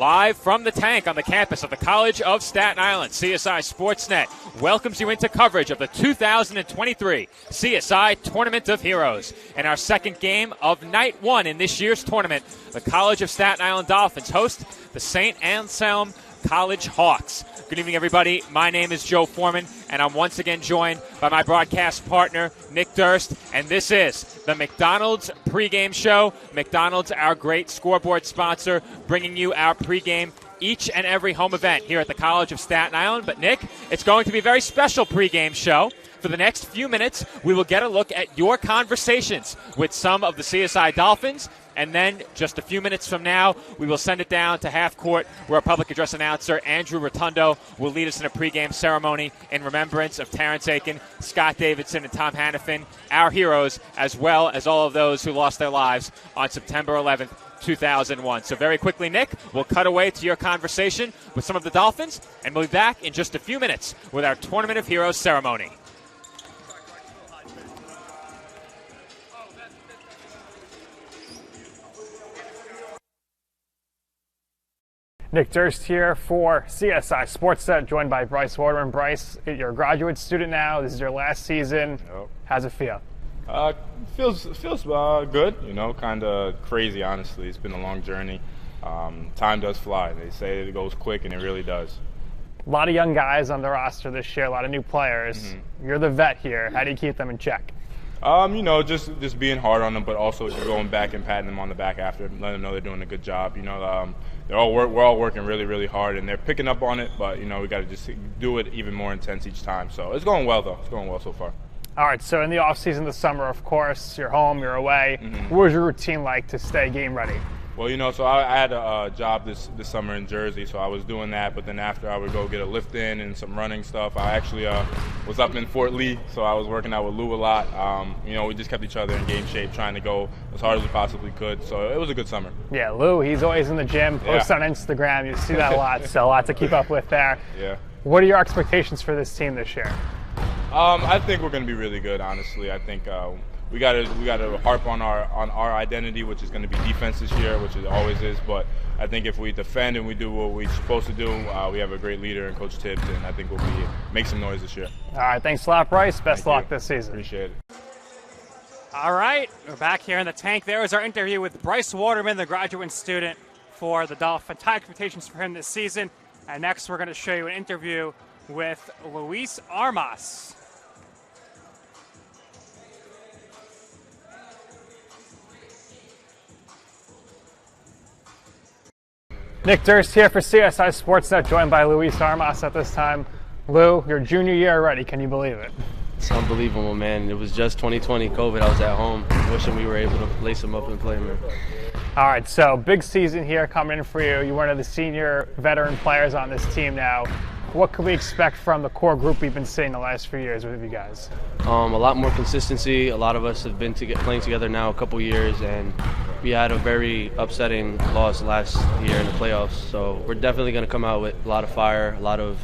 Live from the tank on the campus of the College of Staten Island, CSI Sportsnet welcomes you into coverage of the 2023 CSI Tournament of Heroes. In our second game of night one in this year's tournament, the College of Staten Island Dolphins host the St. Anselm College Hawks. Good evening, everybody. My name is Joe Foreman, and I'm once again joined by my broadcast partner, Nick Durst, and this is the McDonald's pregame show. McDonald's, our great scoreboard sponsor, bringing you our pregame each and every home event here at the College of Staten Island. But, Nick, it's going to be a very special pregame show. For the next few minutes, we will get a look at your conversations with some of the CSI Dolphins. And then just a few minutes from now, we will send it down to half court where our public address announcer, Andrew Rotundo, will lead us in a pregame ceremony in remembrance of Terrence Aiken, Scott Davidson, and Tom Hannafin, our heroes, as well as all of those who lost their lives on September 11th, 2001. So very quickly, Nick, we'll cut away to your conversation with some of the Dolphins, and we'll be back in just a few minutes with our Tournament of Heroes ceremony. Nick Durst here for CSI Sportsnet, joined by Bryce Waterman. Bryce, you're a graduate student now. This is your last season. Yep. How's it feel? Feels good. You know, kind of crazy. Honestly, it's been a long journey. Time does fly. They say it goes quick, and it really does. A lot of young guys on the roster this year. A lot of new players. Mm-hmm. You're the vet here. How do you keep them in check? You know, just being hard on them, but also just going back and patting them on the back after, letting them know they're doing a good job. You know, we're all working really, really hard, and they're picking up on it. But you know, we got to just do it even more intense each time. So it's going well, though. It's going well so far. All right. So in the off season, this summer, of course, you're home, you're away. Mm-hmm. What was your routine like to stay game ready? Well, you know, so I had a job this summer in Jersey, so I was doing that. But then after, I would go get a lift in and some running stuff. I actually was up in Fort Lee, so I was working out with Lou a lot. You know, we just kept each other in game shape, trying to go as hard as we possibly could. So it was a good summer. Yeah, Lou, he's always in the gym, posts on Instagram. You see that a lot, so a lot to keep up with there. Yeah. What are your expectations for this team this year? I think we're going to be really good, honestly. I think we got to harp on our identity, which is going to be defense this year, which it always is. But I think if we defend and we do what we're supposed to do, we have a great leader in Coach Tibbs, and I think we'll make some noise this year. All right, thanks a lot, Bryce. Best of luck this season. Appreciate it. All right, we're back here in the tank. There is our interview with Bryce Waterman, the graduate student for the Dolphins. High expectations for him this season. And next, we're going to show you an interview with Luis Armas. Nick Durst here for CSI Sportsnet, joined by Luis Armas at this time. Lou, your junior year already. Can you believe it? It's unbelievable, man. It was just 2020 COVID. I was at home wishing we were able to lace them up and play, man. All right, so big season here coming in for you. You're one of the senior veteran players on this team now. What can we expect from the core group we've been seeing the last few years with you guys? A lot more consistency. A lot of us have been playing together now a couple years, and we had a very upsetting loss last year in the playoffs. So we're definitely going to come out with a lot of fire, a lot of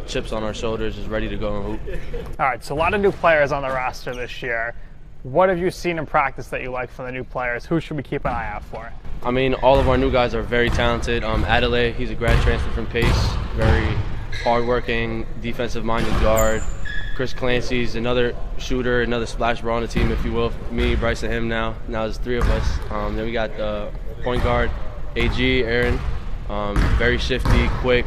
chips on our shoulders, just ready to go and hoop. All right, so a lot of new players on the roster this year. What have you seen in practice that you like from the new players? Who should we keep an eye out for? I mean, all of our new guys are very talented. Adelaide, he's a grad transfer from Pace, very hardworking, defensive-minded guard. Chris Clancy's another shooter, another splash bro on the team, if you will. Me, Bryce, and him now. Now there's three of us. Then we got point guard, AG, Aaron. Very shifty, quick,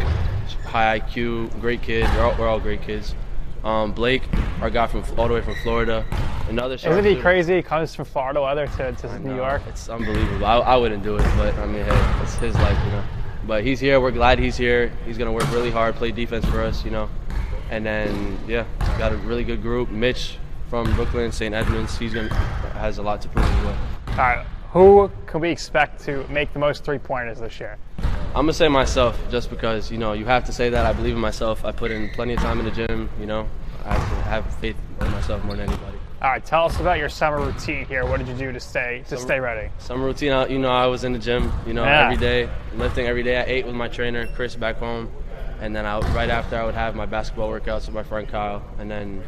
high IQ, great kid. We're all great kids. Blake, our guy all the way from Florida. Another Isn't he crazy? He comes from Florida weather to New York. It's unbelievable. I wouldn't do it, but I mean, hey, it's his life, you know. But he's here. We're glad he's here. He's going to work really hard, play defense for us, you know. And then, yeah, got a really good group. Mitch from Brooklyn, St. Edmunds, has a lot to prove as well. All right, who can we expect to make the most three-pointers this year? I'm going to say myself, just because, you know, you have to say that. I believe in myself. I put in plenty of time in the gym, you know. I have faith in myself more than anybody. All right, tell us about your summer routine here. What did you do to stay ready? Summer routine, you know, I was in the gym, you know, every day, lifting every day. I ate with my trainer, Chris, back home. And then right after, I would have my basketball workouts with my friend Kyle. And then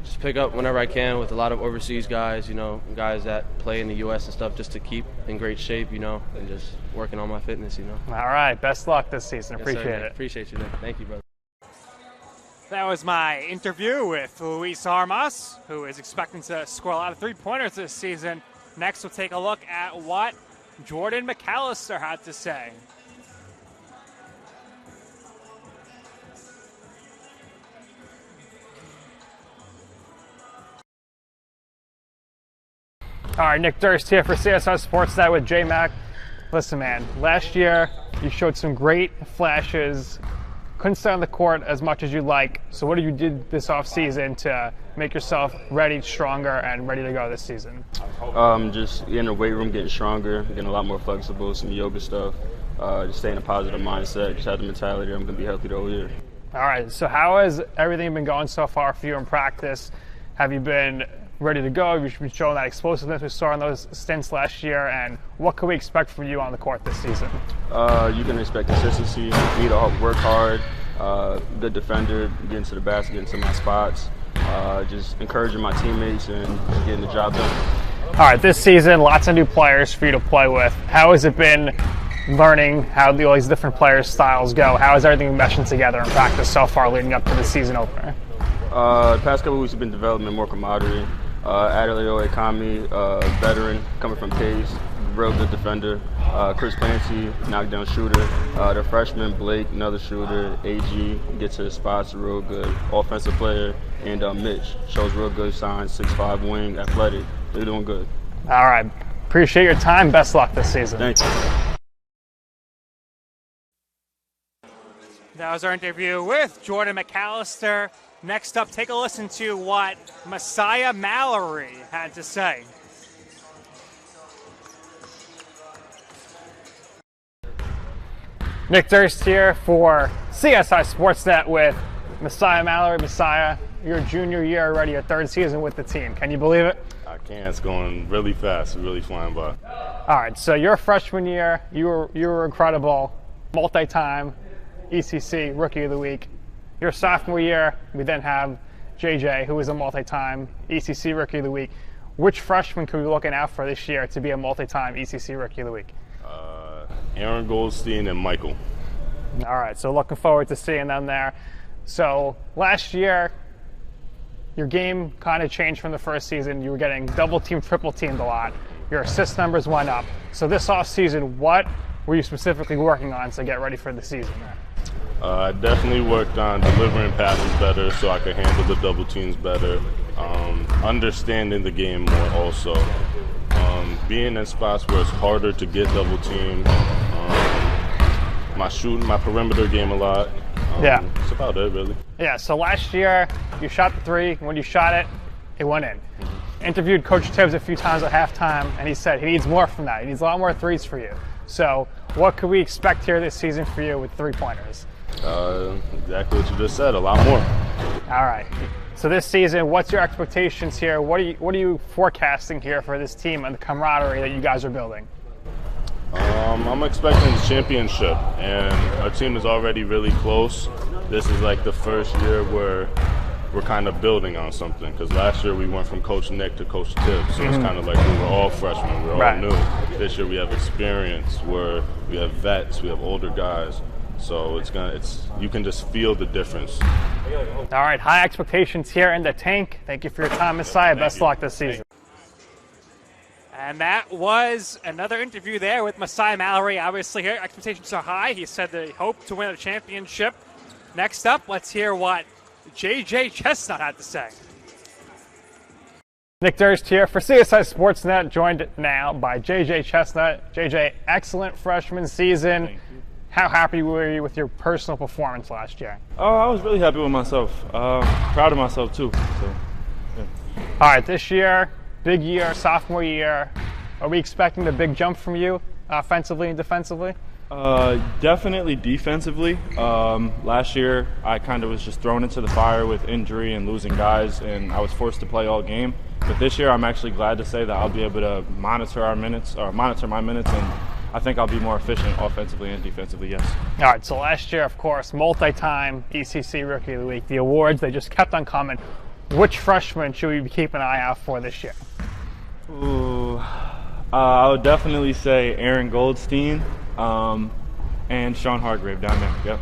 just pick up whenever I can with a lot of overseas guys, guys that play in the U.S. and stuff, just to keep in great shape, and just working on my fitness, All right. Best luck this season. Yes, Appreciate sir, it. Appreciate you, Nick. Thank you, brother. That was my interview with Luis Armas, who is expecting to score a lot of three-pointers this season. Next, we'll take a look at what Jordan McAllister had to say. All right, Nick Durst here for CSI Sportsnet with J-Mac. Listen, man, last year you showed some great flashes. Couldn't stay on the court as much as you'd like. So what did you do this offseason to make yourself ready, stronger, and ready to go this season? Just in the weight room, getting stronger, getting a lot more flexible, some yoga stuff, just staying in a positive mindset, just have the mentality I'm going to be healthy the whole year. All right, so how has everything been going so far for you in practice? Have you been ready to go? You've been showing that explosiveness we saw in those stints last year, and what can we expect from you on the court this season? You can expect consistency, need to work hard, good defender, getting to the basket, getting to my spots, just encouraging my teammates and getting the job done. All right, this season, lots of new players for you to play with. How has it been learning how all these different players' styles go? How has everything been meshing together in practice so far leading up to the season opener? The past couple of weeks have been developing more camaraderie. Adeleo Ekami, veteran, coming from Pace, real good defender. Chris Clancy, knockdown shooter. The freshman, Blake, another shooter. AG, gets to his spots, real good offensive player. And Mitch, shows real good signs, 6'5" wing, athletic. They're doing good. All right. Appreciate your time. Best luck this season. Thank you. That was our interview with Jordan McAllister. Next up, take a listen to what Messiah Mallory had to say. Nick Durst here for CSI Sportsnet with Messiah Mallory. Messiah, your junior year already, your third season with the team. Can you believe it? I can. It's going really fast. Really flying by. All right, so your freshman year, you were incredible, multi-time ECC Rookie of the Week. Your sophomore year, we then have JJ, who is a multi-time ECC Rookie of the Week. Which freshman could we be looking out for this year to be a multi-time ECC Rookie of the Week? Aaron Goldstein and Michael. All right, so looking forward to seeing them there. So last year, your game kind of changed from the first season. You were getting double-teamed, triple-teamed a lot. Your assist numbers went up. So this offseason, what were you specifically working on to get ready for the season? I definitely worked on delivering passes better so I could handle the double teams better, understanding the game more also, being in spots where it's harder to get double teamed, my shooting, my perimeter game a lot. Yeah. That's about it, really. Yeah, so last year you shot the three. When you shot it, it went in. Interviewed Coach Tibbs a few times at halftime, and he said he needs more from that. He needs a lot more threes for you. So what could we expect here this season for you with three-pointers? Exactly what you just said, a lot more. All right. So this season, what's your expectations here? What are you forecasting here for this team and the camaraderie that you guys are building? I'm expecting the championship, and our team is already really close. This is like the first year where we're kind of building on something, because last year we went from Coach Nick to Coach Tibbs, so it's kind of like we were all freshmen, we were all new. This year we have experience, where we have vets, we have older guys. So you can just feel the difference. All right, high expectations here in the tank. Thank you for your time, Messiah. Best luck this season. And that was another interview there with Messiah Mallory. Obviously, here expectations are high. He said they hope to win a championship. Next up, let's hear what JJ Chestnut had to say. Nick Durst here for CSI Sportsnet, joined now by JJ Chestnut. JJ, excellent freshman season. How happy were you with your personal performance last year? Oh, I was really happy with myself. Proud of myself too. So, yeah. All right, this year, big year, sophomore year. Are we expecting the big jump from you offensively and defensively? Definitely defensively. Last year, I kind of was just thrown into the fire with injury and losing guys, and I was forced to play all game. But this year, I'm actually glad to say that I'll be able to monitor my minutes, and I think I'll be more efficient offensively and defensively, yes. All right, so last year, of course, multi-time ECC Rookie of the Week. The awards, they just kept on coming. which freshman should we be keeping an eye out for this year? Ooh, I would definitely say Aaron Goldstein and Sean Hargrave down there. Yep.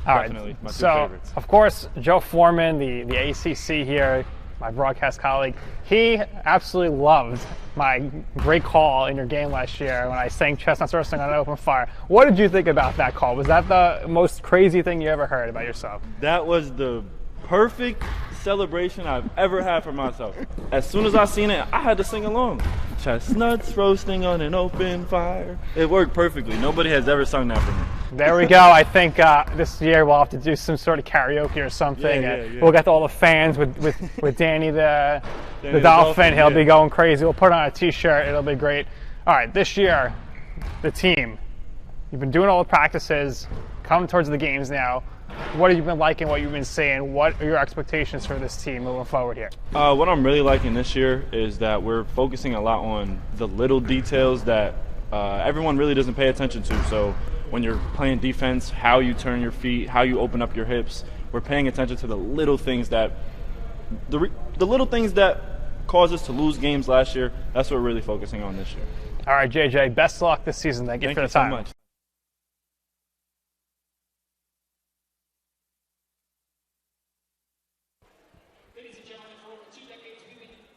All definitely right. my two So, favorites. of course, Joe Foreman, the ACC here, my broadcast colleague, he absolutely loved my great call in your game last year when I sang Chestnuts Roasting on an Open Fire. What did you think about that call? Was that the most crazy thing you ever heard about yourself? That was the perfect celebration I've ever had for myself. As soon as I seen it, I had to sing along. Chestnuts roasting on an open fire. It worked perfectly. Nobody has ever sung that for me. There we go. I think this year we'll have to do some sort of karaoke or something. Yeah. We'll get all the fans with Danny the Danny the Dolphin. He'll yeah. be going crazy. We'll put on a T-shirt. It'll be great. All right, this year, the team. You've been doing all the practices, coming towards the games now. What have you been liking, what you've been seeing? What are your expectations for this team moving forward here? What I'm really liking this year is that we're focusing a lot on the little details that everyone really doesn't pay attention to. So when you're playing defense, how you turn your feet, how you open up your hips, we're paying attention to the little things that the little things that caused us to lose games last year. That's what we're really focusing on this year. All right, JJ, best of luck this season. Thank you for the time. Thank you so much.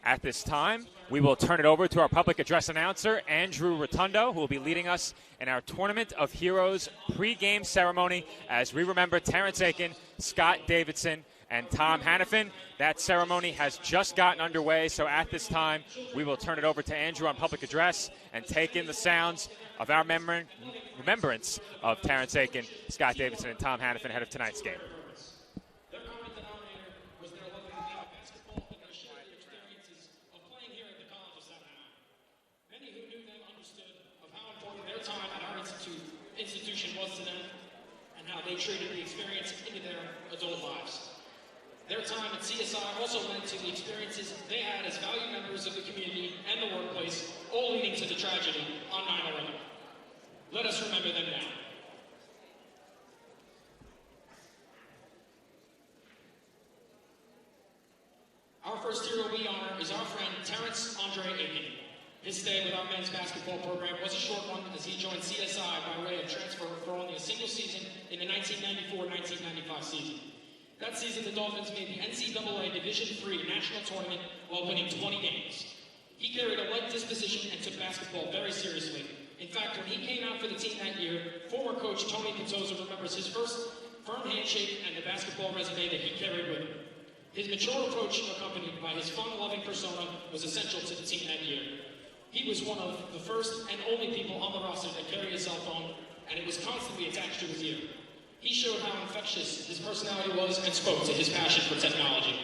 At this time, we will turn it over to our public address announcer, Andrew Rotundo, who will be leading us in our Tournament of Heroes pregame ceremony as we remember Terrence Aiken, Scott Davidson, and Tom Hannafin. That ceremony has just gotten underway, so at this time, we will turn it over to Andrew on public address and take in the sounds of our remembrance of Terrence Aiken, Scott Davidson, and Tom Hannafin ahead of tonight's game. They traded the experience into their adult lives. Their time at CSI also led to the experiences they had as valued members of the community and the workplace, all leading to the tragedy on 9/11. Let us remember them now. Our first hero we honor is our friend Terrence Andre Aiken. His stay with our men's basketball program was a short one as he joined CSI by way of transfer for only a single season in the 1994-1995 season. That season, the Dolphins made the NCAA Division III National Tournament while winning 20 games. He carried a light disposition and took basketball very seriously. In fact, when he came out for the team that year, former coach Tony Pizzoza remembers his first firm handshake and the basketball resume that he carried with him. His mature approach, accompanied by his fun-loving persona, was essential to the team that year. He was one of the first and only people on the roster that carried a cell phone, and it was constantly attached to his ear. He showed how infectious his personality was and spoke to his passion for technology.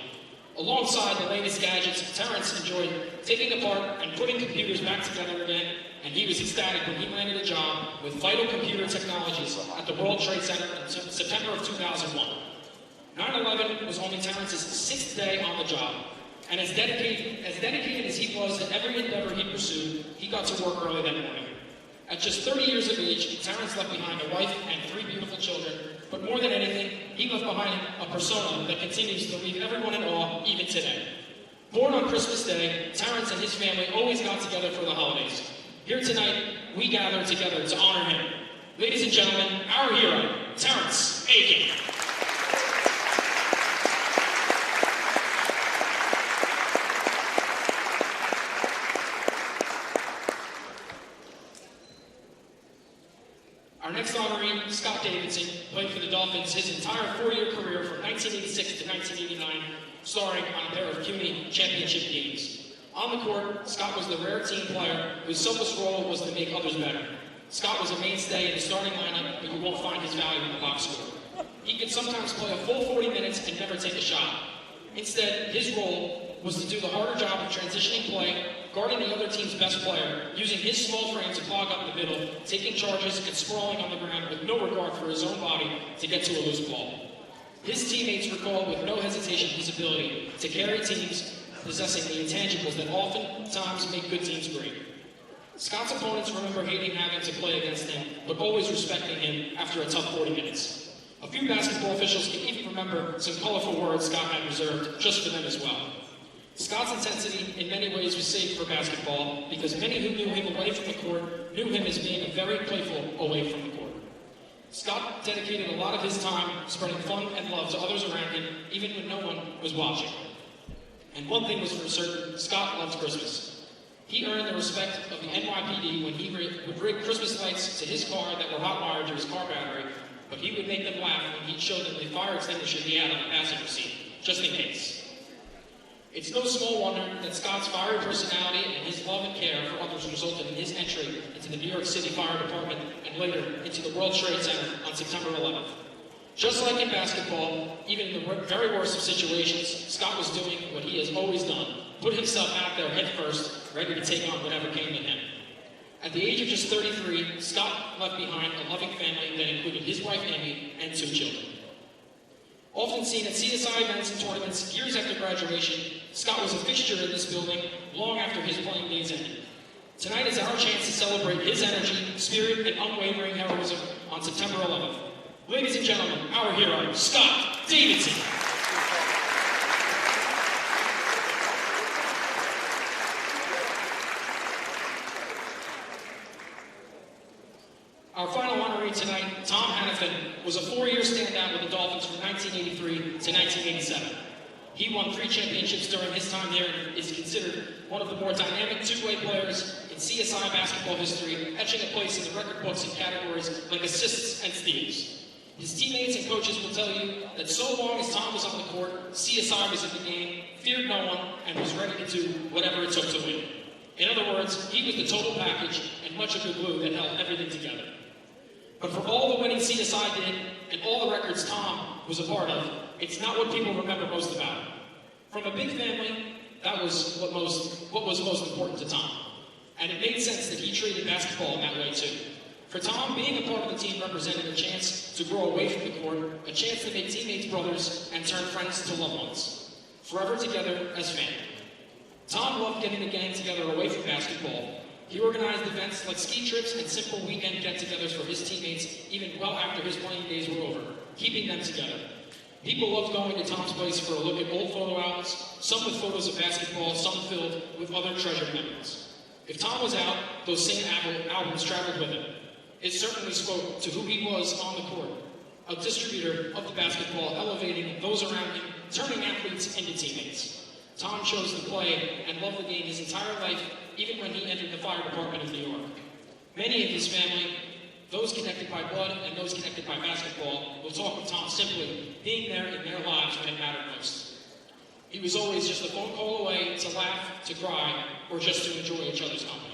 Alongside the latest gadgets, Terrence enjoyed taking apart and putting computers back together again, and he was ecstatic when he landed a job with Vital Computer Technologies at the World Trade Center in September of 2001. 9/11 was only Terrence's 6th day on the job. And as dedicated as he was to every endeavor he pursued, he got to work early that morning. At just 30 years of age, Terrence left behind a wife and 3 beautiful children, but more than anything, he left behind a persona that continues to leave everyone in awe even today. Born on Christmas Day, Terrence and his family always got together for the holidays. Here tonight, we gather together to honor him. Ladies and gentlemen, our hero, Terrence Aiken. Our next honoree, Scott Davidson, played for the Dolphins his entire 4-year career from 1986 to 1989, starring on a pair of CUNY championship games. On the court, Scott was the rare team player whose selfless role was to make others better. Scott was a mainstay in the starting lineup, but you won't find his value in the box score. He could sometimes play a full 40 minutes and never take a shot. Instead, his role was to do the harder job of transitioning play, guarding the other team's best player, using his small frame to clog up the middle, taking charges and sprawling on the ground with no regard for his own body to get to a loose ball. His teammates recalled with no hesitation his ability to carry teams possessing the intangibles that oftentimes make good teams great. Scott's opponents remember hating having to play against him, but always respecting him after a tough 40 minutes. A few basketball officials can even remember some colorful words Scott had reserved just for them as well. Scott's intensity in many ways was safe for basketball because many who knew him away from the court knew him as being very playful away from the court. Scott dedicated a lot of his time spreading fun and love to others around him, even when no one was watching. And one thing was for certain, Scott loved Christmas. He earned the respect of the NYPD when he would rig Christmas lights to his car that were hot-wired to his car battery, but he would make them laugh when he'd show them the fire extinguisher he had on the passenger seat, just in case. It's no small wonder that Scott's fiery personality and his love and care for others resulted in his entry into the New York City Fire Department and later into the World Trade Center on September 11th. Just like in basketball, even in the very worst of situations, Scott was doing what he has always done, put himself out there head first, ready to take on whatever came to him. At the age of just 33, Scott left behind a loving family that included his wife Amy and 2 children. Often seen at CSI events and tournaments years after graduation, Scott was a fixture in this building long after his playing days ended. Tonight is our chance to celebrate his energy, spirit, and unwavering heroism on September 11th. Ladies and gentlemen, our hero, Scott Davidson. Our final honoree tonight, Tom Hannafin, was a 4-year standout with the Dolphins from 1983 to 1987. He won 3 championships during his time there and is considered one of the more dynamic two-way players in CSI basketball history, etching a place in the record books in categories like assists and steals. His teammates and coaches will tell you that so long as Tom was on the court, CSI was in the game, feared no one, and was ready to do whatever it took to win. In other words, he was the total package and much of the glue that held everything together. But for all the winning CSI did, and all the records Tom was a part of, it's not what people remember most about him. From a big family, that was what was most important to Tom. And it made sense that he treated basketball in that way too. For Tom, being a part of the team represented a chance to grow away from the court, a chance to make teammates brothers and turn friends to loved ones. Forever together as family. Tom loved getting the gang together away from basketball. He organized events like ski trips and simple weekend get-togethers for his teammates even well after his playing days were over, keeping them together. People loved going to Tom's place for a look at old photo albums, some with photos of basketball, some filled with other treasured memories. If Tom was out, those same albums traveled with him. It certainly spoke to who he was on the court, a distributor of the basketball, elevating those around him, turning athletes into teammates. Tom chose to play and love the game his entire life, even when he entered the fire department of New York. Many of his family, those connected by blood and those connected by basketball, will talk of Tom simply being there in their lives when it mattered most. He was always just a phone call away to laugh, to cry, or just to enjoy each other's company.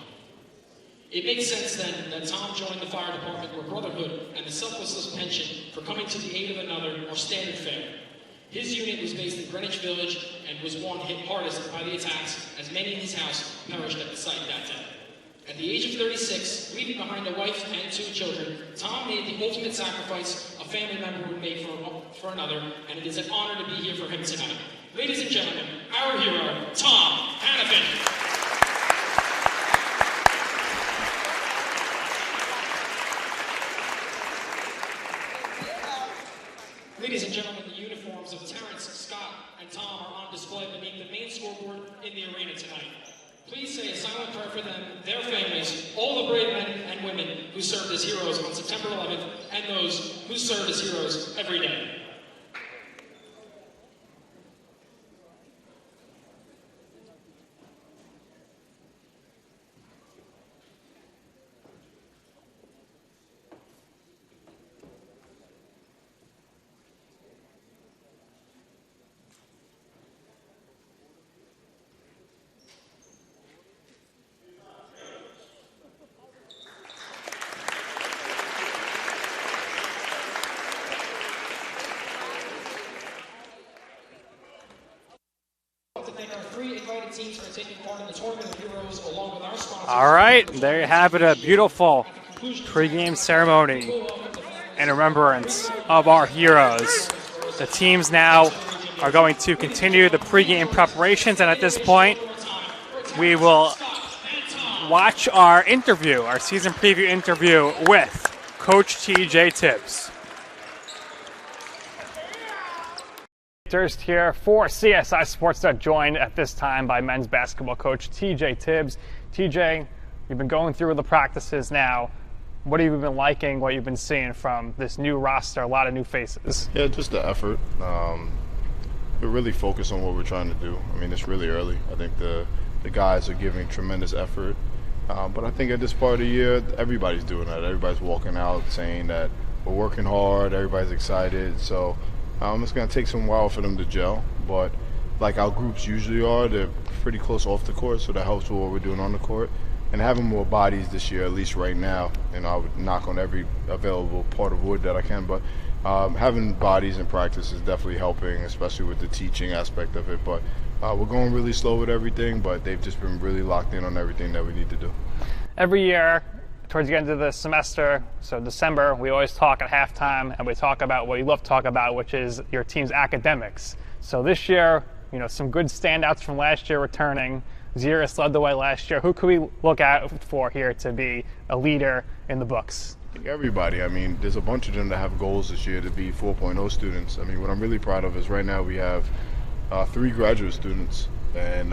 It makes sense then that Tom joined the fire department where brotherhood and the selfless penchant for coming to the aid of another are standard fare. His unit was based in Greenwich Village and was one hit hardest by the attacks, as many in his house perished at the site that day. At the age of 36, leaving behind a wife and 2 children, Tom made the ultimate sacrifice a family member would make for another, and it is an honor to be here for him tonight. Ladies and gentlemen, our hero, Tom Hannafin. Ladies and gentlemen, the uniforms of Terrence, Scott, and Tom are on display beneath the main scoreboard in the arena tonight. Please say a silent prayer for them, their families, all the brave men and women who served as heroes on September 11th, and those who serve as heroes every day. Teams are taking part in the Tournament of Heroes along with our sponsors. All right, there you have it, a beautiful pregame ceremony in remembrance of our heroes. The teams now are going to continue the pregame preparations, and at this point, we will watch our interview, our season preview interview with Coach T.J. Tibbs. Durst here for CSI Sportsnet, joined at this time by men's basketball coach TJ Tibbs. TJ, you've been going through the practices now. What have you been liking, what you've been seeing from this new roster, a lot of new faces? Yeah, just the effort. We're really focused on what we're trying to do. I mean, it's really early. I think the guys are giving tremendous effort. But I think at this part of the year, everybody's doing that. Everybody's walking out saying that we're working hard, everybody's excited. So it's going to take some while for them to gel. But like our groups usually are, they're pretty close off the court, so that helps with what we're doing on the court. And having more bodies this year, at least right now, and I would knock on every available part of wood that I can, but having bodies in practice is definitely helping, especially with the teaching aspect of it. But we're going really slow with everything, but they've just been really locked in on everything that we need to do. Every year, towards the end of the semester, so December, we always talk at halftime, and we talk about what you love to talk about, which is your team's academics. So this year, some good standouts from last year returning. Ziris led the way last year. Who could we look out for here to be a leader in the books? I think everybody. I mean, there's a bunch of them that have goals this year to be 4.0 students. I mean, what I'm really proud of is right now we have 3 graduate students, and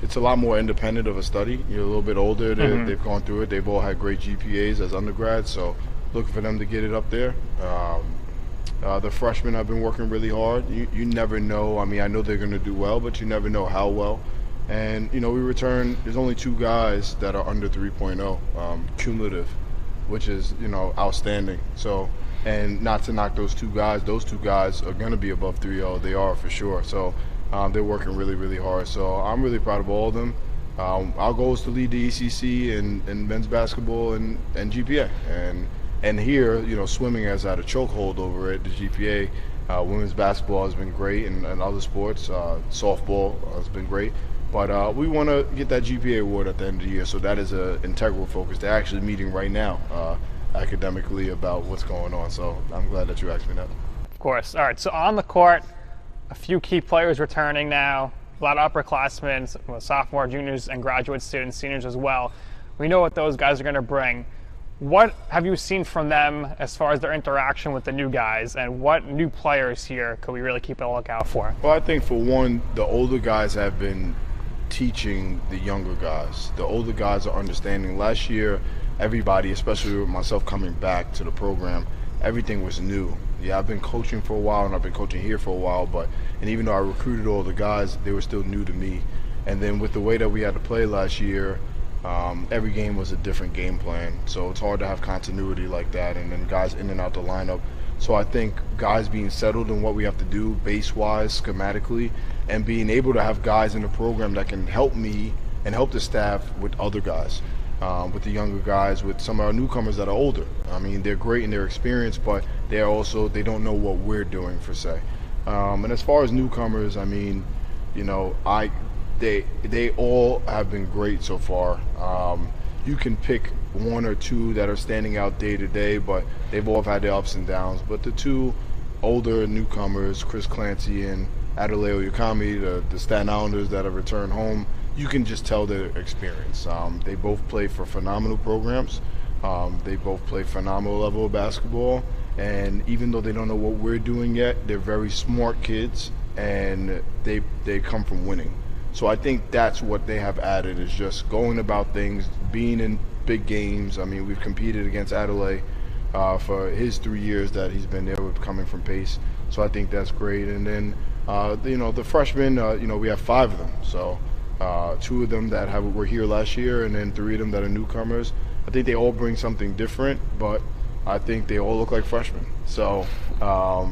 it's a lot more independent of a study. You're a little bit older. They've gone through it. They've all had great GPAs as undergrads, so looking for them to get it up there. The freshmen have been working really hard. You never know. I mean, I know they're going to do well, but you never know how well. And, we return, there's only 2 guys that are under 3.0 cumulative, which is, outstanding. So, and not to knock those two guys are going to be above 3.0. They are for sure. So they're working really, really hard. So I'm really proud of all of them. Our goal is to lead the ECC in men's basketball and GPA. And here, swimming has had a chokehold over it, the GPA. Women's basketball has been great, and other sports. Softball has been great. But we want to get that GPA award at the end of the year, so that is an integral focus. They're actually meeting right now academically about what's going on, so I'm glad that you asked me that. Of course. All right, so on the court, a few key players returning now, a lot of upperclassmen, sophomore, juniors, and graduate students, seniors as well. We know what those guys are going to bring. What have you seen from them as far as their interaction with the new guys, and what new players here could we really keep a lookout for? Well, I think for one, the older guys have been teaching the younger guys. The older guys are understanding. Last year, everybody, especially with myself coming back to the program, everything was new. Yeah, I've been coaching for a while, and I've been coaching here for a while, and even though I recruited all the guys, they were still new to me. And then with the way that we had to play last year, every game was a different game plan, so it's hard to have continuity like that, and then guys in and out the lineup. So I think guys being settled in what we have to do base-wise, schematically, and being able to have guys in the program that can help me and help the staff with other guys, with the younger guys, with some of our newcomers that are older. I mean, they're great in their experience, but they don't know what we're doing, per se. And as far as newcomers, I mean, they all have been great so far. You can pick 1 or 2 that are standing out day to day, but they've all had their ups and downs. But the 2 older newcomers, Chris Clancy and Adeleo Yukami, the Staten Islanders that have returned home, you can just tell their experience. They both play for phenomenal programs. They both play phenomenal level of basketball. And even though they don't know what we're doing yet, they're very smart kids, and they come from winning. So I think that's what they have added, is just going about things, being in big games. I mean, we've competed against Adelaide for his 3 years that he's been there with coming from Pace. So I think that's great. And then, the freshmen, we have 5 of them. So 2 of them that were here last year, and then 3 of them that are newcomers. I think they all bring something different, but I think they all look like freshmen. So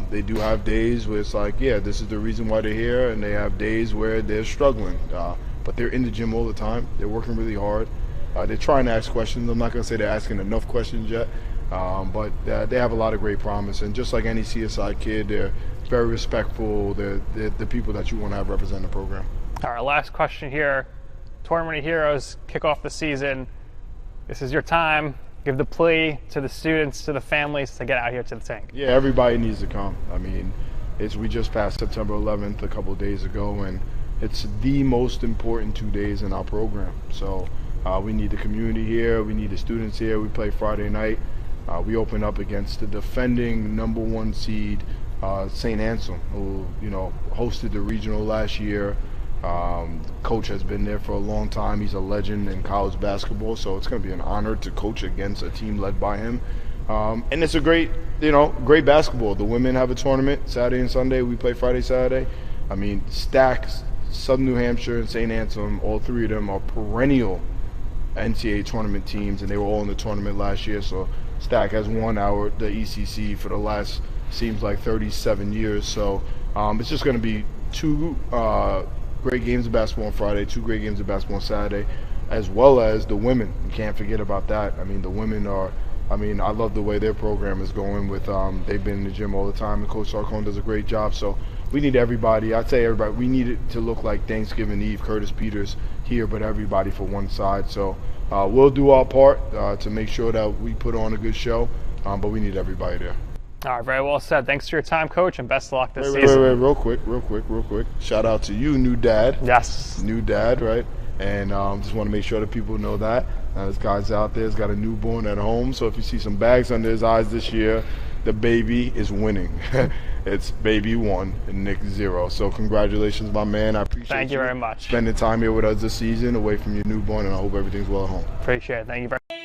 they do have days where it's like, yeah, this is the reason why they're here, and they have days where they're struggling. But they're in the gym all the time. They're working really hard. They're trying to ask questions. I'm not going to say they're asking enough questions yet, but they have a lot of great promise. And just like any CSI kid, they're very respectful. They're the people that you want to have represent the program. All right, last question here. Tournament of Heroes kick off the season. This is your time. Give the plea to the students, to the families, to get out here to the tank. Yeah, everybody needs to come. I mean, we just passed September 11th a couple of days ago, and it's the most important 2 days in our program. So we need the community here. We need the students here. We play Friday night. We open up against the defending #1 seed St. Anselm, who hosted the regional last year. Coach has been there for a long time. He's a legend in college basketball, so it's going to be an honor to coach against a team led by him. And it's a great basketball. The women have a tournament Saturday and Sunday. We play Friday, Saturday. I mean, Stacks, Southern New Hampshire, and St. Anselm, all three of them are perennial NCAA tournament teams, and they were all in the tournament last year. So Stack has won the ECC for the last, seems like, 37 years. So it's just going to be two great games of basketball on Friday, two great games of basketball on Saturday, as well as the women. You can't forget about that. I mean, the women are, I love the way their program is going with, they've been in the gym all the time, and Coach Sarcone does a great job. So we need everybody. I'd say everybody. We need it to look like Thanksgiving Eve, Curtis Peters here, but everybody for one side. So we'll do our part to make sure that we put on a good show, but we need everybody there. All right, very well said. Thanks for your time, Coach, and best of luck this season. Wait, real quick. Shout out to you, new dad. Yes. New dad, right? And just want to make sure that people know that. This guy's out there has got a newborn at home, so if you see some bags under his eyes this year, the baby is winning. It's baby 1 and Nick 0. So congratulations, my man. I appreciate Thank you very much. Spending time here with us this season, away from your newborn, and I hope everything's well at home. Appreciate it. Thank you very much.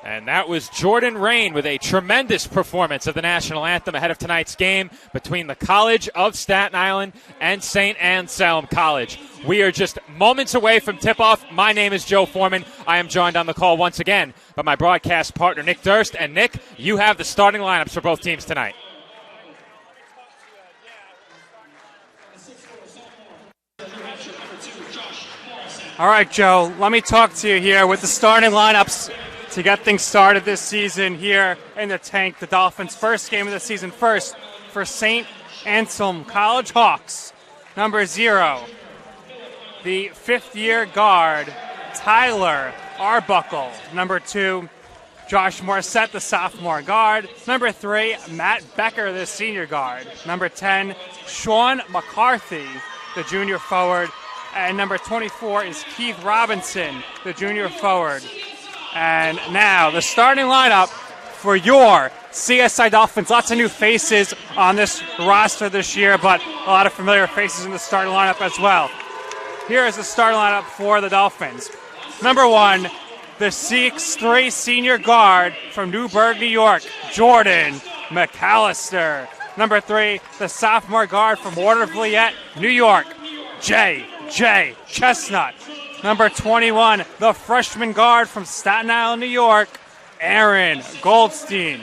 And that was Jordan Rain with a tremendous performance of the national anthem ahead of tonight's game between the College of Staten Island and St. Anselm College. We are just moments away from tip-off. My name is Joe Foreman. I am joined on the call once again by my broadcast partner, Nick Durst. And, Nick, you have the starting lineups for both teams tonight. All right, Joe, let me talk to you here with the starting lineups to get things started this season here in the tank. The Dolphins' first game of the season first for St. Anselm College Hawks. Number 0, the fifth-year guard, Tyler Arbuckle. Number 2, Josh Morissette, the sophomore guard. Number 3, Matt Becker, the senior guard. Number 10, Sean McCarthy, the junior forward. And number 24 is Keith Robinson, the junior forward. And now the starting lineup for your CSI Dolphins. Lots of new faces on this roster this year, but a lot of familiar faces in the starting lineup as well. Here is the starting lineup for the Dolphins. Number 1, the 6'3" senior guard from Newburgh, New York, Jordan McAllister. Number 3, the sophomore guard from Watervliet, New York, Jay Chestnut. Number 21, the freshman guard from Staten Island, New York, Aaron Goldstein.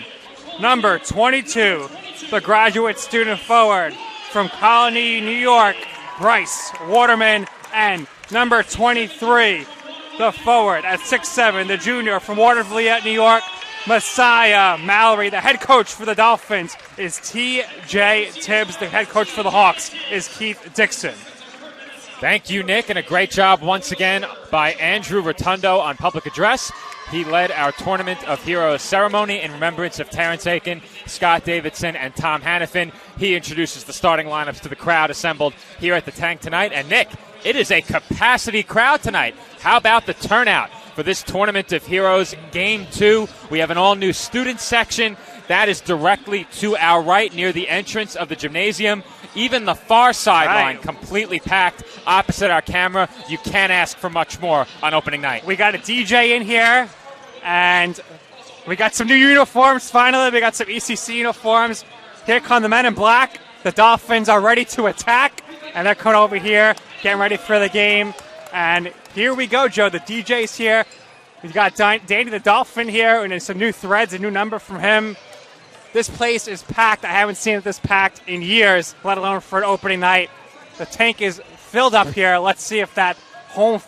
Number 22, the graduate student forward from Colony, New York, Bryce Waterman. And number 23, the forward at 6'7", the junior from Watervliet, New York, Messiah Mallory. The head coach for the Dolphins is T.J. Tibbs. The head coach for the Hawks is Keith Dixon. Thank you, Nick, and a great job once again by Andrew Rotundo on public address. He led our Tournament of Heroes ceremony in remembrance of Terrence Aiken, Scott Davidson, and Tom Hannafin. He introduces the starting lineups to the crowd assembled here at the tank tonight. And, Nick, it is a capacity crowd tonight. How about the turnout for this Tournament of Heroes Game 2? We have an all-new student section. That is directly to our right near the entrance of the gymnasium. Even the far sideline completely packed opposite our camera. You can't ask for much more on opening night. We got a DJ in here, and we got some new uniforms finally. We got some ECC uniforms. Here come the men in black. The Dolphins are ready to attack, and they're coming over here, getting ready for the game. And here we go, Joe. The DJ's here. We've got Danny the Dolphin here, and some new threads, a new number from him. This place is packed. I haven't seen it this packed in years, let alone for an opening night. The tank is filled up here. Let's see if that home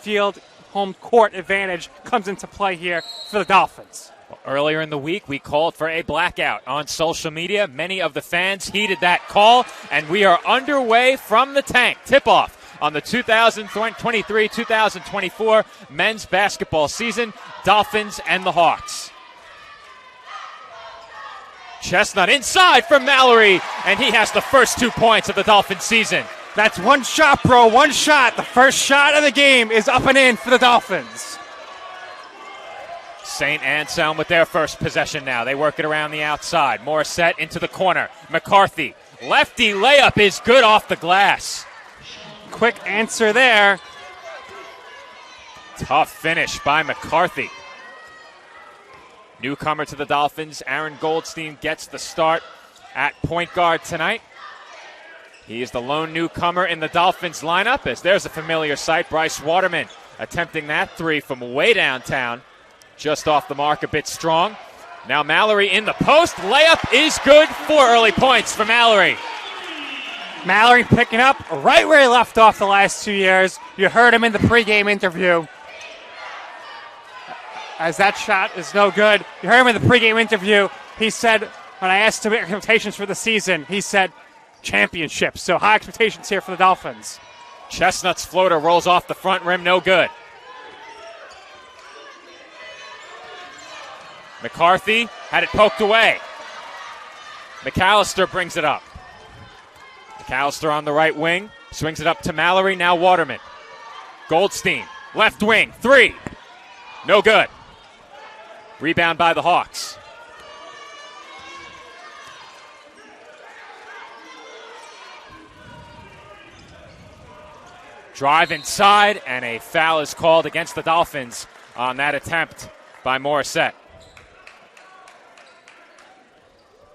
court advantage comes into play here for the Dolphins. Earlier in the week, we called for a blackout on social media. Many of the fans heeded that call, and we are underway from the tank. Tip-off on the 2023-2024 men's basketball season, Dolphins and the Hawks. Chestnut inside from Mallory, and he has the first 2 points of the Dolphins season. That's one shot, bro. One shot. The first shot of the game is up and in for the Dolphins. St. Anselm with their first possession now. They work it around the outside. Morissette into the corner. McCarthy. Lefty layup is good off the glass. Quick answer there. Tough finish by McCarthy. Newcomer to the Dolphins, Aaron Goldstein gets the start at point guard tonight. He is the lone newcomer in the Dolphins lineup, as there's a familiar sight. Bryce Waterman attempting that three from way downtown. Just off the mark, a bit strong. Now Mallory in the post. Layup is good. 4 early points for Mallory. Mallory picking up right where he left off the last 2 years. You heard him in the pregame interview. As that shot is no good. You heard him in the pregame interview. He said, when I asked him expectations for the season, he said championship. So high expectations here for the Dolphins. Chestnut's floater rolls off the front rim, no good. McCarthy had it poked away. McAllister brings it up. McAllister on the right wing, swings it up to Mallory, now Waterman. Goldstein, left wing, three. No good. Rebound by the Hawks. Drive inside, and a foul is called against the Dolphins on that attempt by Morissette.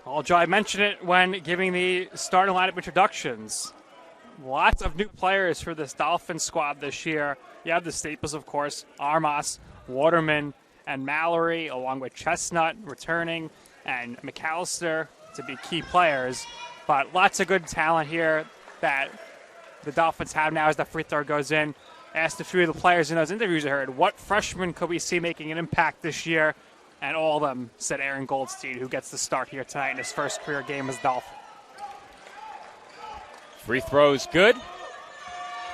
Well, Joe, I mentioned it when giving the starting lineup introductions. Lots of new players for this Dolphins squad this year. You have the staples, of course, Armas, Waterman, and Mallory, along with Chestnut returning, and McAllister to be key players. But lots of good talent here that the Dolphins have now as the free throw goes in. Asked a few of the players in those interviews I heard, what freshmen could we see making an impact this year? And all of them said Aaron Goldstein, who gets the start here tonight in his first career game as Dolphin. Free throws good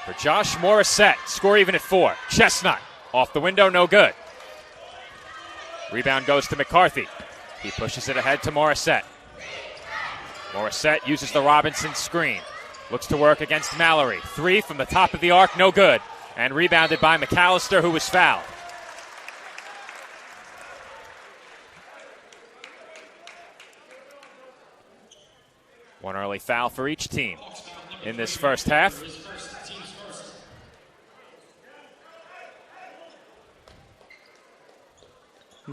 for Josh Morissette. Score even at 4. Chestnut off the window, no good. Rebound goes to McCarthy. He pushes it ahead to Morissette. Morissette uses the Robinson screen. Looks to work against Mallory. 3 from the top of the arc, no good. And rebounded by McAllister, who was fouled. One early foul for each team in this first half.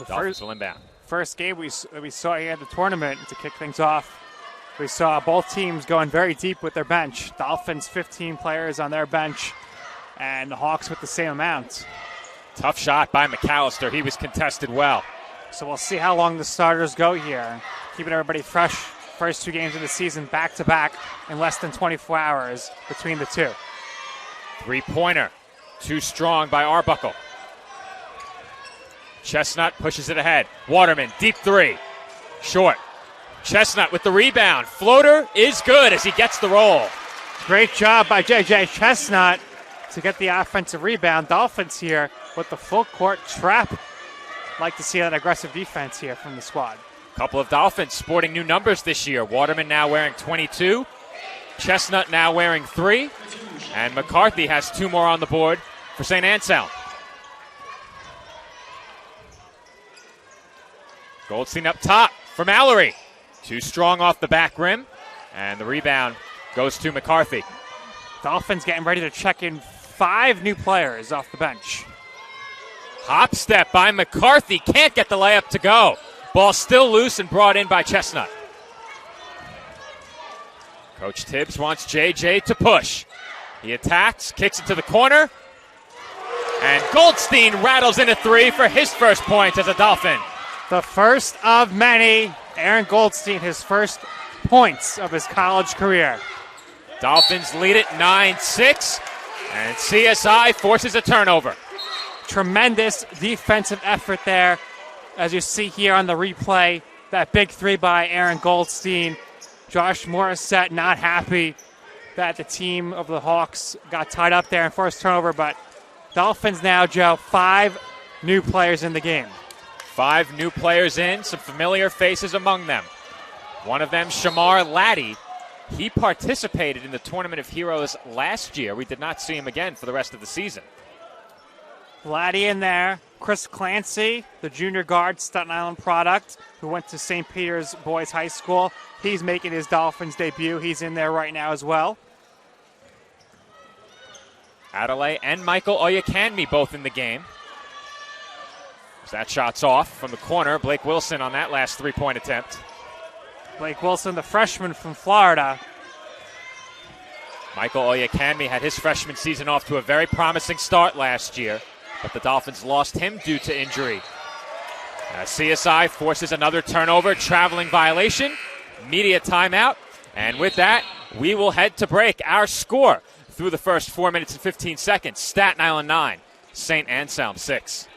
Dolphins will inbound. First game we saw here at the tournament to kick things off. We saw both teams going very deep with their bench. Dolphins 15 players on their bench, and the Hawks with the same amount. Tough shot by McAllister. He was contested well. So we'll see how long the starters go here. Keeping everybody fresh. First 2 games of the season back-to-back in less than 24 hours between the two. Three-pointer. Too strong by Arbuckle. Chestnut pushes it ahead. Waterman, deep 3. Short. Chestnut with the rebound. Floater is good as he gets the roll. Great job by J.J. Chestnut to get the offensive rebound. Dolphins here with the full court trap. Like to see that aggressive defense here from the squad. Couple of Dolphins sporting new numbers this year. Waterman now wearing 22. Chestnut now wearing 3. And McCarthy has 2 more on the board for St. Anselm. Goldstein up top for Mallory. Too strong off the back rim. And the rebound goes to McCarthy. Dolphins getting ready to check in 5 new players off the bench. Hop step by McCarthy. Can't get the layup to go. Ball still loose and brought in by Chestnut. Coach Tibbs wants JJ to push. He attacks, kicks it to the corner. And Goldstein rattles in a 3 for his first point as a Dolphin. The first of many. Aaron Goldstein, his first points of his college career. Dolphins lead it 9-6. And CSI forces a turnover. Tremendous defensive effort there as you see here on the replay, that big three by Aaron Goldstein. Josh Morissette not happy that the team of the Hawks got tied up there in first turnover, but Dolphins now, Joe, 5 new players in the game. 5 new players in, some familiar faces among them. One of them, Shamar Laddie. He participated in the Tournament of Heroes last year. We did not see him again for the rest of the season. Laddie in there. Chris Clancy, the junior guard, Staten Island product, who went to St. Peter's Boys High School. He's making his Dolphins debut. He's in there right now as well. Adelaide and Michael Oyekanmi both in the game. As that shot's off from the corner. Blake Wilson on that last three-point attempt. Blake Wilson, the freshman from Florida. Michael Oyekanmi had his freshman season off to a very promising start last year, but the Dolphins lost him due to injury. CSI forces another turnover, traveling violation, media timeout, and with that, we will head to break. Our score through the first 4 minutes and 15 seconds, Staten Island 9, St. Anselm 6.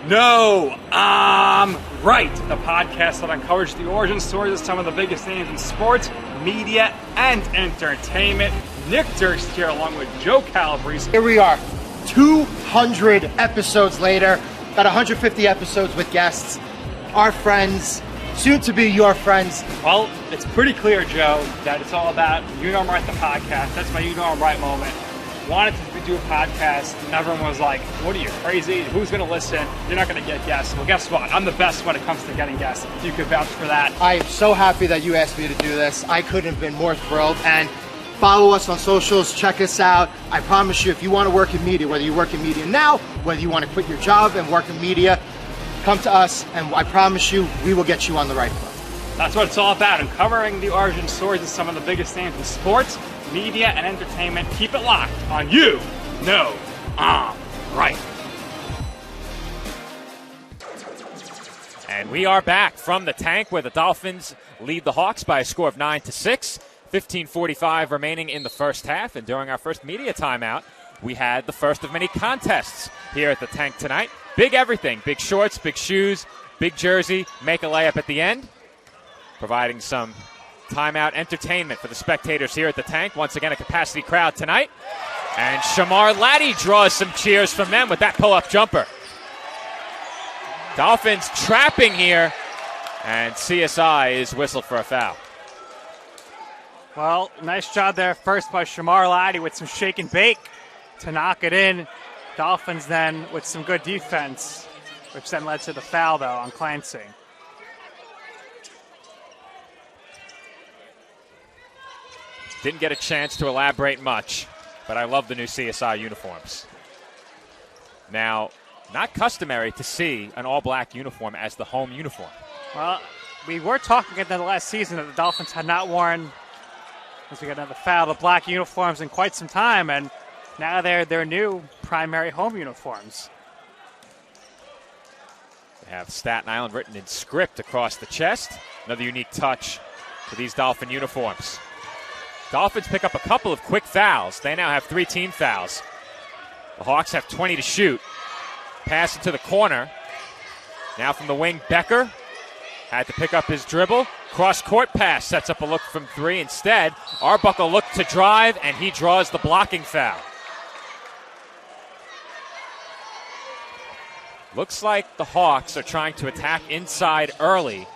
No, I'm right. The podcast that uncovers the origin stories of some of the biggest names in sports, media, and entertainment. Nick Durst here along with Joe Calabrese. Here we are, 200 episodes later, about 150 episodes with guests, our friends, soon to be your friends. Well, it's pretty clear, Joe, that it's all about You Know I'm Right, the podcast. That's my You Know I'm Right moment. Wanted to do a podcast, and everyone was like, what are you, crazy? Who's going to listen? You're not going to get guests. Well, guess what? I'm the best when it comes to getting guests. You could vouch for that. I am so happy that you asked me to do this. I couldn't have been more thrilled. And follow us on socials. Check us out. I promise you, if you want to work in media, whether you work in media now, whether you want to quit your job and work in media, come to us, and I promise you, we will get you on the right foot. That's what it's all about, uncovering the origin stories of some of the biggest names in sports, media, and entertainment. Keep it locked on You Know I'm Right. And we are back from the tank where the Dolphins lead the Hawks by a score of 9-6. 15:45 remaining in the first half. And during our first media timeout, we had the first of many contests here at the tank tonight. Big everything. Big shorts, big shoes, big jersey, make a layup at the end. Providing some timeout entertainment for the spectators here at the tank. Once again, a capacity crowd tonight. And Shamar Laddie draws some cheers from them with that pull-up jumper. Dolphins trapping here, and CSI is whistled for a foul. Well, nice job there first by Shamar Laddie with some shake and bake to knock it in. Dolphins then with some good defense, which then led to the foul, though, on Clancy. Didn't get a chance to elaborate much, but I love the new CSI uniforms. Now, not customary to see an all-black uniform as the home uniform. Well, we were talking at the last season that the Dolphins had not worn, as we got another foul, the black uniforms in quite some time, and now they're their new primary home uniforms. They have Staten Island written in script across the chest. Another unique touch to these Dolphin uniforms. Dolphins pick up a couple of quick fouls. They now have 3 team fouls. The Hawks have 20 to shoot. Pass into the corner. Now from the wing, Becker had to pick up his dribble. Cross-court pass sets up a look from 3. Instead, Arbuckle looked to drive, and he draws the blocking foul. Looks like the Hawks are trying to attack inside early.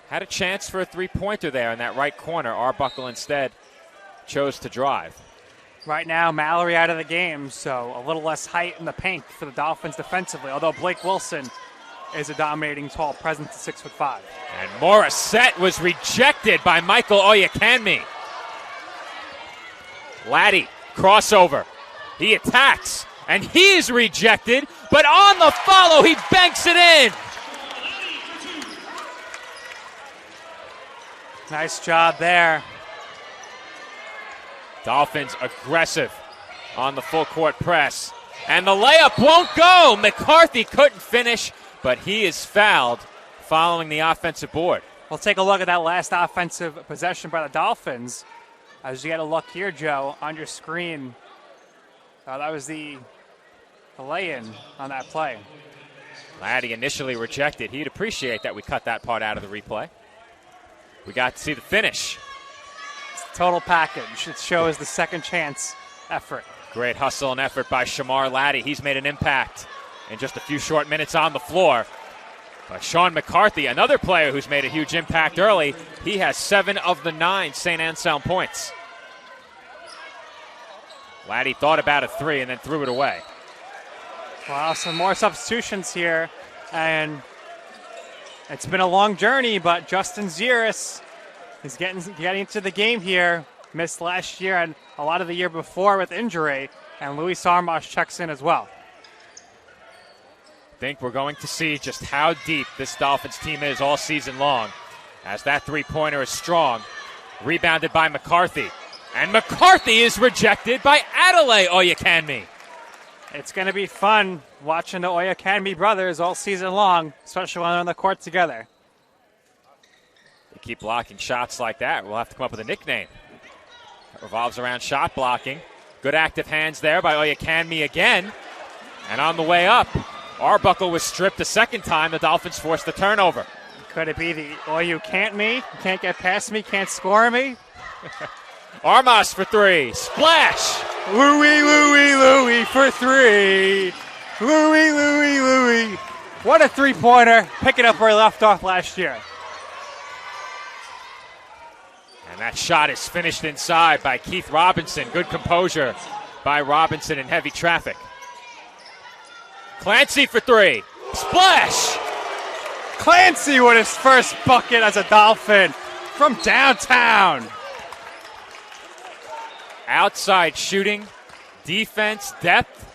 Had a chance for a three-pointer there in that right corner. Arbuckle instead chose to drive. Right now, Mallory out of the game, so a little less height in the paint for the Dolphins defensively, although Blake Wilson is a dominating tall presence at 6'5". And Morissette was rejected by Michael Oyekanmi. Laddie, crossover. He attacks, and he is rejected, but on the follow, he banks it in. Nice job there. Dolphins aggressive on the full court press. And the layup won't go. McCarthy couldn't finish, but he is fouled following the offensive board. We'll take a look at that last offensive possession by the Dolphins. As you get a look here, Joe, on your screen. That was the lay-in on that play. Laddie initially rejected. He'd appreciate that we cut that part out of the replay. We got to see the finish. It's the total package. It shows the second chance effort. Great hustle and effort by Shamar Laddie. He's made an impact in just a few short minutes on the floor. But Sean McCarthy, another player who's made a huge impact early, he has 7 of the 9 St. Anselm points. Laddie thought about a 3 and then threw it away. Wow, some more substitutions here. And it's been a long journey, but Justin Ziris is getting into the game here. Missed last year and a lot of the year before with injury. And Luis Armas checks in as well. I think we're going to see just how deep this Dolphins team is all season long, as that three-pointer is strong. Rebounded by McCarthy. And McCarthy is rejected by Adelaide Oyakanmi. It's going to be fun watching the Oyakanmi brothers all season long, especially when they're on the court together. They keep blocking shots like that. We'll have to come up with a nickname. It revolves around shot blocking. Good active hands there by Oyakanmi again. And on the way up, Arbuckle was stripped a second time. The Dolphins forced the turnover. Could it be the you can't me? You can't get past me, can't score me? Armas for 3. Splash! Louie for 3. Louie. What a three-pointer. Picking up where he left off last year. And that shot is finished inside by Keith Robinson. Good composure by Robinson in heavy traffic. Clancy for 3. Splash! Clancy with his first bucket as a Dolphin from downtown. Outside shooting, defense, depth.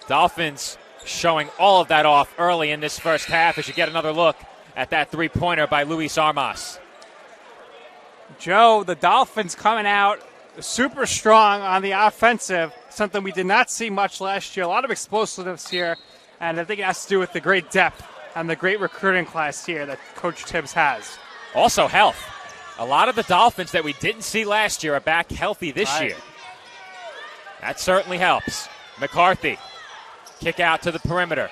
Dolphins showing all of that off early in this first half as you get another look at that three-pointer by Luis Armas. Joe, the Dolphins coming out super strong on the offensive, something we did not see much last year. A lot of explosiveness here, and I think it has to do with the great depth and the great recruiting class here that Coach Tibbs has. Also health. A lot of the Dolphins that we didn't see last year are back healthy this year. That certainly helps. McCarthy, kick out to the perimeter.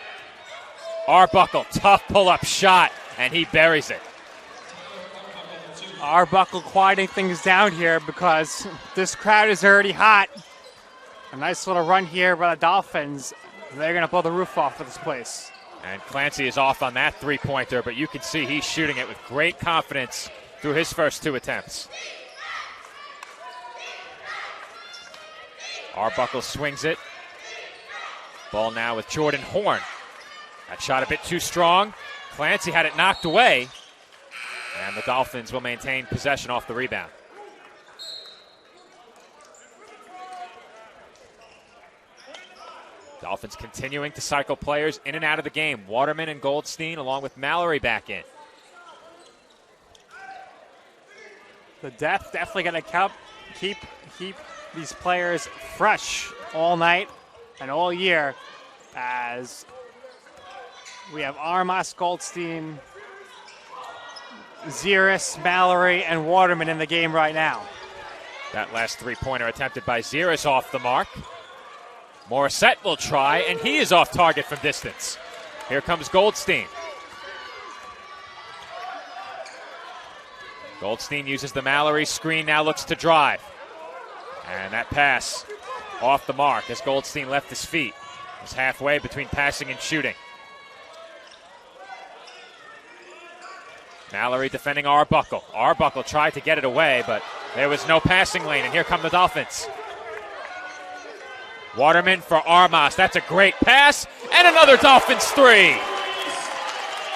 Arbuckle, tough pull-up shot, and he buries it. Arbuckle quieting things down here because this crowd is already hot. A nice little run here by the Dolphins. They're going to blow the roof off of this place. And Clancy is off on that three-pointer, but you can see he's shooting it with great confidence through his first 2 attempts. Arbuckle swings it. Ball now with Jordan Horn. That shot a bit too strong. Clancy had it knocked away. And the Dolphins will maintain possession off the rebound. Dolphins continuing to cycle players in and out of the game. Waterman and Goldstein along with Mallory back in. The depth definitely going to keep these players fresh all night and all year, as we have Armas, Goldstein, Ziris, Mallory, and Waterman in the game right now. That last three-pointer attempted by Ziris off the mark. Morissette will try, and he is off target from distance. Here comes Goldstein. Goldstein uses the Mallory screen, now looks to drive. And that pass off the mark as Goldstein left his feet. He's halfway between passing and shooting. Mallory defending Arbuckle. Arbuckle tried to get it away, but there was no passing lane, and here come the Dolphins. Waterman for Armas. That's a great pass, and another Dolphins 3.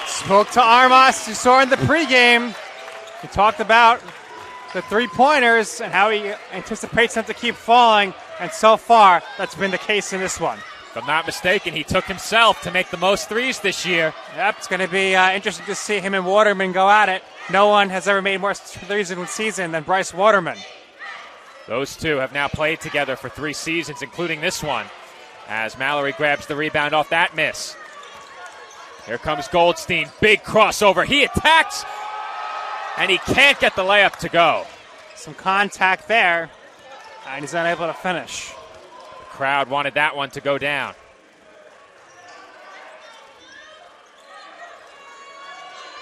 Spoke to Armas, you saw in the pregame. He talked about the three-pointers and how he anticipates them to keep falling, and so far, that's been the case in this one. If I'm not mistaken, he took himself to make the most threes this year. Yep, it's going to be interesting to see him and Waterman go at it. No one has ever made more threes in one season than Bryce Waterman. Those two have now played together for 3 seasons, including this one. as Mallory grabs the rebound off that miss. Here comes Goldstein, big crossover. He attacks, and he can't get the layup to go. Some contact there, and he's unable to finish. The crowd wanted that one to go down.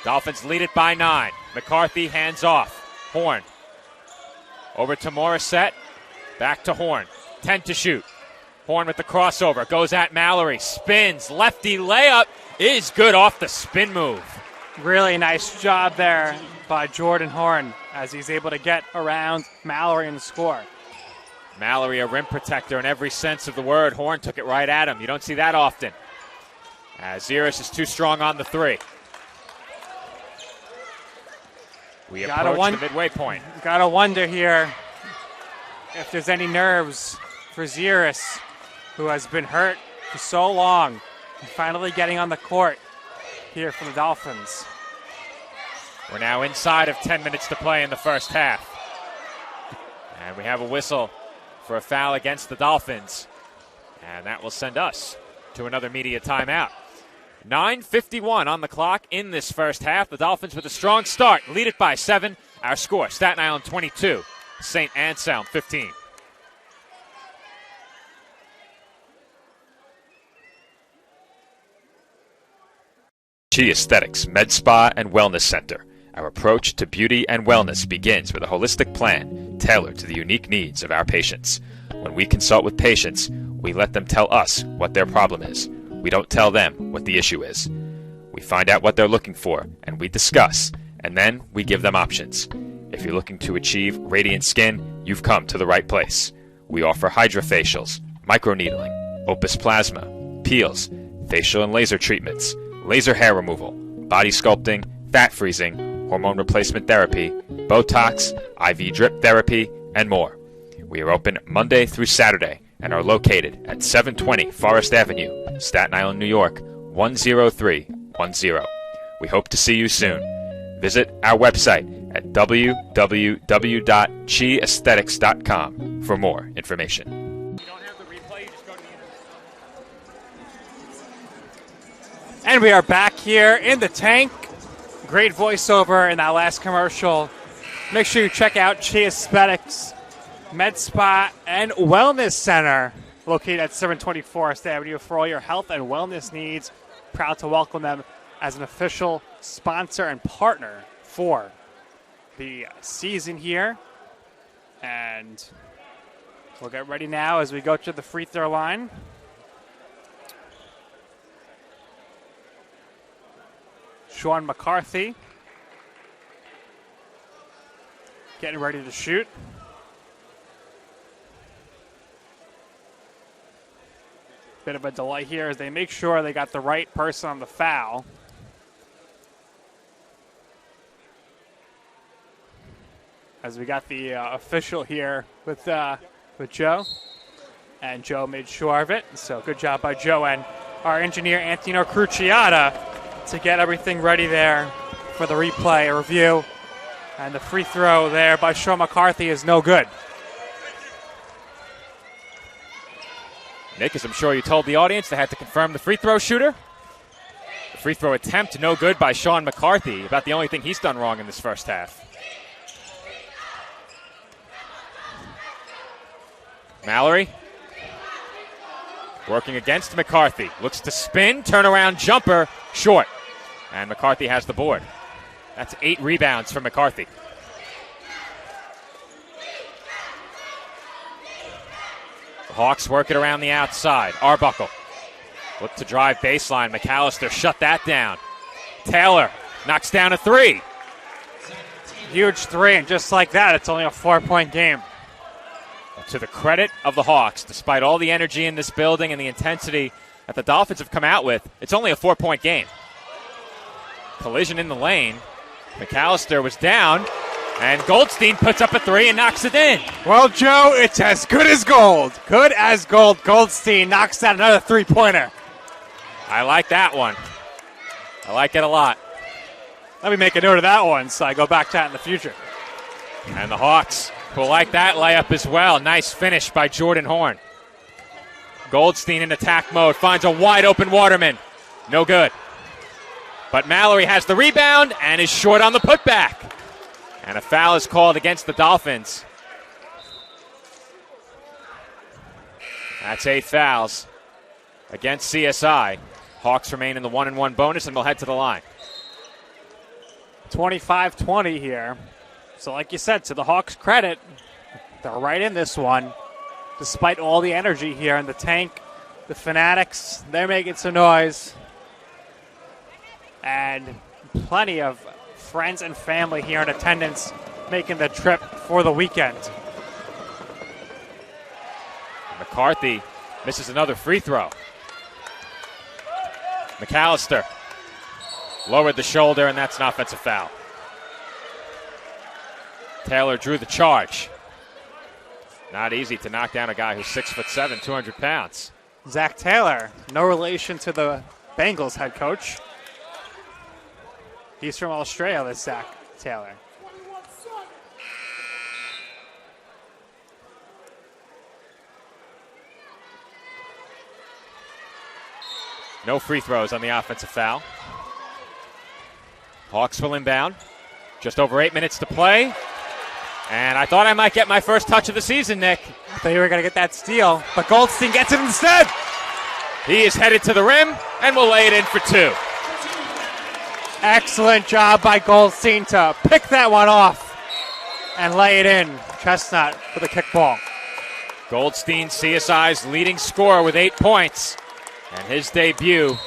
Dolphins lead it by 9. McCarthy hands off. Horn. Over to Morissette. Back to Horn. 10 to shoot. Horn with the crossover. Goes at Mallory. Spins. Lefty layup is good off the spin move. Really nice job there by Jordan Horn as he's able to get around Mallory and score. Mallory, a rim protector in every sense of the word. Horn took it right at him. You don't see that often. As Ziris is too strong on the 3. We approach the midway point. Gotta wonder here if there's any nerves for Ziris, who has been hurt for so long, and finally getting on the court here for the Dolphins. We're now inside of 10 minutes to play in the first half. And we have a whistle for a foul against the Dolphins. And that will send us to another media timeout. 9:51 on the clock in this first half. The Dolphins with a strong start. Lead it by 7. Our score, Staten Island 22, St. Anselm 15. G Aesthetics Med Spa and Wellness Center. Our approach to beauty and wellness begins with a holistic plan tailored to the unique needs of our patients. When we consult with patients, we let them tell us what their problem is. We don't tell them what the issue is. We find out what they're looking for, and we discuss, and then we give them options. If you're looking to achieve radiant skin, you've come to the right place. We offer hydrofacials, microneedling, Opus Plasma, peels, facial and laser treatments, laser hair removal, body sculpting, fat freezing, hormone replacement therapy, Botox, IV drip therapy, and more. We are open Monday through Saturday and are located at 720 Forest Avenue, Staten Island, New York, 10310. We hope to see you soon. Visit our website at www.chiaesthetics.com for more information. And we are back here in the tank. Great voiceover in that last commercial. Make sure you check out Chi Aesthetics Med Spa and Wellness Center, located at 720 Forest Avenue, for all your health and wellness needs. Proud to welcome them as an official sponsor and partner for the season here. And we'll get ready now as we go to the free throw line. Sean McCarthy getting ready to shoot. Bit of a delay here as they make sure they got the right person on the foul. As we got the official here with Joe. And Joe made sure of it. So good job by Joe and our engineer, Antino Cruciata, to get everything ready there for the replay review. And the free throw there by Sean McCarthy is no good. Nick, as I'm sure you told the audience, they had to confirm the free throw shooter. The free throw attempt, no good by Sean McCarthy. About the only thing he's done wrong in this first half. Mallory working against McCarthy. Looks to spin, turnaround jumper, short. And McCarthy has the board. That's 8 rebounds for McCarthy. The Hawks work it around the outside. Arbuckle look to drive baseline. McAllister shut that down. Taylor knocks down a 3. Huge 3, and just like that, it's only a 4-point game. To the credit of the Hawks, despite all the energy in this building and the intensity that the Dolphins have come out with, it's only a 4-point game. Collision in the lane. McAllister was down, and Goldstein puts up a 3 and knocks it in. Well, Joe, it's as good as gold. Good as gold. Goldstein knocks down another 3-pointer. I like that one. I like it a lot. Let me make a note of that one so I go back to that in the future. And the Hawks will like that layup as well. Nice finish by Jordan Horn. Goldstein in attack mode, finds a wide open Waterman. No good. But Mallory has the rebound and is short on the putback. And a foul is called against the Dolphins. That's 8 fouls against CSI. Hawks remain in the 1-1 bonus, and they'll head to the line. 25-20 here. So like you said, to the Hawks' credit, they're right in this one. Despite all the energy here in the tank, the Fanatics, they're making some noise. And plenty of friends and family here in attendance making the trip for the weekend. McCarthy misses another free throw. McAllister lowered the shoulder, and that's an offensive foul. Taylor drew the charge. Not easy to knock down a guy who's 6'7", 200 pounds. Zach Taylor, no relation to the Bengals head coach. He's from Australia, this Zach Taylor. No free throws on the offensive foul. Hawks will inbound. Just over 8 minutes to play. And I thought I might get my first touch of the season, Nick. I thought you were going to get that steal, but Goldstein gets it instead. He is headed to the rim and will lay it in for 2. Excellent job by Goldstein to pick that one off and lay it in. Chestnut with a kickball. Goldstein, CSI's leading scorer with 8 points. And his debut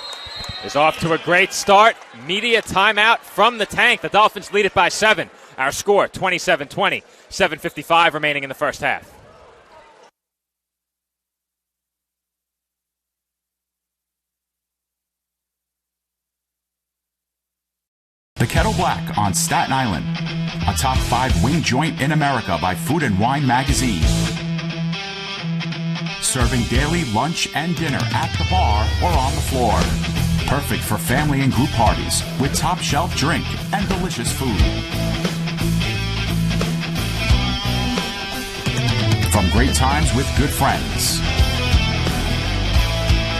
is off to a great start. Media timeout from the tank. The Dolphins lead it by 7. Our score, 27-20. 7:55 remaining in the first half. The Kettle Black on Staten Island, a top 5 wing joint in America by Food and Wine magazine. Serving daily lunch and dinner at the bar or on the floor. Perfect for family and group parties with top shelf drink and delicious food. From great times with good friends.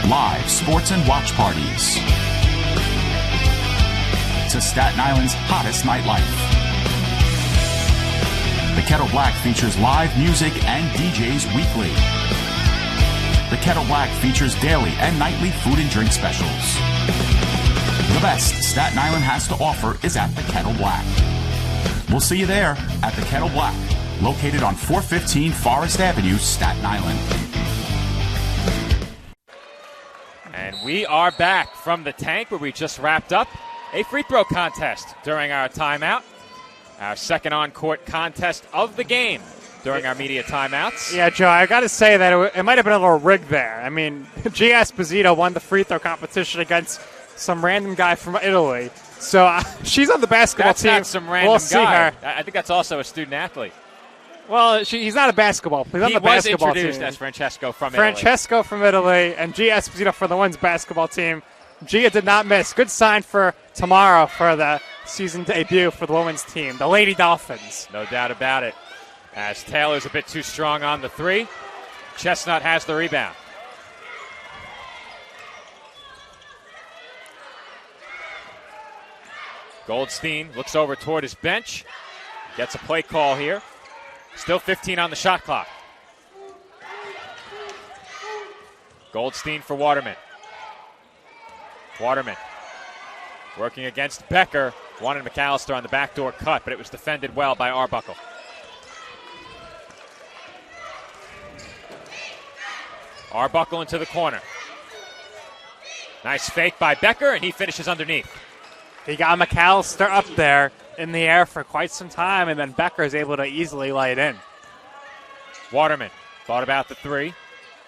Live sports and watch parties. To Staten Island's hottest nightlife. The Kettle Black features live music and DJs weekly. The Kettle Black features daily and nightly food and drink specials. The best Staten Island has to offer is at the Kettle Black. We'll see you there at the Kettle Black, located on 415 Forest Avenue, Staten Island. And we are back from the tank where we just wrapped up a free throw contest during our timeout. Our second on-court contest of the game during our media timeouts. Yeah, Joe, I got to say that it might have been a little rigged there. I mean, G. Esposito won the free throw competition against some random guy from Italy. So she's on the basketball team. That's not some random we'll see guy. her. I think that's also a student athlete. Well, he's not a basketball player. He's on the basketball team. He was introduced as Francesco from Italy, and Gia Esposito for the women's basketball team. Gia did not miss. Good sign for tomorrow for the season debut for the women's team, the Lady Dolphins. No doubt about it. As Taylor's a bit too strong on the 3. Chestnut has the rebound. Goldstein looks over toward his bench. Gets a play call here. Still 15 on the shot clock. Goldstein for Waterman. Waterman working against Becker. Wanted McAllister on the backdoor cut, but it was defended well by Arbuckle. Arbuckle into the corner. Nice fake by Becker, and he finishes underneath. He got McAllister up there in the air for quite some time, and then Becker is able to easily lay it in. Waterman thought about the 3.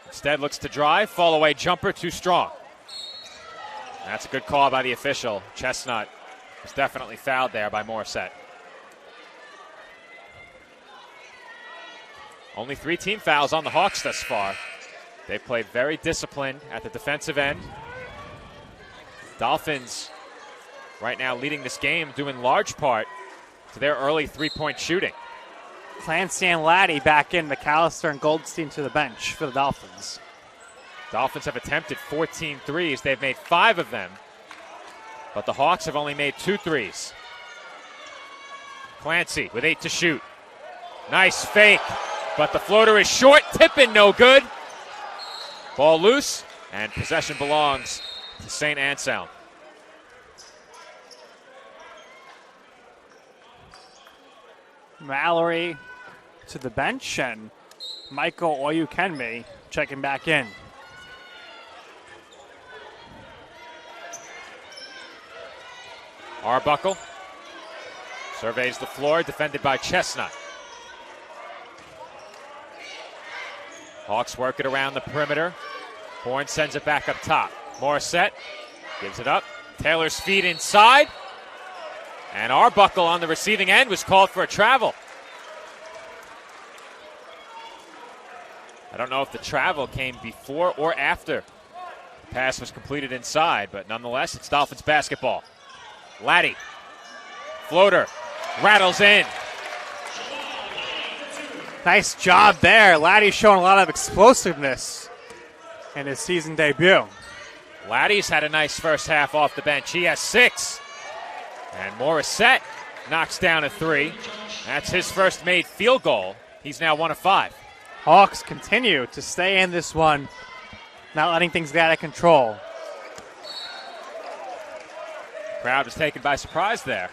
Instead looks to drive. Fall away jumper too strong. That's a good call by the official. Chestnut was definitely fouled there by Morissette. Only 3 team fouls on the Hawks thus far. They played very disciplined at the defensive end. Dolphins right now leading this game due in large part to their early 3-point shooting. Clancy and Laddie back in, McAllister and Goldstein to the bench for the Dolphins. Dolphins have attempted 14 threes. They've made 5 of them, but the Hawks have only made 2 threes. Clancy with 8 to shoot. Nice fake, but the floater is short. Tippin, no good. Ball loose, and possession belongs to St. Anselm. Mallory to the bench, and Michael Oyukenme checking back in. Arbuckle surveys the floor, defended by Chestnut. Hawks work it around the perimeter. Bourne sends it back up top. Morissette gives it up. Taylor's feet inside. And Arbuckle on the receiving end was called for a travel. I don't know if the travel came before or after the pass was completed inside, but nonetheless, it's Dolphins basketball. Laddie, floater, rattles in. Nice job there. Laddie's showing a lot of explosiveness in his season debut. Laddie's had a nice first half off the bench. He has 6. And Morissette knocks down a 3. That's his first made field goal. He's now 1 of 5. Hawks continue to stay in this one, not letting things get out of control. Crowd was taken by surprise there.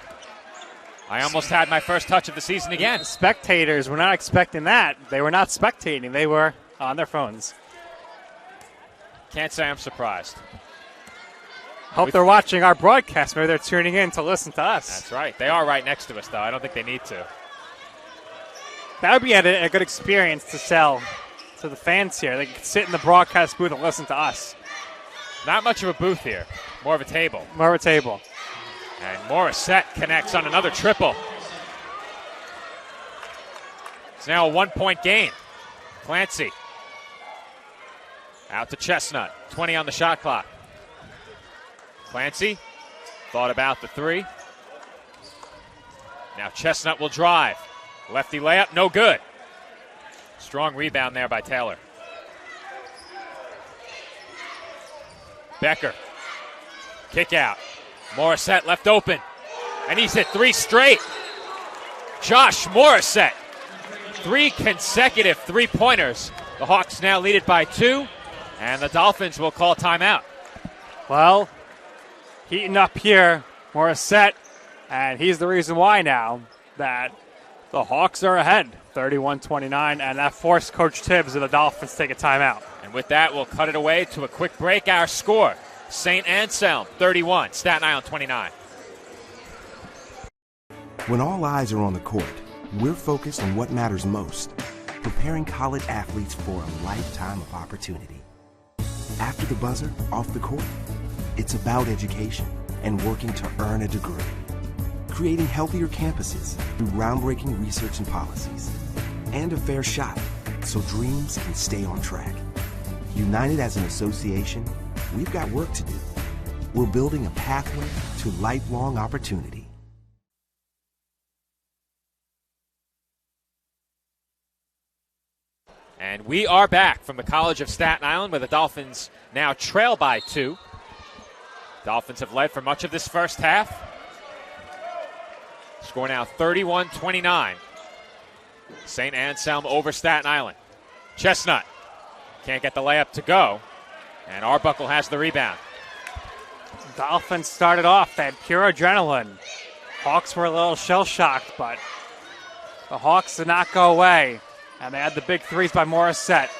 I almost had my first touch of the season again. Spectators were not expecting that. They were not spectating. They were on their phones. Can't say I'm surprised. Hope they're watching our broadcast. Maybe they're tuning in to listen to us. That's right. They are right next to us, though. I don't think they need to. That would be a good experience to sell to the fans here. They can sit in the broadcast booth and listen to us. Not much of a booth here. More of a table. More of a table. And Morissette connects on another triple. It's now a 1-point game. Clancy out to Chestnut. 20 on the shot clock. Clancy thought about the 3. Now Chestnut will drive. Lefty layup, no good. Strong rebound there by Taylor. Becker. Kick out. Morissette left open. And he's hit 3 straight. Josh Morissette. 3 consecutive 3-pointers. The Hawks now lead it by 2. And the Dolphins will call timeout. Well, heating up here, Morissette. And he's the reason why now that the Hawks are ahead, 31-29, and that forced Coach Tibbs of the Dolphins to take a timeout. And with that, we'll cut it away to a quick break. Our score, St. Anselm 31, Staten Island 29. When all eyes are on the court, we're focused on what matters most, preparing college athletes for a lifetime of opportunity. After the buzzer, off the court, it's about education and working to earn a degree. Creating healthier campuses through groundbreaking research and policies. And a fair shot so dreams can stay on track. United as an association, we've got work to do. We're building a pathway to lifelong opportunity. And we are back from the College of Staten Island, where the Dolphins now trail by 2. Dolphins have led for much of this first half. Score now 31-29. St. Anselm over Staten Island. Chestnut can't get the layup to go. And Arbuckle has the rebound. Dolphins started off, they had pure adrenaline. Hawks were a little shell-shocked, but the Hawks did not go away. And they had the big 3s by Morissette.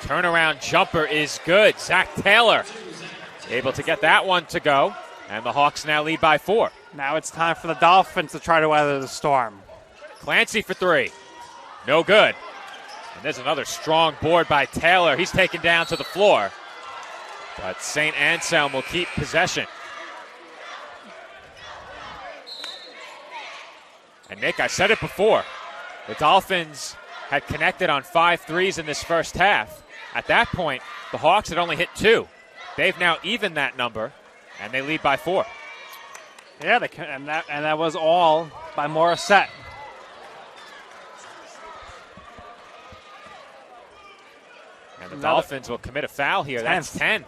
Turnaround jumper is good. Zach Taylor able to get that one to go. And the Hawks now lead by 4. Now it's time for the Dolphins to try to weather the storm. Clancy for 3. No good. And there's another strong board by Taylor. He's taken down to the floor. But St. Anselm will keep possession. And Nick, I said it before. The Dolphins had connected on 5 threes in this first half. At that point, the Hawks had only hit 2. They've now evened that number, and they lead by 4. Yeah, and that was all by Morissette. And And the Dolphins will commit a foul here. That's 10.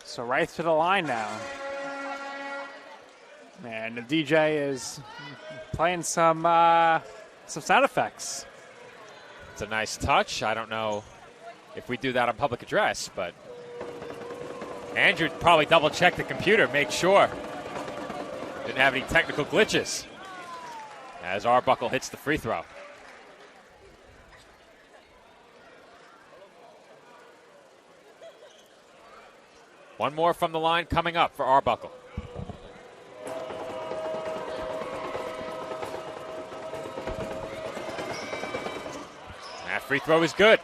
So right to the line now. And the DJ is playing some sound effects. It's a nice touch. I don't know if we do that on public address, but Andrew probably double-checked the computer, make sure. Didn't have any technical glitches as Arbuckle hits the free throw. One more from the line coming up for Arbuckle. That free throw is good.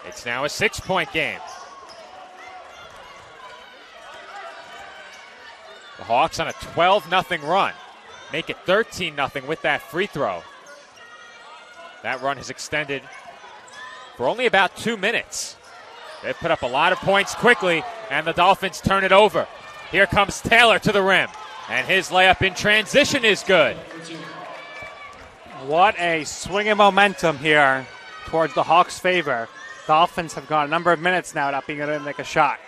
It's now a 6-point game. The Hawks on a 12-0 run. Make it 13-0 with that free throw. That run has extended for only about 2 minutes. They've put up a lot of points quickly, and the Dolphins turn it over. Here comes Taylor to the rim, and his layup in transition is good. What a swing of momentum here towards the Hawks' favor. Dolphins have gone a number of minutes now without being able to make a shot.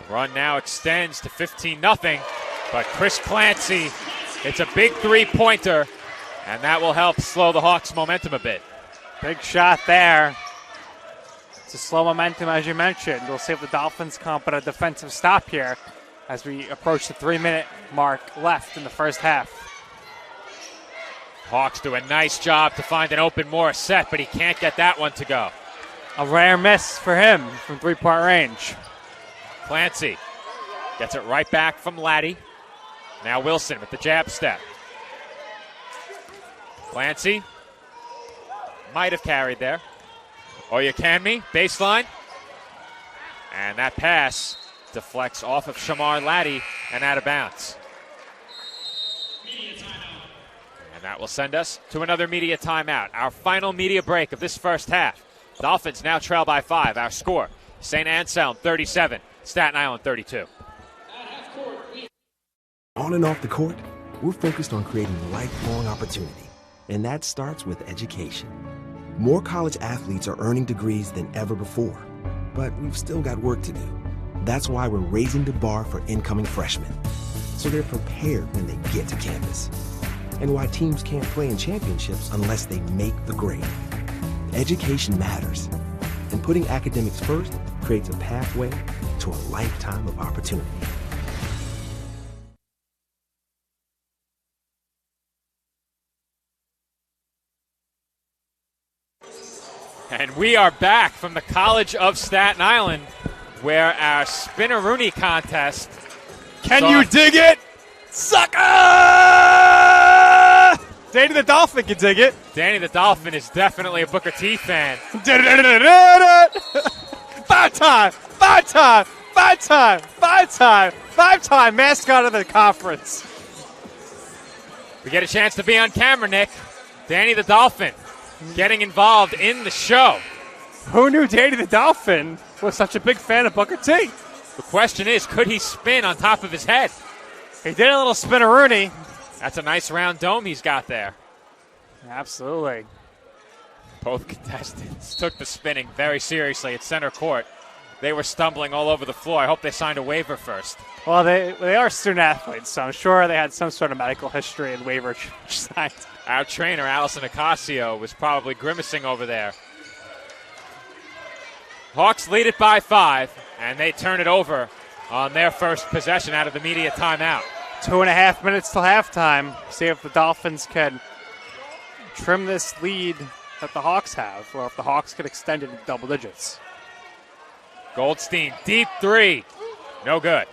The run now extends to 15-0, but Chris Clancy, it's a big three-pointer, and that will help slow the Hawks' momentum a bit. Big shot there. It's a slow momentum, as you mentioned. We'll see if the Dolphins come up with a defensive stop here as we approach the 3-minute mark left in the first half. Hawks do a nice job to find an open Morissette, but he can't get that one to go. A rare miss for him from three-point range. Clancy gets it right back from Laddie. Now Wilson with the jab step. Clancy might have carried there. Oyakami, baseline. And that pass deflects off of Shamar Laddie and out of bounds. And that will send us to another media timeout. Our final media break of this first half. Dolphins now trail by 5. Our score, St. Anselm 37, Staten Island 32. On and off the court, we're focused on creating lifelong opportunity, and that starts with education. More college athletes are earning degrees than ever before, but we've still got work to do. That's why we're raising the bar for incoming freshmen, so they're prepared when they get to campus. And why teams can't play in championships unless they make the grade. Education matters, and putting academics first creates a pathway to a lifetime of opportunity. And we are back from the College of Staten Island, where our Spinneroonie contest. Can you dig it? Sucker! Danny the Dolphin can dig it. Danny the Dolphin is definitely a Booker T fan. Five-time mascot of the conference. We get a chance to be on camera, Nick. Danny the Dolphin getting involved in the show. Who knew Danny the Dolphin was such a big fan of Booker T? The question is, could he spin on top of his head? He did a little spinneroonie. That's a nice round dome he's got there. Absolutely. Both contestants took the spinning very seriously at center court. They were stumbling all over the floor. I hope they signed a waiver first. Well, they are student athletes, so I'm sure they had some sort of medical history and waiver signed. Our trainer, Allison Ocasio, was probably grimacing over there. Hawks lead it by 5, and they turn it over on their first possession out of the media timeout. 2.5 minutes till halftime. See if the Dolphins can trim this lead that the Hawks have, or if the Hawks could extend it into double digits. Goldstein, deep three. No good.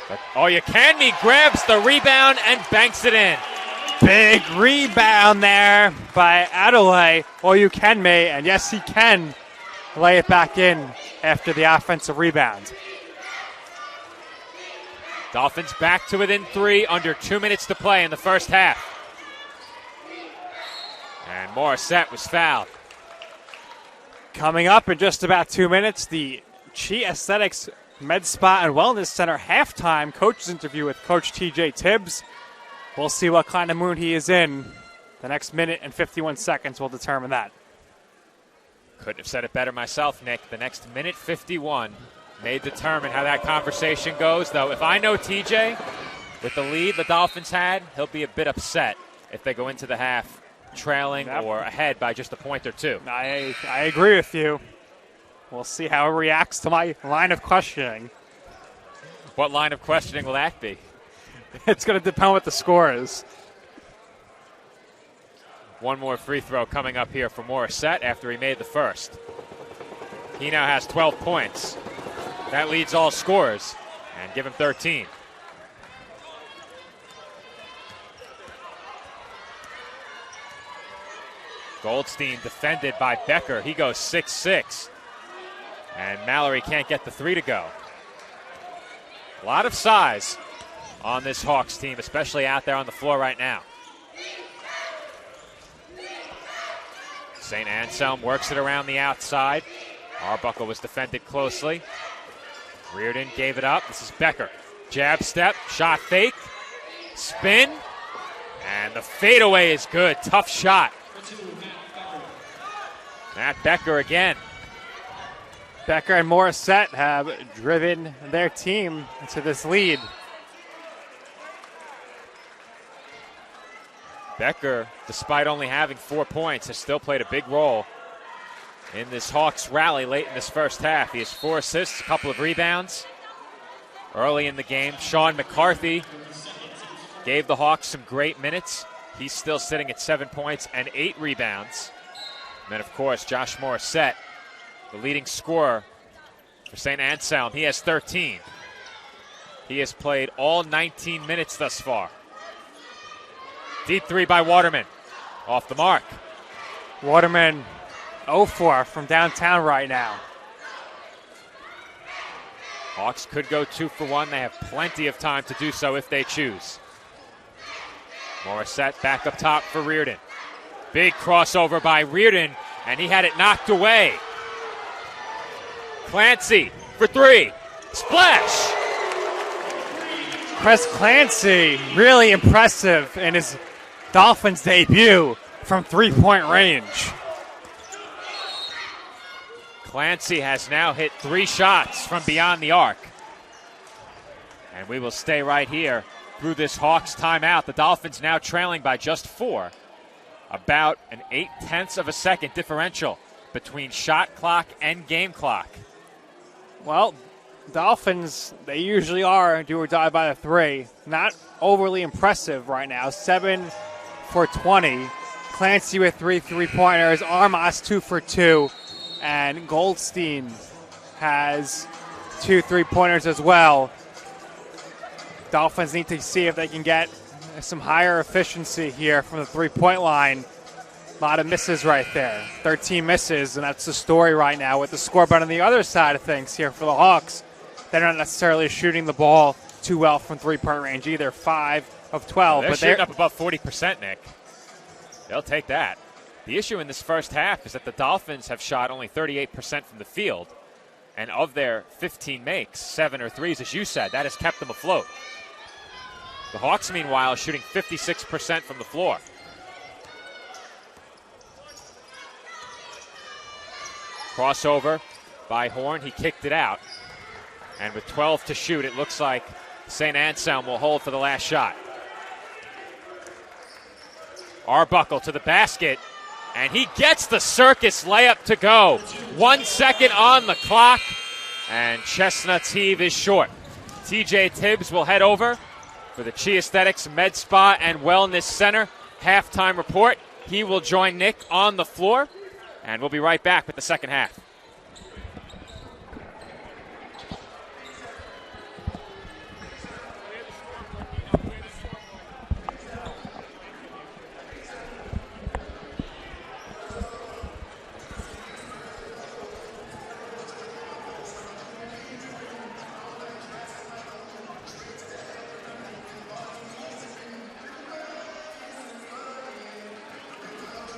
But Oyakami grabs the rebound and banks it in. Big rebound there by Adelaide. Oyakami, and yes, he can lay it back in after the offensive rebound. Dolphins back to within 3, under 2 minutes to play in the first half. And Morissette was fouled. Coming up in just about 2 minutes, the Chi Aesthetics Med Spa and Wellness Center halftime coaches interview with Coach TJ Tibbs. We'll see what kind of mood he is in The next minute and 51 seconds will determine that. Couldn't have said it better myself, Nick. The next minute 51 may determine how that conversation goes, though if I know TJ, with the lead the Dolphins had, he'll be a bit upset if they go into the half trailing or ahead by just a point or two. I agree with you. We'll see how it reacts to my line of questioning. What line of questioning will that be? It's going to depend what the score is. One more free throw coming up here for Morissette after he made the first. He now has 12 points. That leads all scorers, and give him 13. Goldstein defended by Becker. He goes 6-6. And Mallory can't get the three to go. A lot of size on this Hawks team, especially out there on the floor right now. St. Anselm works it around the outside. Arbuckle was defended closely. Reardon gave it up. This is Becker. Jab step, shot fake, spin, and the fadeaway is good. Tough shot. Matt Becker again. Becker and Morissette have driven their team to this lead. Becker, despite only having 4 points, has still played a big role in this Hawks rally late in this first half. He has 4 assists, a couple of rebounds early in the game. Sean McCarthy gave the Hawks some great minutes. He's still sitting at 7 points and 8 rebounds. And then, of course, Josh Morissette, the leading scorer for St. Anselm. He has 13. He has played all 19 minutes thus far. Deep three by Waterman. Off the mark. Waterman 0-4 from downtown right now. Hawks could go 2 for 1. They have plenty of time to do so if they choose. Morissette back up top for Reardon. Big crossover by Reardon, and he had it knocked away. Clancy for 3. Splash! Chris Clancy, really impressive in his Dolphins debut from 3-point range. Clancy has now hit 3 shots from beyond the arc. And we will stay right here through this Hawks timeout. The Dolphins now trailing by just 4. About an 0.8 of a second differential between shot clock and game clock. Well, Dolphins, they usually are do or die by the 3. Not overly impressive right now. 7 for 20. Clancy with 3 3-pointers. Armas 2 for 2. And Goldstein has 2 3-pointers as well. Dolphins need to see if they can get some higher efficiency here from the 3-point line. A lot of misses right there. 13 misses, and that's the story right now with the scoreboard on the other side of things here for the Hawks. They're not necessarily shooting the ball too well from 3-point range either. 5 of 12. They're but shooting up above 40%, Nick. They'll take that. The issue in this first half is that the Dolphins have shot only 38% from the field. And of their 15 makes, 7 are threes, as you said. That has kept them afloat. The Hawks, meanwhile, shooting 56% from the floor. Crossover by Horn. He kicked it out. And with 12 to shoot, it looks like St. Anselm will hold for the last shot. Arbuckle to the basket. And he gets the circus layup to go. 1 second on the clock. And Chestnut's heave is short. TJ Tibbs will head over for the Chi Aesthetics Med Spa and Wellness Center halftime report. He will join Nick on the floor. And we'll be right back with the second half.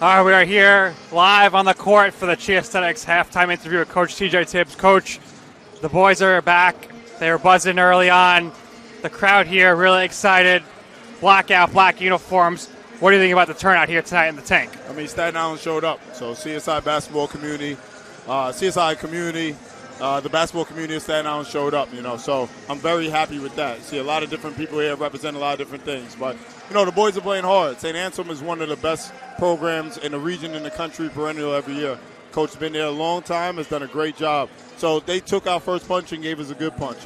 All right, we are here live on the court for the Chi Aesthetics halftime interview with Coach TJ Tibbs. Coach, the boys are back. They were buzzing early on. The crowd here really excited. Black uniforms. What do you think about the turnout here tonight in the tank? I mean, Staten Island showed up. So CSI basketball community, the basketball community of Staten Island showed up, So I'm very happy with that. See a lot of different people here represent a lot of different things. But, the boys are playing hard. St. Anselm is one of the best programs in the region, in the country, perennial every year. Coach's been there a long time, has done a great job. So they took our first punch and gave us a good punch.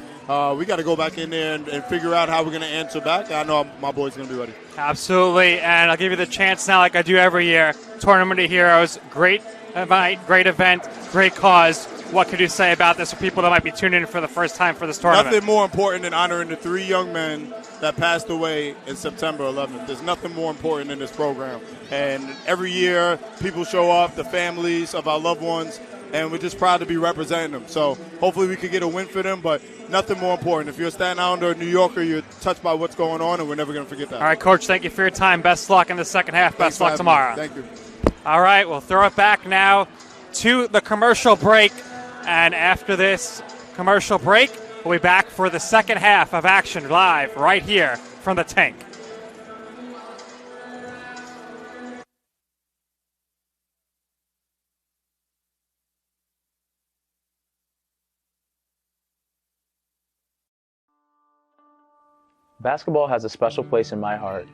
We got to go back in there and figure out how we're going to answer back. I know my boys are going to be ready. Absolutely, and I'll give you the chance now like I do every year. Tournament of Heroes, great night, great event, great cause. What could you say about this for people that might be tuning in for the first time for this tournament? Nothing more important than honoring the 3 young men that passed away in September 11th. There's nothing more important in this program. And every year, people show up, the families of our loved ones, and we're just proud to be representing them. So hopefully we could get a win for them, but nothing more important. If you're a Staten Islander or New Yorker, you're touched by what's going on, and we're never going to forget that. All right, Coach, thank you for your time. Best luck in the second half. Best luck tomorrow. Thank you. All right, we'll throw it back now to the commercial break. And after this commercial break, we'll be back for the second half of action live right here from the tank. Basketball has a special place in my heart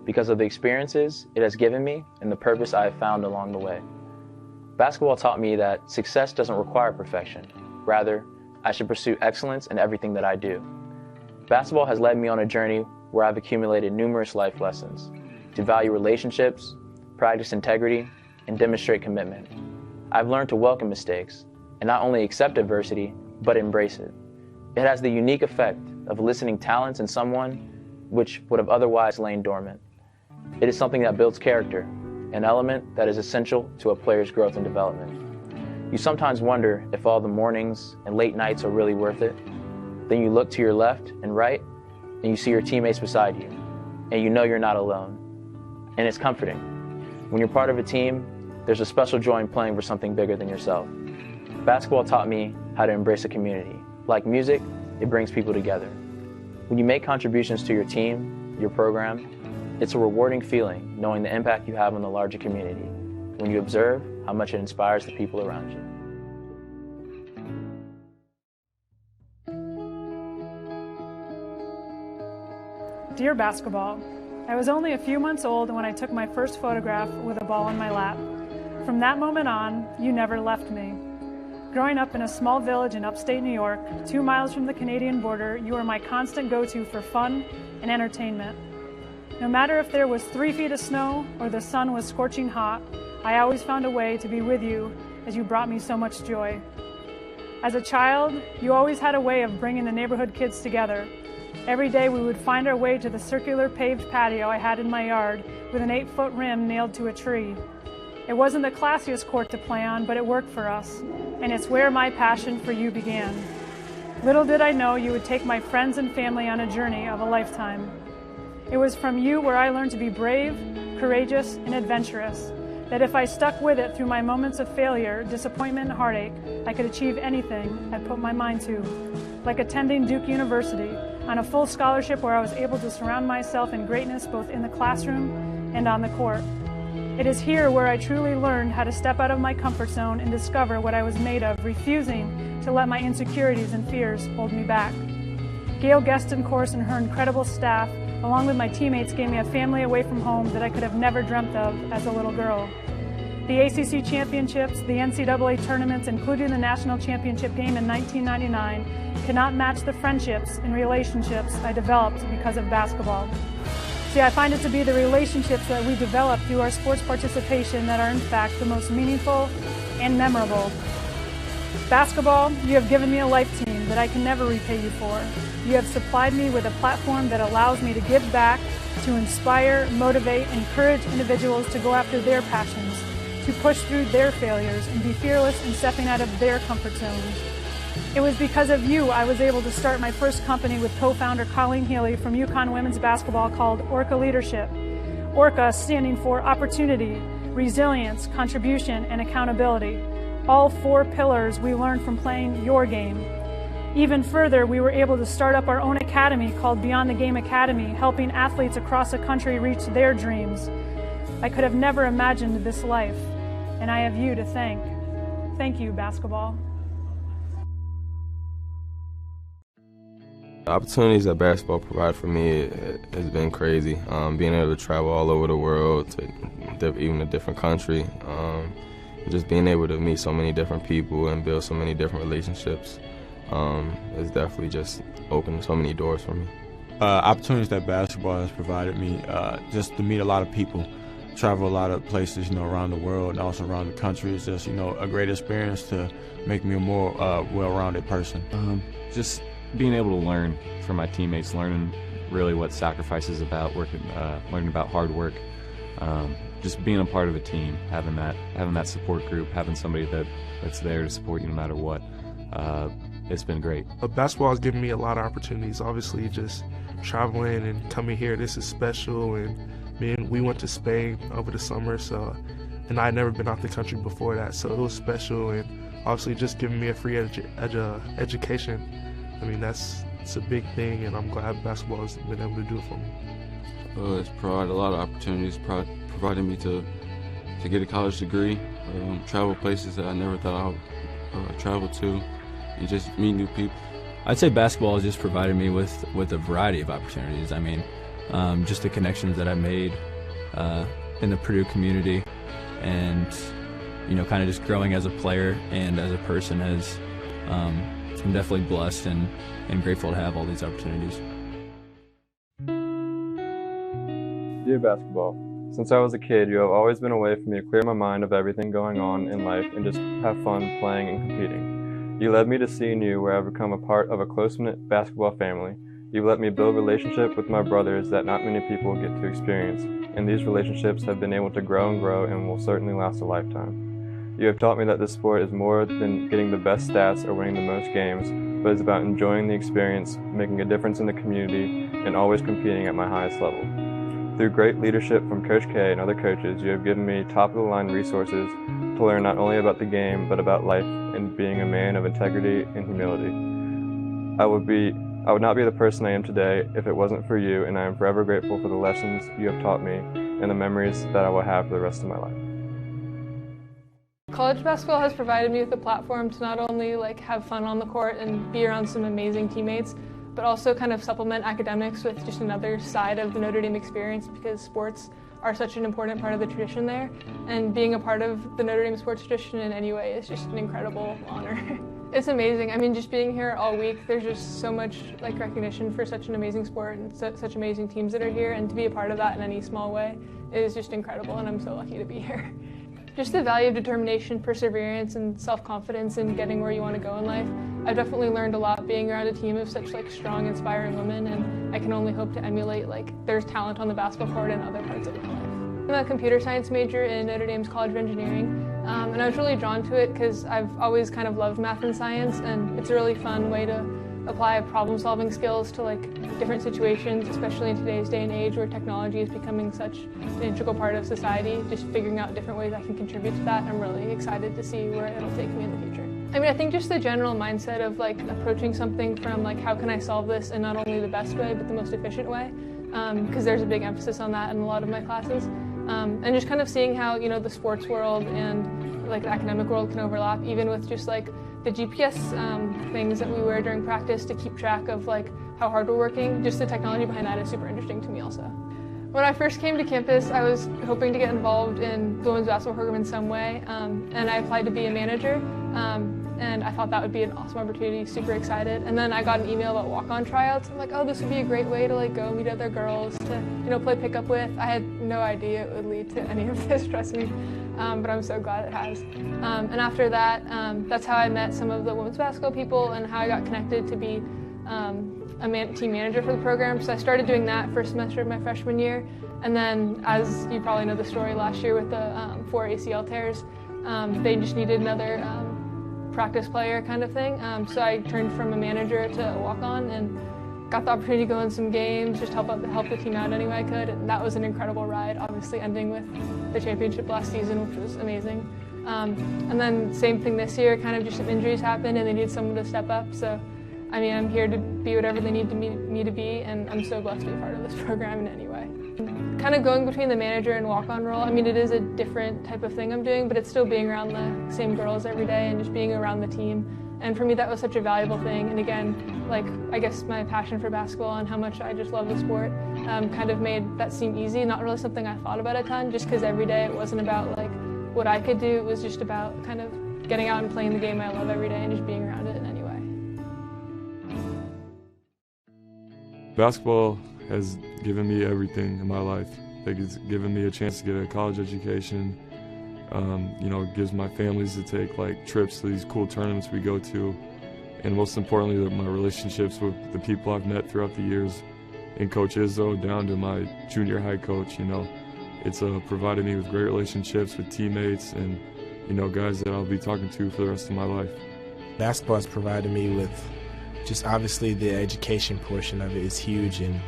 because of the experiences it has given me and the purpose I have found along the way. Basketball taught me that success doesn't require perfection. Rather, I should pursue excellence in everything that I do. Basketball has led me on a journey where I've accumulated numerous life lessons to value relationships, practice integrity, and demonstrate commitment. I've learned to welcome mistakes and not only accept adversity, but embrace it. It has the unique effect of eliciting talents in someone which would have otherwise lain dormant. It is something that builds character, an element that is essential to a player's growth and development. You sometimes wonder if all the mornings and late nights are really worth it. Then you look to your left and right, and you see your teammates beside you, and you know you're not alone. And it's comforting. When you're part of a team, there's a special joy in playing for something bigger than yourself. Basketball taught me how to embrace a community. Like music, it brings people together. When you make contributions to your team, your program, it's a rewarding feeling knowing the impact you have on the larger community when you observe how much it inspires the people around you. Dear basketball, I was only a few months old when I took my first photograph with a ball in my lap. From that moment on, you never left me. Growing up in a small village in upstate New York, 2 miles from the Canadian border, you were my constant go-to for fun and entertainment. No matter if there was 3 feet of snow or the sun was scorching hot, I always found a way to be with you as you brought me so much joy. As a child, you always had a way of bringing the neighborhood kids together. Every day we would find our way to the circular paved patio I had in my yard with an 8-foot rim nailed to a tree. It wasn't the classiest court to play on, but it worked for us, and it's where my passion for you began. Little did I know you would take my friends and family on a journey of a lifetime. It was from you where I learned to be brave, courageous, and adventurous, that if I stuck with it through my moments of failure, disappointment, and heartache, I could achieve anything I put my mind to. Like attending Duke University on a full scholarship where I was able to surround myself in greatness both in the classroom and on the court. It is here where I truly learned how to step out of my comfort zone and discover what I was made of, refusing to let my insecurities and fears hold me back. Gail Gueston-Course and her incredible staff, along with my teammates, gave me a family away from home that I could have never dreamt of as a little girl. The ACC championships, the NCAA tournaments, including the national championship game in 1999, cannot match the friendships and relationships I developed because of basketball. See, I find it to be the relationships that we develop through our sports participation that are in fact the most meaningful and memorable. Basketball, you have given me a life team that I can never repay you for. You have supplied me with a platform that allows me to give back, to inspire, motivate, and encourage individuals to go after their passions, to push through their failures, and be fearless in stepping out of their comfort zones. It was because of you I was able to start my first company with co-founder Colleen Healy from UConn Women's Basketball called Orca Leadership. Orca standing for opportunity, resilience, contribution, and accountability. All 4 pillars we learned from playing your game. Even further, we were able to start up our own academy called Beyond the Game Academy, helping athletes across the country reach their dreams. I could have never imagined this life, and I have you to thank. Thank you, basketball. The opportunities that basketball provides for me has been crazy. Being able to travel all over the world, to even a different country, just being able to meet so many different people and build so many different relationships has definitely just opened so many doors for me. Opportunities that basketball has provided me, just to meet a lot of people, travel a lot of places, around the world and also around the country. It's just, a great experience to make me a more well-rounded person. Just being able to learn from my teammates, learning really what sacrifice is about, learning about hard work, just being a part of a team, having that support group, having somebody that's there to support you no matter what. It's been great. Basketball has given me a lot of opportunities. Obviously, just traveling and coming here, this is special. And we went to Spain over the summer, and I had never been out the country before that, so it was special. And obviously, just giving me a free education. I mean, it's a big thing, and I'm glad basketball has been able to do it for me. It's provided a lot of opportunities, provided me to get a college degree, travel places that I never thought I would travel to, and just meet new people. I'd say basketball has just provided me with a variety of opportunities. I mean, just the connections that I made in the Purdue community, and kind of just growing as a player and as a person has. I'm definitely blessed and grateful to have all these opportunities. Dear basketball, since I was a kid, you have always been a way for me to clear my mind of everything going on in life and just have fun playing and competing. You led me to see in you where I've become a part of a close-knit basketball family. You've let me build a relationship with my brothers that not many people get to experience, and these relationships have been able to grow and will certainly last a lifetime. You have taught me that this sport is more than getting the best stats or winning the most games, but it's about enjoying the experience, making a difference in the community, and always competing at my highest level. Through great leadership from Coach K and other coaches, you have given me top-of-the-line resources to learn not only about the game, but about life and being a man of integrity and humility. I would not be the person I am today if it wasn't for you, and I am forever grateful for the lessons you have taught me and the memories that I will have for the rest of my life. College basketball has provided me with a platform to not only have fun on the court and be around some amazing teammates, but also kind of supplement academics with just another side of the Notre Dame experience, because sports are such an important part of the tradition there, and being a part of the Notre Dame sports tradition in any way is just an incredible honor. It's amazing. I mean, just being here all week, there's just so much recognition for such an amazing sport and such amazing teams that are here, and to be a part of that in any small way is just incredible, and I'm so lucky to be here. Just the value of determination, perseverance, and self-confidence in getting where you want to go in life. I've definitely learned a lot being around a team of such strong, inspiring women, and I can only hope to emulate there's talent on the basketball court in other parts of my life. I'm a computer science major in Notre Dame's College of Engineering, and I was really drawn to it because I've always kind of loved math and science, and it's a really fun way to apply problem-solving skills to different situations, especially in today's day and age where technology is becoming such an integral part of society. Just figuring out different ways I can contribute to that. I'm really excited to see where it'll take me in the future. I mean, I think just the general mindset of approaching something from how can I solve this in not only the best way but the most efficient way, because there's a big emphasis on that in a lot of my classes, and just kind of seeing how the sports world and the academic world can overlap, even with just the GPS things that we wear during practice to keep track of how hard we're working. Just the technology behind that is super interesting to me also. When I first came to campus, I was hoping to get involved in the women's basketball program in some way, and I applied to be a manager, and I thought that would be an awesome opportunity, super excited. And then I got an email about walk-on tryouts. I'm like, oh, this would be a great way to go meet other girls to play pickup with. I had no idea it would lead to any of this, trust me, but I'm so glad it has. And after that, that's how I met some of the women's basketball people and how I got connected to be a team manager for the program. So I started doing that first semester of my freshman year, and then, as you probably know the story, last year with the 4 ACL tears, they just needed another practice player kind of thing. So I turned from a manager to a walk-on and got the opportunity to go in some games, just help the team out any way I could, and that was an incredible ride, obviously ending with the championship last season, which was amazing. And then same thing this year, kind of just some injuries happened and they needed someone to step up, so I mean, I'm here to be whatever they need me to be, and I'm so blessed to be a part of this program in any way. Kind of going between the manager and walk-on role, I mean, it is a different type of thing I'm doing, but it's still being around the same girls every day and just being around the team. And for me, that was such a valuable thing. And again, like, I guess my passion for basketball and how much I just love the sport kind of made that seem easy. Not really something I thought about a ton, just because every day it wasn't about like what I could do. It was just about kind of getting out and playing the game I love every day and just being around it in any way. Basketball has given me everything in my life. Like, it's given me a chance to get a college education. You know, it gives my families to take like trips to these cool tournaments we go to, and most importantly, my relationships with the people I've met throughout the years, and Coach Izzo down to my junior high coach. You know, it's provided me with great relationships with teammates and, you know, guys that I'll be talking to for the rest of my life. Basketball has provided me with just obviously the education portion of it is huge, and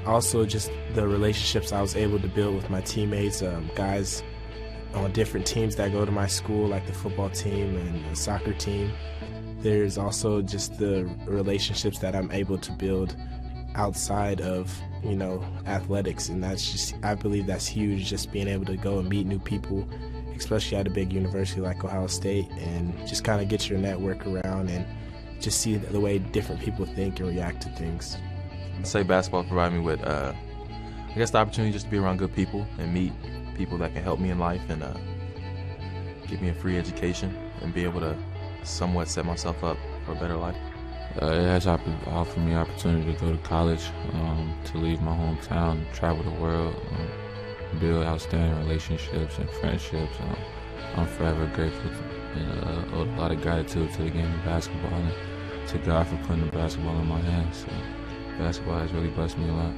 also just the relationships I was able to build with my teammates, guys on different teams that go to my school, like the football team and the soccer team. There's also just the relationships that I'm able to build outside of, you know, athletics, and that's just, I believe that's huge, just being able to go and meet new people, especially at a big university like Ohio State, and just kind of get your network around and just see the way different people think and react to things. I'd say basketball provided me with, I guess, the opportunity just to be around good people and meet people that can help me in life and give me a free education and be able to somewhat set myself up for a better life. It has offered me opportunity to go to college, to leave my hometown, travel the world, build outstanding relationships and friendships. I'm forever grateful and a lot of gratitude to the game of basketball and to God for putting the basketball in my hands. So basketball has really blessed me a lot.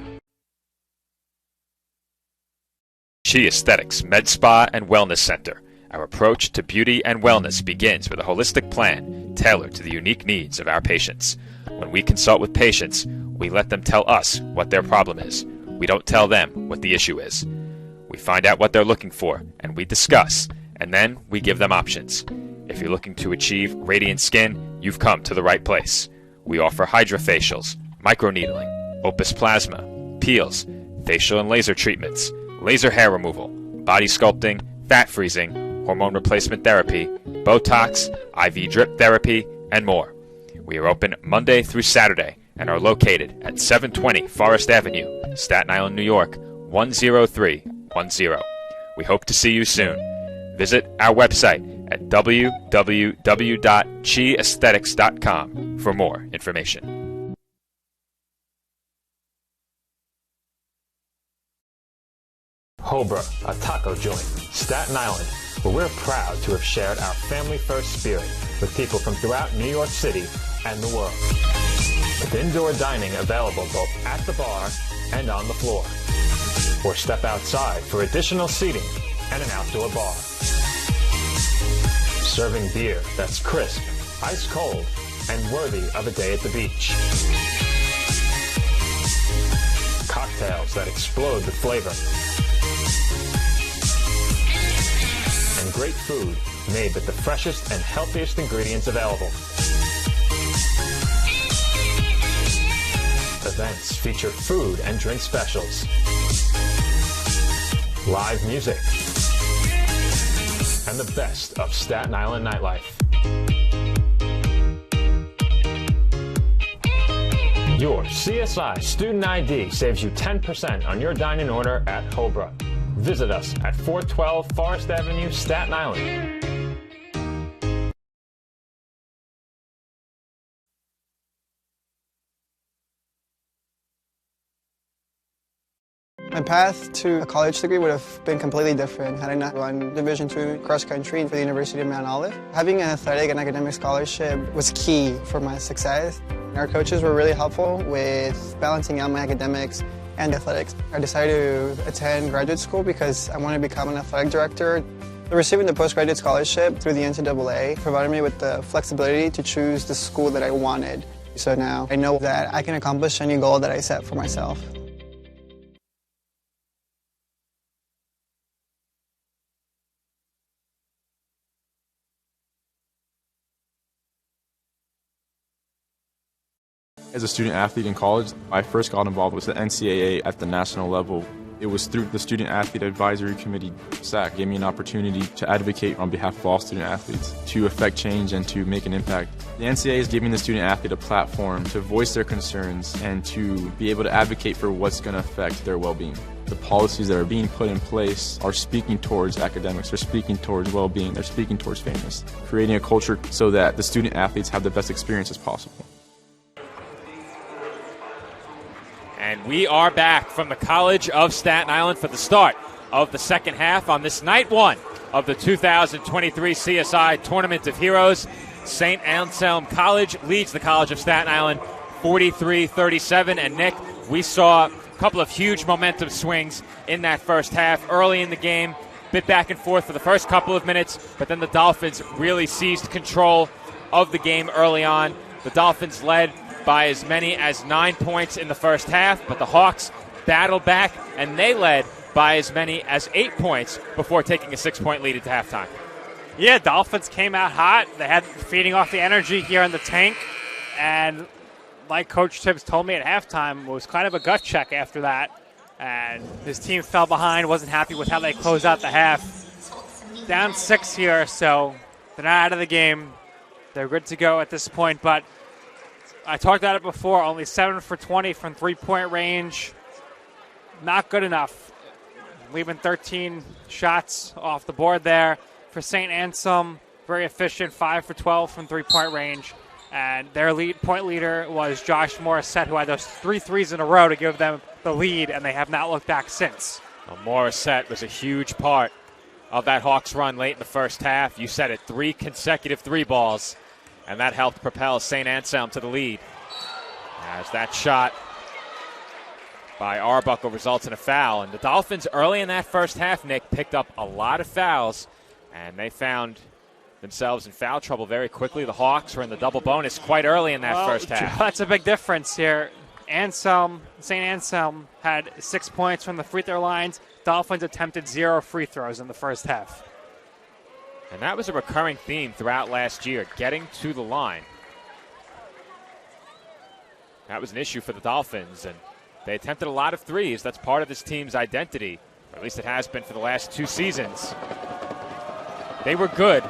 She Aesthetics Med Spa and Wellness Center. Our approach to beauty and wellness begins with a holistic plan tailored to the unique needs of our patients. When we consult with patients, we let them tell us what their problem is. We don't tell them what the issue is. We find out what they're looking for, and we discuss, and then we give them options. If you're looking to achieve radiant skin, you've come to the right place. We offer hydrofacials, microneedling, opus plasma, peels, facial and laser treatments, laser hair removal, body sculpting, fat freezing, hormone replacement therapy, Botox, IV drip therapy, and more. We are open Monday through Saturday and are located at 720 Forest Avenue, Staten Island, New York, 10310. We hope to see you soon. Visit our website at www.chiaesthetics.com for more information. Hobra, a taco joint, Staten Island, where we're proud to have shared our family-first spirit with people from throughout New York City and the world. With indoor dining available both at the bar and on the floor. Or step outside for additional seating and an outdoor bar. Serving beer that's crisp, ice cold, and worthy of a day at the beach. Cocktails that explode with flavor. And great food made with the freshest and healthiest ingredients available. Events feature food and drink specials. Live music. And the best of Staten Island nightlife. Your CSI Student ID saves you 10% on your dining order at Hobra. Visit us at 412 Forest Avenue, Staten Island. My path to a college degree would have been completely different had I not run Division II cross country for the University of Mount Olive. Having an athletic and academic scholarship was key for my success. Our coaches were really helpful with balancing out my academics and athletics. I decided to attend graduate school because I wanted to become an athletic director. Receiving the postgraduate scholarship through the NCAA provided me with the flexibility to choose the school that I wanted. So now I know that I can accomplish any goal that I set for myself. As a student athlete in college, I first got involved with the NCAA at the national level. It was through the Student Athlete Advisory Committee, SAC, gave me an opportunity to advocate on behalf of all student athletes, to affect change and to make an impact. The NCAA is giving the student athlete a platform to voice their concerns and to be able to advocate for what's going to affect their well-being. The policies that are being put in place are speaking towards academics, they're speaking towards well-being, they're speaking towards fairness, creating a culture so that the student athletes have the best experiences possible. And we are back from the College of Staten Island for the start of the second half on this night one of the 2023 CSI Tournament of Heroes. St. Anselm College leads the College of Staten Island 43-37. And Nick, we saw a couple of huge momentum swings in that first half. Early in the game, bit back and forth for the first couple of minutes, but then the Dolphins really seized control of the game early on. The Dolphins led by as many as 9 points in the first half, but the Hawks battled back, and they led by as many as 8 points before taking a 6-point lead at halftime. Yeah, Dolphins came out hot. They had feeding off the energy here in the tank, and like Coach Tibbs told me at halftime, it was kind of a gut check after that, and his team fell behind, wasn't happy with how they closed out the half. Down 6 here, so they're not out of the game. They're good to go at this point, but I talked about it before, only 7 for 20 from three-point range. Not good enough. Leaving 13 shots off the board there. For St. Anselm, very efficient, 5 for 12 from three-point range. And their point leader was Josh Morissette, who had those 3 threes in a row to give them the lead, and they have not looked back since. Well, Morissette was a huge part of that Hawks run late in the first half. You said it, 3 consecutive 3 balls. And that helped propel St. Anselm to the lead. As that shot by Arbuckle results in a foul. And the Dolphins early in that first half, Nick, picked up a lot of fouls. And they found themselves in foul trouble very quickly. The Hawks were in the double bonus quite early in that first half. That's a big difference here. St. Anselm had 6 points from the free throw lines. Dolphins attempted 0 free throws in the first half. And that was a recurring theme throughout last year, getting to the line. That was an issue for the Dolphins, and they attempted a lot of threes. That's part of this team's identity, or at least it has been for the last 2 seasons. They were good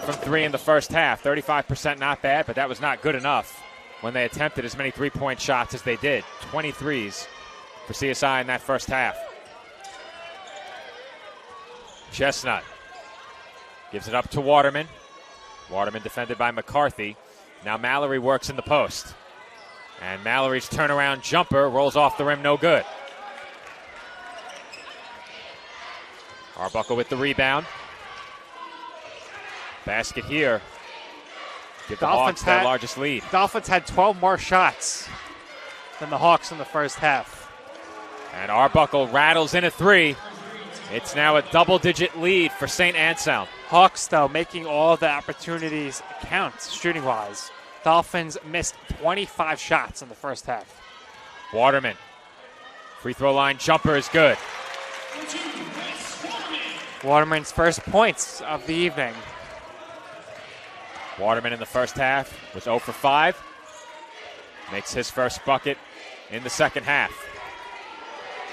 from 3 in the first half. 35% not bad, but that was not good enough when they attempted as many three-point shots as they did. 23s for CSI in that first half. Chestnut gives it up to Waterman. Waterman defended by McCarthy. Now Mallory works in the post. And Mallory's turnaround jumper rolls off the rim, no good. Arbuckle with the rebound. Basket here. Give the Hawks their largest lead. Dolphins had 12 more shots than the Hawks in the first half. And Arbuckle rattles in a 3. It's now a double-digit lead for St. Anselm. Hawks, though, making all the opportunities count shooting-wise. Dolphins missed 25 shots in the first half. Waterman. Free throw line jumper is good. Waterman's first points of the evening. Waterman in the first half was 0 for 5. Makes his first bucket in the second half.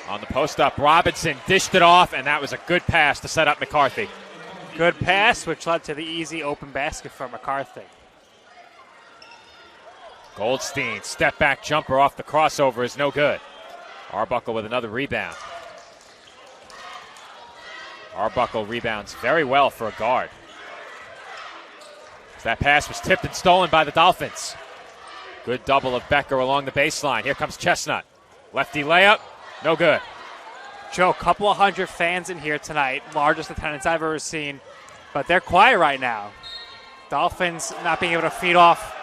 On the post-up, Robinson dished it off, and that was a good pass to set up McCarthy. Good pass, which led to the easy open basket for McCarthy. Goldstein, step-back jumper off the crossover is no good. Arbuckle with another rebound. Arbuckle rebounds very well for a guard. That pass was tipped and stolen by the Dolphins. Good double of Becker along the baseline. Here comes Chestnut. Lefty layup, no good. Joe, a couple of hundred fans in here tonight. Largest attendance I've ever seen. But they're quiet right now. Dolphins not being able to feed off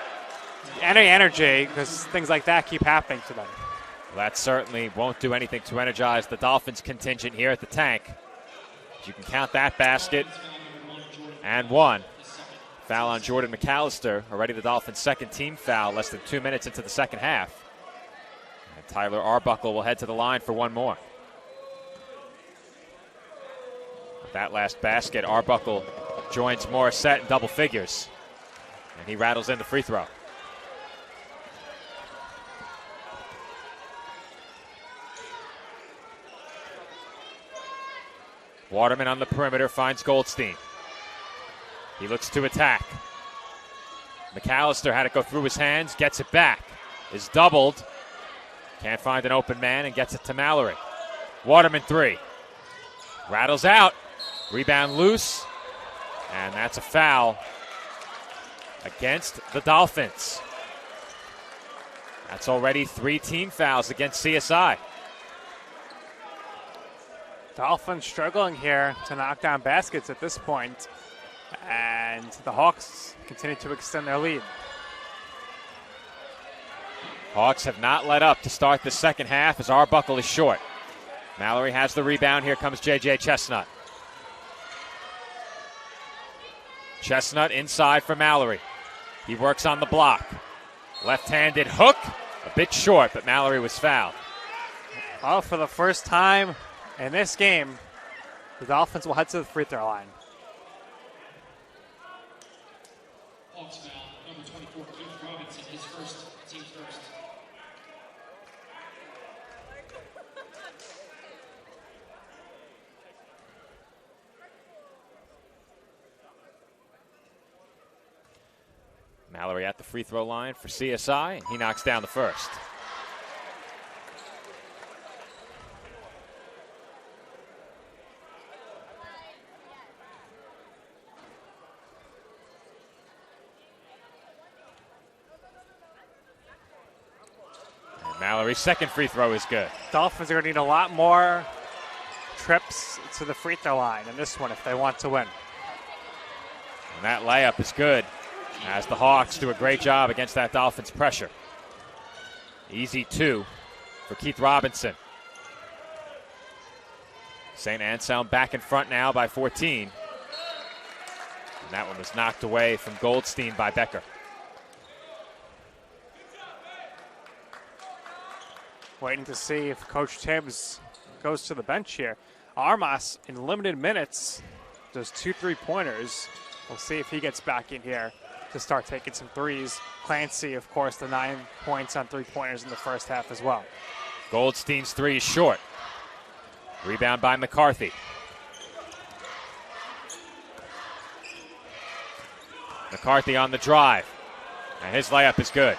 any energy because things like that keep happening to them. That certainly won't do anything to energize the Dolphins contingent here at the tank. You can count that basket and 1. Foul on Jordan McAllister. Already the Dolphins' second team foul less than 2 minutes into the second half. And Tyler Arbuckle will head to the line for 1 more. That last basket, Arbuckle joins Morissette in double figures. And he rattles in the free throw. Waterman on the perimeter finds Goldstein. He looks to attack. McAllister had it go through his hands, gets it back. Is doubled. Can't find an open man and gets it to Mallory. Waterman 3. Rattles out. Rebound loose. And that's a foul against the Dolphins. That's already 3 team fouls against CSI. Dolphins struggling here to knock down baskets at this point, and the Hawks continue to extend their lead. Hawks have not let up to start the second half as Arbuckle is short. Mallory has the rebound. Here comes J.J. Chestnut. Chestnut inside for Mallory. He works on the block. Left-handed hook, a bit short, but Mallory was fouled. Well, for the first time in this game, the Dolphins will head to the free throw line. Hawks foul, number 24, Keith Robinson, his first, team first. Mallory at the free throw line for CSI, and he knocks down the first. And Mallory's second free throw is good. Dolphins are going to need a lot more trips to the free throw line in this one if they want to win. And that layup is good, as the Hawks do a great job against that Dolphins pressure. Easy 2 for Keith Robinson. St. Anselm back in front now by 14. And that one was knocked away from Goldstein by Becker. Waiting to see if Coach Tibbs goes to the bench here. Armas, in limited minutes, does 2 3-pointers. We'll see if he gets back in here to start taking some threes. Clancy, of course, the 9 points on 3-pointers in the first half as well. Goldstein's 3 is short. Rebound by McCarthy. McCarthy on the drive. And his layup is good.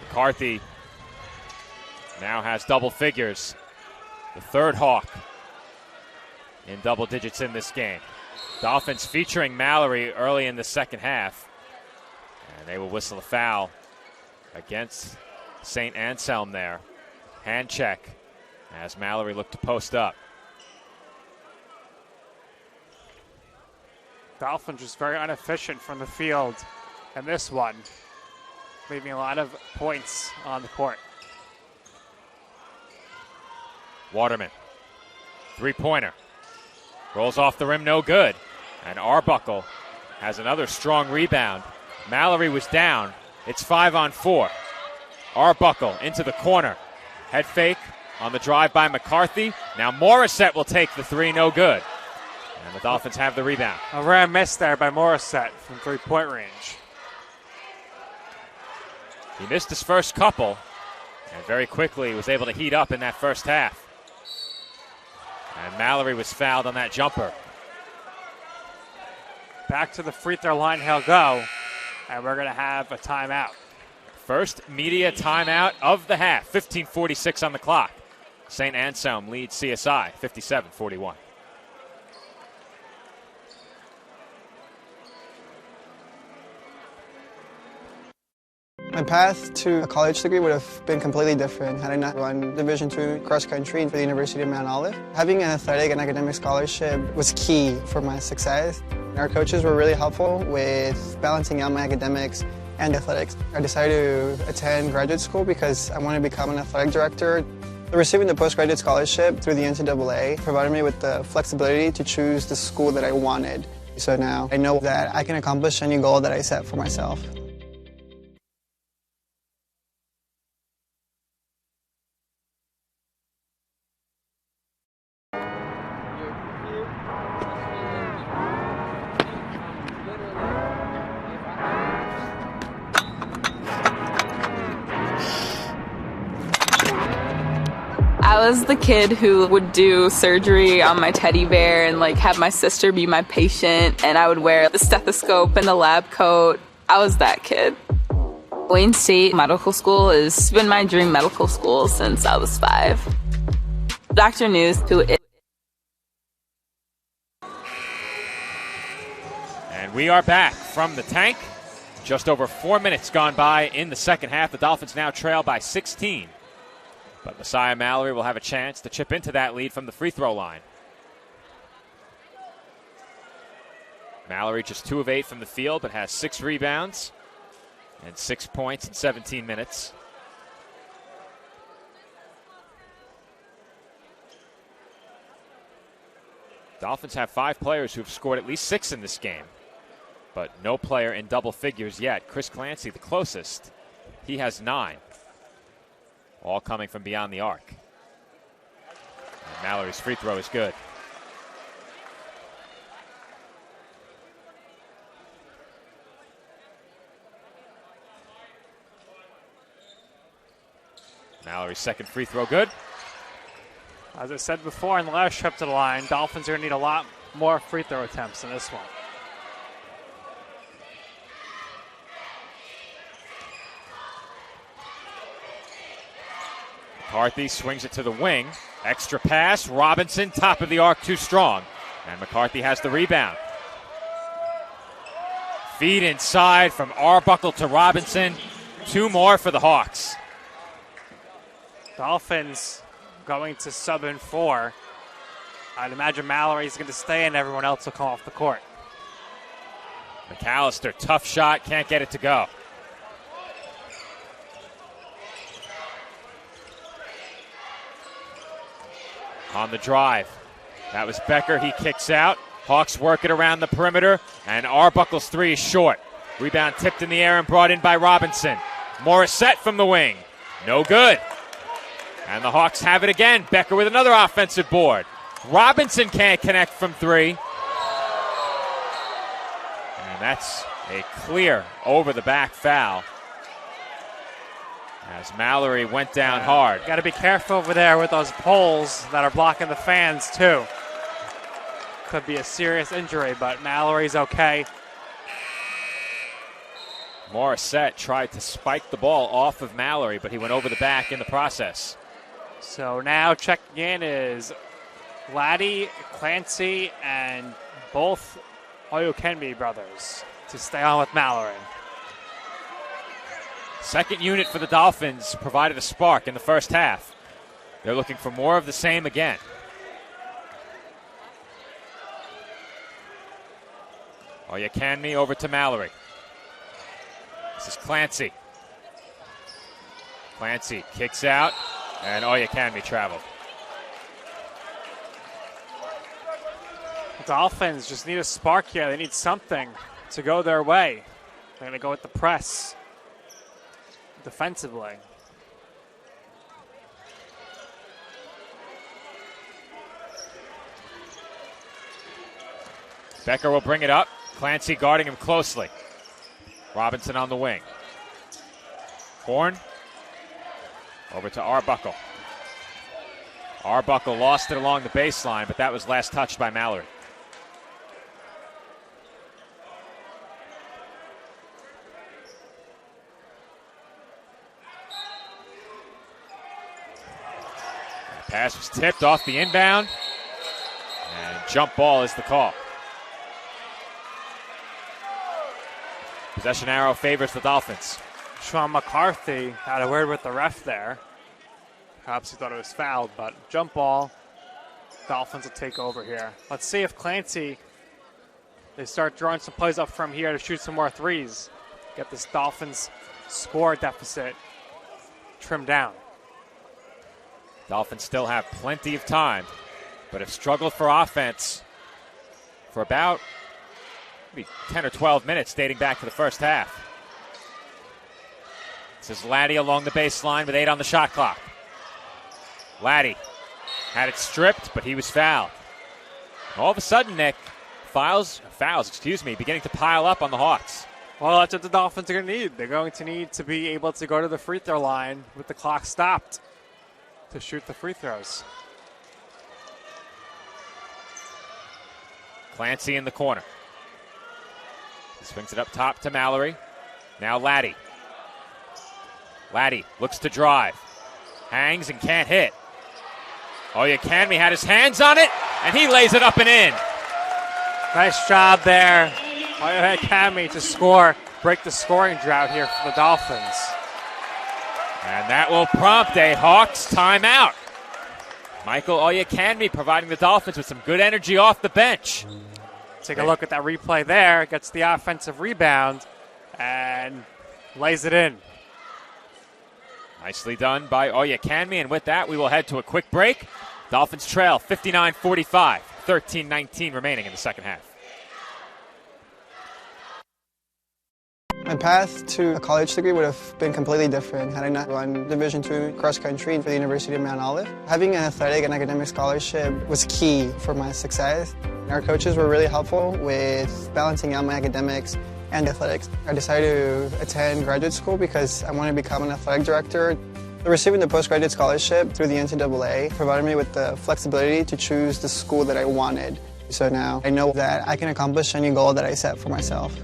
McCarthy now has double figures. The third Hawk in double digits in this game. Dolphins featuring Mallory early in the second half. And they will whistle a foul against St. Anselm there. Hand check as Mallory looked to post up. Dolphins just very inefficient from the field in this one, leaving a lot of points on the court. Waterman, 3-pointer. Rolls off the rim, no good. And Arbuckle has another strong rebound. Mallory was down. It's 5-on-4. Arbuckle into the corner. Head fake on the drive by McCarthy. Now Morissette will take the 3, no good. And the Dolphins have the rebound. A rare miss there by Morissette from 3-point range. He missed his first couple and very quickly was able to heat up in that first half. And Mallory was fouled on that jumper. Back to the free throw line he'll go, and we're going to have a timeout. First media timeout of the half. 15:46 on the clock. St. Anselm leads CSI 57-41. My path to a college degree would have been completely different had I not run Division II cross country for the University of Mount Olive. Having an athletic and academic scholarship was key for my success. Our coaches were really helpful with balancing out my academics and athletics. I decided to attend graduate school because I wanted to become an athletic director. Receiving the postgraduate scholarship through the NCAA provided me with the flexibility to choose the school that I wanted. So now I know that I can accomplish any goal that I set for myself. I I was the kid who would do surgery on my teddy bear and like have my sister be my patient, and I would wear the stethoscope and the lab coat. I was that kid. Wayne State Medical School has been my dream medical school since I was 5. Dr. News, who is. And we are back from the tank. Just over 4 minutes gone by in the second half. The Dolphins now trail by 16. But Messiah Mallory will have a chance to chip into that lead from the free throw line. Mallory just 2 of 8 from the field, but has 6 rebounds and 6 points in 17 minutes. Dolphins have 5 players who have scored at least 6 in this game, but no player in double figures yet. Chris Clancy, the closest. He has 9. All coming from beyond the arc. And Mallory's free throw is good. Mallory's second free throw good. As I said before in the last trip to the line, Dolphins are going to need a lot more free throw attempts in this one. McCarthy swings it to the wing. Extra pass. Robinson, top of the arc, too strong. And McCarthy has the rebound. Feed inside from Arbuckle to Robinson. 2 more for the Hawks. Dolphins going to sub in 4. I'd imagine Mallory's going to stay and everyone else will come off the court. McAllister, tough shot, can't get it to go. On the drive. That was Becker. He kicks out. Hawks work it around the perimeter. And Arbuckle's 3 is short. Rebound tipped in the air and brought in by Robinson. Morissette from the wing. No good. And the Hawks have it again. Becker with another offensive board. Robinson can't connect from 3. And that's a clear over-the-back foul. As Mallory went down hard. Got to be careful over there with those poles that are blocking the fans, too. Could be a serious injury, but Mallory's okay. Morissette tried to spike the ball off of Mallory, but he went over the back in the process. So now checking in is Laddie, Clancy, and both Oyukenmi brothers to stay on with Mallory. Second unit for the Dolphins provided a spark in the first half. They're looking for more of the same again. Oyukanmi over to Mallory. This is Clancy. Clancy kicks out, and Oyukanmi traveled. The Dolphins just need a spark here. They need something to go their way. They're going to go with the press defensively. Becker will bring it up. Clancy guarding him closely. Robinson on the wing. Horn over to Arbuckle. Arbuckle lost it along the baseline, but that was last touched by Mallory. Pass was tipped off the inbound, and jump ball is the call. Possession arrow favors the Dolphins. Sean McCarthy had a word with the ref there. Perhaps he thought it was fouled, but jump ball. Dolphins will take over here. Let's see if Clancy, they start drawing some plays up from here to shoot some more threes. Get this Dolphins score deficit trimmed down. Dolphins still have plenty of time, but have struggled for offense for about maybe 10 or 12 minutes dating back to the first half. This is Laddie along the baseline with 8 on the shot clock. Laddie had it stripped, but he was fouled. All of a sudden, Nick, fouls beginning to pile up on the Hawks. Well, that's what the Dolphins are going to need. They're going to need to be able to go to the free throw line with the clock stopped. to shoot the free throws. Clancy in the corner. He swings it up top to Mallory. Now Laddie. Laddie looks to drive. Hangs and can't hit. Oyekanmi had his hands on it, and he lays it up and in. Nice job there. Oyekanmi to score, break the scoring drought here for the Dolphins. And that will prompt a Hawks timeout. Michael Oyekanmi providing the Dolphins with some good energy off the bench. Take a look at that replay there. Gets the offensive rebound and lays it in. Nicely done by Oyekanmi, and with that, we will head to a quick break. Dolphins trail 59-45, 13-19 remaining in the second half. My path to a college degree would have been completely different had I not run Division II cross country for the University of Mount Olive. Having an athletic and academic scholarship was key for my success. Our coaches were really helpful with balancing out my academics and athletics. I decided to attend graduate school because I wanted to become an athletic director. Receiving the postgraduate scholarship through the NCAA provided me with the flexibility to choose the school that I wanted. So now I know that I can accomplish any goal that I set for myself.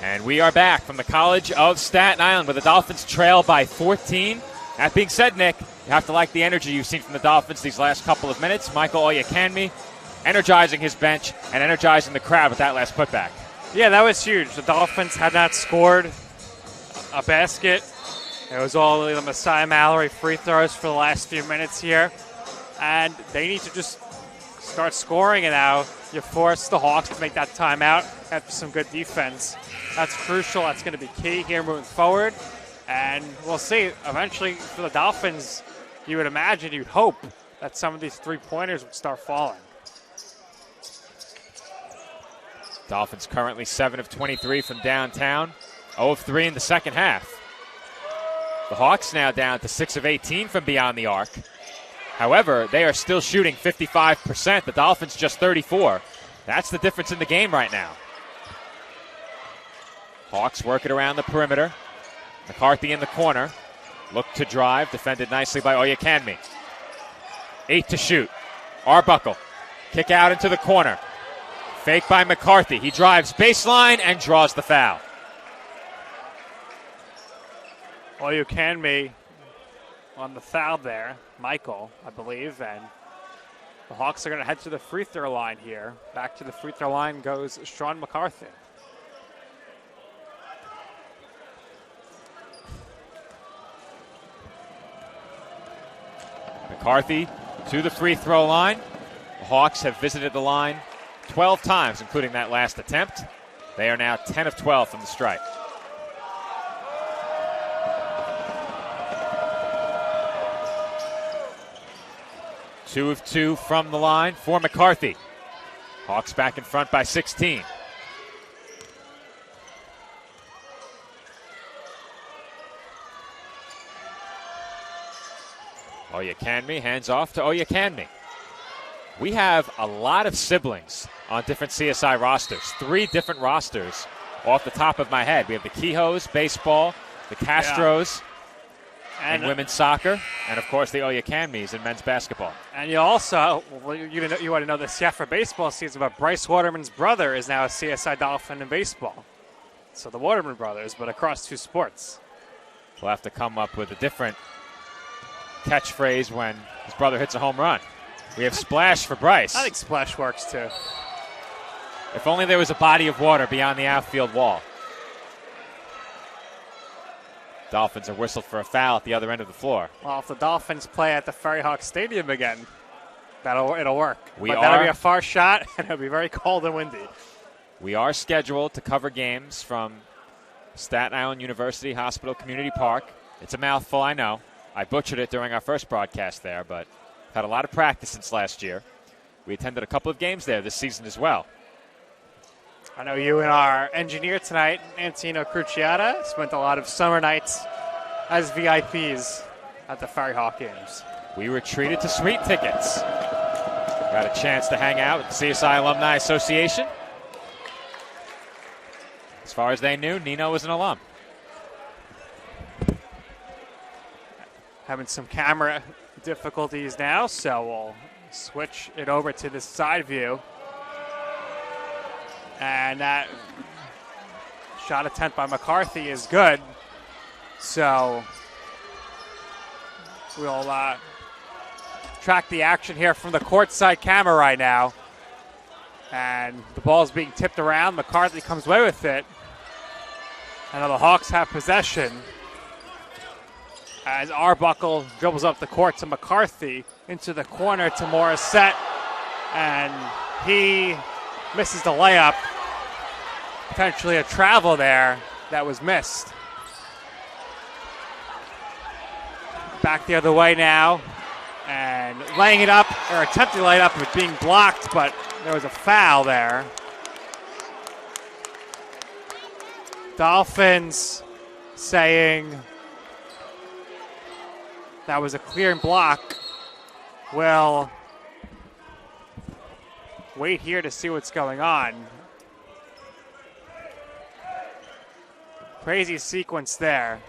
And we are back from the College of Staten Island where the Dolphins trail by 14. That being said, Nick, you have to like the energy you've seen from the Dolphins these last couple of minutes. Michael Oyekanmi energizing his bench and energizing the crowd with that last putback. Yeah, that was huge. The Dolphins had not scored a basket. It was all the Messiah Mallory free throws for the last few minutes here. And they need to just start scoring, and now you force the Hawks to make that timeout after some good defense. That's crucial. That's going to be key here moving forward. And we'll see. Eventually, for the Dolphins, you would imagine, you'd hope that some of these three-pointers would start falling. Dolphins currently 7 of 23 from downtown, 0 of 3 in the second half. The Hawks now down to 6 of 18 from beyond the arc. However, they are still shooting 55%. The Dolphins just 34%. That's the difference in the game right now. Hawks work it around the perimeter. McCarthy in the corner. Look to drive. Defended nicely by Oyekanmi. 8 to shoot. Arbuckle. Kick out into the corner. Fake by McCarthy. He drives baseline and draws the foul. Oyekanmi on the foul there. Michael, I believe. And the Hawks are going to head to the free throw line here. Back to the free throw line goes Sean McCarthy. McCarthy to the free throw line. The Hawks have visited the line 12 times, including that last attempt. They are now 10 of 12 from the stripe. Two of 2 from the line for McCarthy. Hawks back in front by 16. Oyekanmi, hands off to Oyekanmi. We have a lot of siblings on different CSI rosters. 3 different rosters off the top of my head. We have the Quijos, baseball, the Castros, and women's soccer, and of course the Oyekanmis in men's basketball. And you also, you want to know this yet for baseball season, but Bryce Waterman's brother is now a CSI Dolphin in baseball. So the Waterman brothers, but across 2 sports. We'll have to come up with a different catchphrase when his brother hits a home run. We have splash for Bryce. I think splash works too. If only there was a body of water beyond the outfield wall. Dolphins are whistled for a foul at the other end of the floor. Well, if the Dolphins play at the Ferry Hawk Stadium again, it'll work. That'll be a far shot, and it'll be very cold and windy. We are scheduled to cover games from Staten Island University Hospital Community Park. It's a mouthful, I know. I butchered it during our first broadcast there, but had a lot of practice since last year. We attended a couple of games there this season as well. I know you and our engineer tonight, Antino Cruciata, spent a lot of summer nights as VIPs at the Ferry Hawk games. We were treated to sweet tickets. Got a chance to hang out with the CSI Alumni Association. As far as they knew, Nino was an alum. Having some camera difficulties now, so we'll switch it over to the side view. And that shot attempt by McCarthy is good. So we'll track the action here from the courtside camera right now. And the ball's being tipped around. McCarthy comes away with it. And now the Hawks have possession. As Arbuckle dribbles up the court to McCarthy, into the corner to Morissette, and he misses the layup. Potentially a travel there that was missed. Back the other way now, and laying it up, or attempting to lay it up, but being blocked, but there was a foul there. Dolphins saying that was a clearing block. We'll wait here to see what's going on. Crazy sequence there.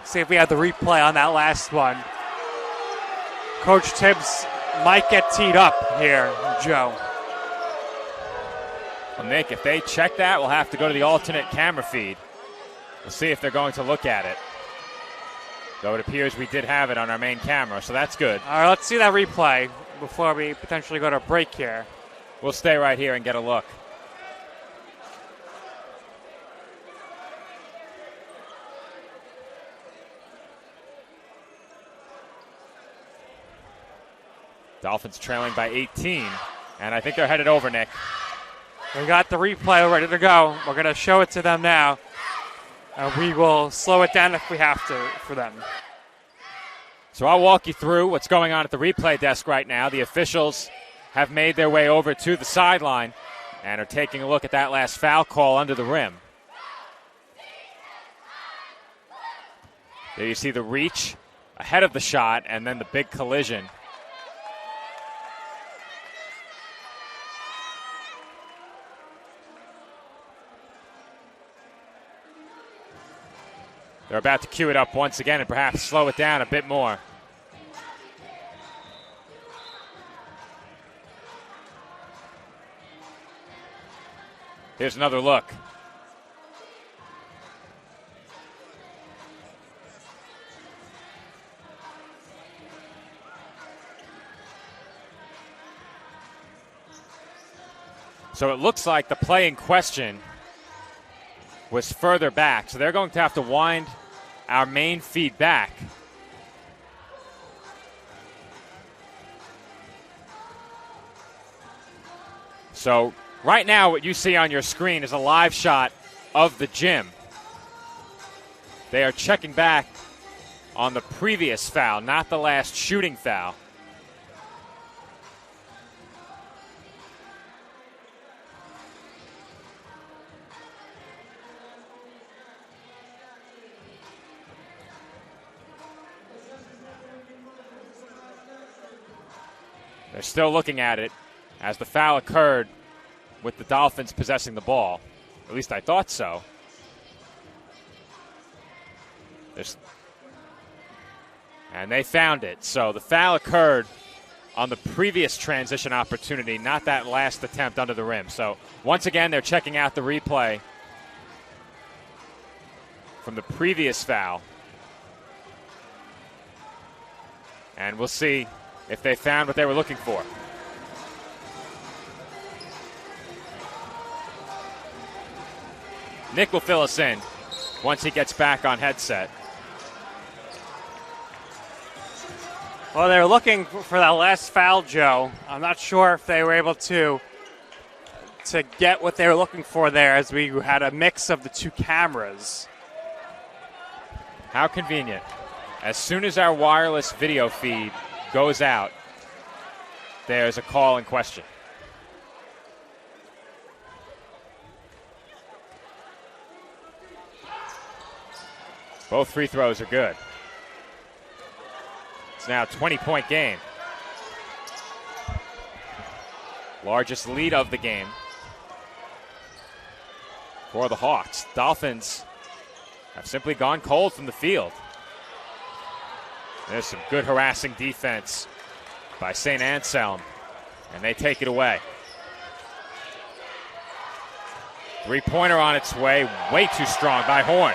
See if we have the replay on that last one. Coach Tibbs might get teed up here, Joe. Well, Nick, if they check that, we'll have to go to the alternate camera feed. We'll see if they're going to look at it. Though it appears we did have it on our main camera, so that's good. All right, let's see that replay before we potentially go to a break here. We'll stay right here and get a look. Dolphins trailing by 18, and I think they're headed over, Nick. We got the replay ready to go. We're going to show it to them now. We will slow it down if we have to for them. So I'll walk you through what's going on at the replay desk right now. The officials have made their way over to the sideline and are taking a look at that last foul call under the rim. There you see the reach ahead of the shot and then the big collision. They're about to cue it up once again and perhaps slow it down a bit more. Here's another look. So it looks like the play in question was further back. So they're going to have to wind our main feed back. So right now what you see on your screen is a live shot of the gym. They are checking back on the previous foul, not the last shooting foul. They're still looking at it as the foul occurred with the Dolphins possessing the ball. At least I thought so. And they found it. So the foul occurred on the previous transition opportunity, not that last attempt under the rim. So once again, they're checking out the replay from the previous foul. And we'll see if they found what they were looking for. Nick will fill us in once he gets back on headset. Well, they were looking for that last foul, Joe. I'm not sure if they were able to get what they were looking for there, as we had a mix of the two cameras. How convenient. As soon as our wireless video feed goes out, there's a call in question. Both free throws are good. It's now a 20-point game. Largest lead of the game for the Hawks. Dolphins have simply gone cold from the field. There's some good harassing defense by St. Anselm, and they take it away. Three-pointer on its way, way too strong by Horn.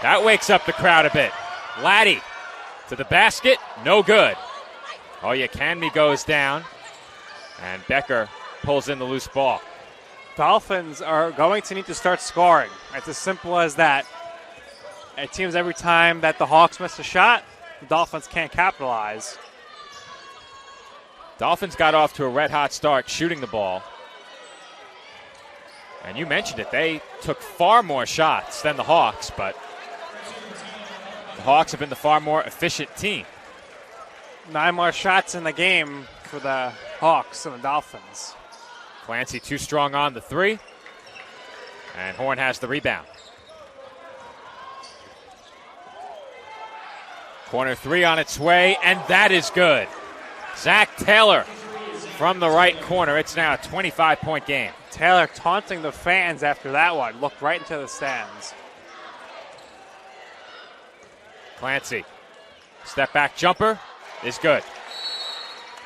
That wakes up the crowd a bit. Laddie to the basket, no good. Oyekanmi goes down, and Becker pulls in the loose ball. Dolphins are going to need to start scoring. It's as simple as that. It seems every time that the Hawks miss a shot, the Dolphins can't capitalize. Dolphins got off to a red-hot start shooting the ball. And you mentioned it, they took far more shots than the Hawks, but the Hawks have been the far more efficient team. 9 more shots in the game for the Hawks and the Dolphins. Clancy too strong on the three, and Horn has the rebound. Corner three on its way, and that is good. Zach Taylor from the right corner. It's now a 25-point game. Taylor taunting the fans after that one. Looked right into the stands. Clancy, step back jumper is good.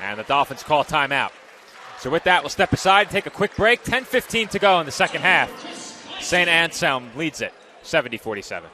And the Dolphins call timeout. So with that, we'll step aside and take a quick break. 10:15 to go in the second half. St. Anselm leads it, 70-47.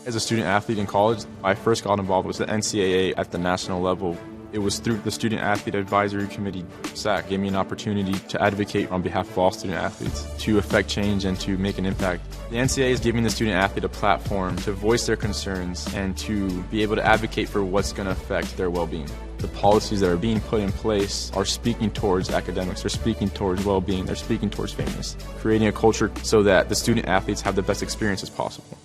As a student athlete in college, I first got involved with the NCAA at the national level. It was through the Student Athlete Advisory Committee, SAC, gave me an opportunity to advocate on behalf of all student athletes, to affect change and to make an impact. The NCAA is giving the student athlete a platform to voice their concerns and to be able to advocate for what's going to affect their well-being. The policies that are being put in place are speaking towards academics, they're speaking towards well-being, they're speaking towards fairness, creating a culture so that the student athletes have the best experiences possible.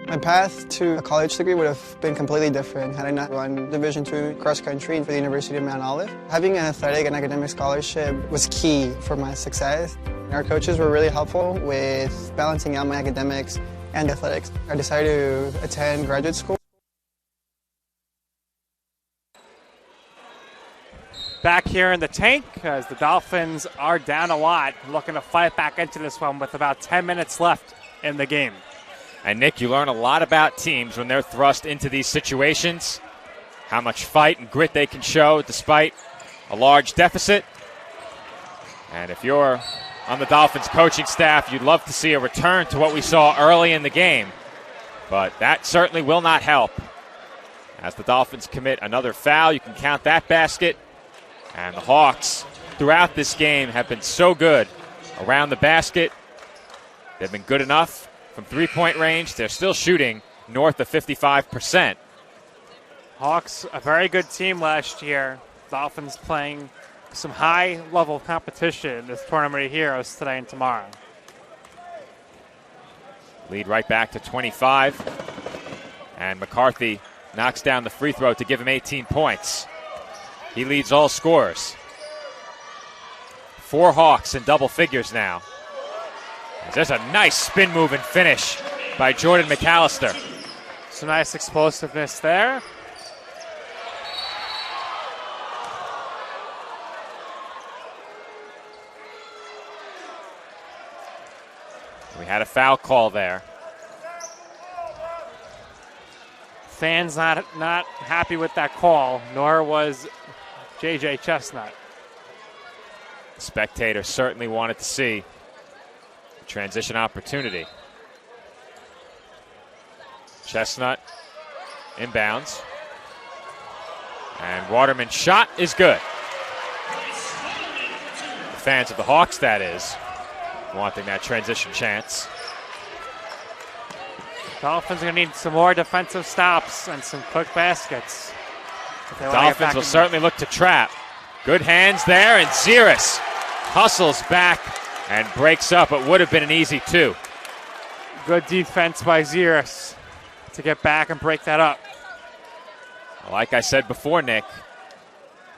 My path to a college degree would have been completely different had I not run Division II cross country for the University of Mount Olive. Having an athletic and academic scholarship was key for my success. Our coaches were really helpful with balancing out my academics and athletics. I decided to attend graduate school. Back here in the tank as the Dolphins are down a lot, looking to fight back into this one with about 10 minutes left in the game. And Nick, you learn a lot about teams when they're thrust into these situations, how much fight and grit they can show despite a large deficit. And if you're on the Dolphins coaching staff, you'd love to see a return to what we saw early in the game. But that certainly will not help. As the Dolphins commit another foul, you can count that basket. And the Hawks, throughout this game, have been so good around the basket. They've been good enough from three-point range. They're still shooting north of 55%. Hawks, a very good team last year. Dolphins playing some high-level competition in this Tournament of Heroes today and tomorrow. Lead right back to 25. And McCarthy knocks down the free throw to give him 18 points. He leads all scorers. 4 Hawks in double figures now. There's a nice spin move and finish by Jordan McAllister. Some nice explosiveness there. We had a foul call there. Fans not happy with that call, nor was J.J. Chestnut. Spectators certainly wanted to see a transition opportunity. Chestnut inbounds. And Waterman's shot is good. The fans of the Hawks, that is, wanting that transition chance. Dolphins are going to need some more defensive stops and some quick baskets. Dolphins will certainly look to trap. Good hands there, and Ziris hustles back and breaks up. It would have been an easy 2. Good defense by Ziris to get back and break that up. Like I said before, Nick,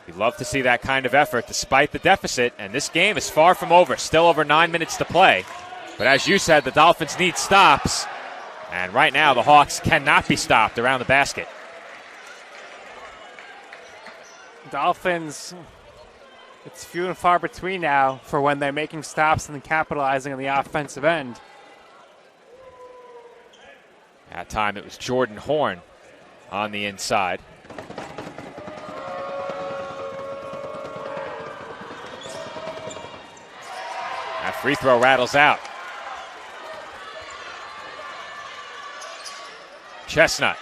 we'd love to see that kind of effort despite the deficit, and this game is far from over. Still over 9 minutes to play. But as you said, the Dolphins need stops. And right now, the Hawks cannot be stopped around the basket. Dolphins, it's few and far between now for when they're making stops and capitalizing on the offensive end. That time it was Jordan Horn on the inside. That free throw rattles out. Chestnut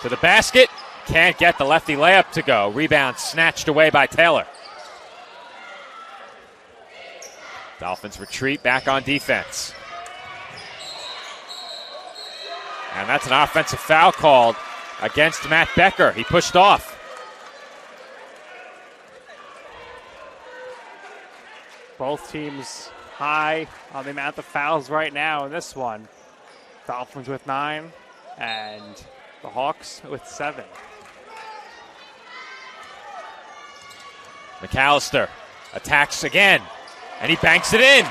to the basket. Can't get the lefty layup to go. Rebound snatched away by Taylor. Dolphins retreat back on defense. And that's an offensive foul called against Matt Becker. He pushed off. Both teams high on the amount of fouls right now in this one. Dolphins with 9 and the Hawks with 7. McAllister attacks again, and he banks it in.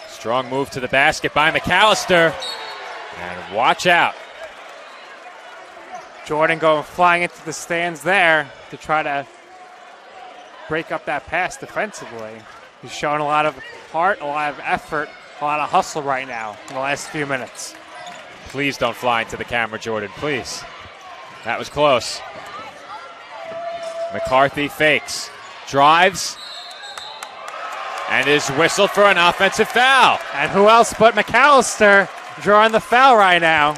Strong move to the basket by McAllister, and watch out. Jordan going flying into the stands there to try to break up that pass defensively. He's showing a lot of heart, a lot of effort, a lot of hustle right now in the last few minutes. Please don't fly into the camera, Jordan, please. That was close. McCarthy fakes, drives, and is whistled for an offensive foul. And who else but McAllister drawing the foul right now?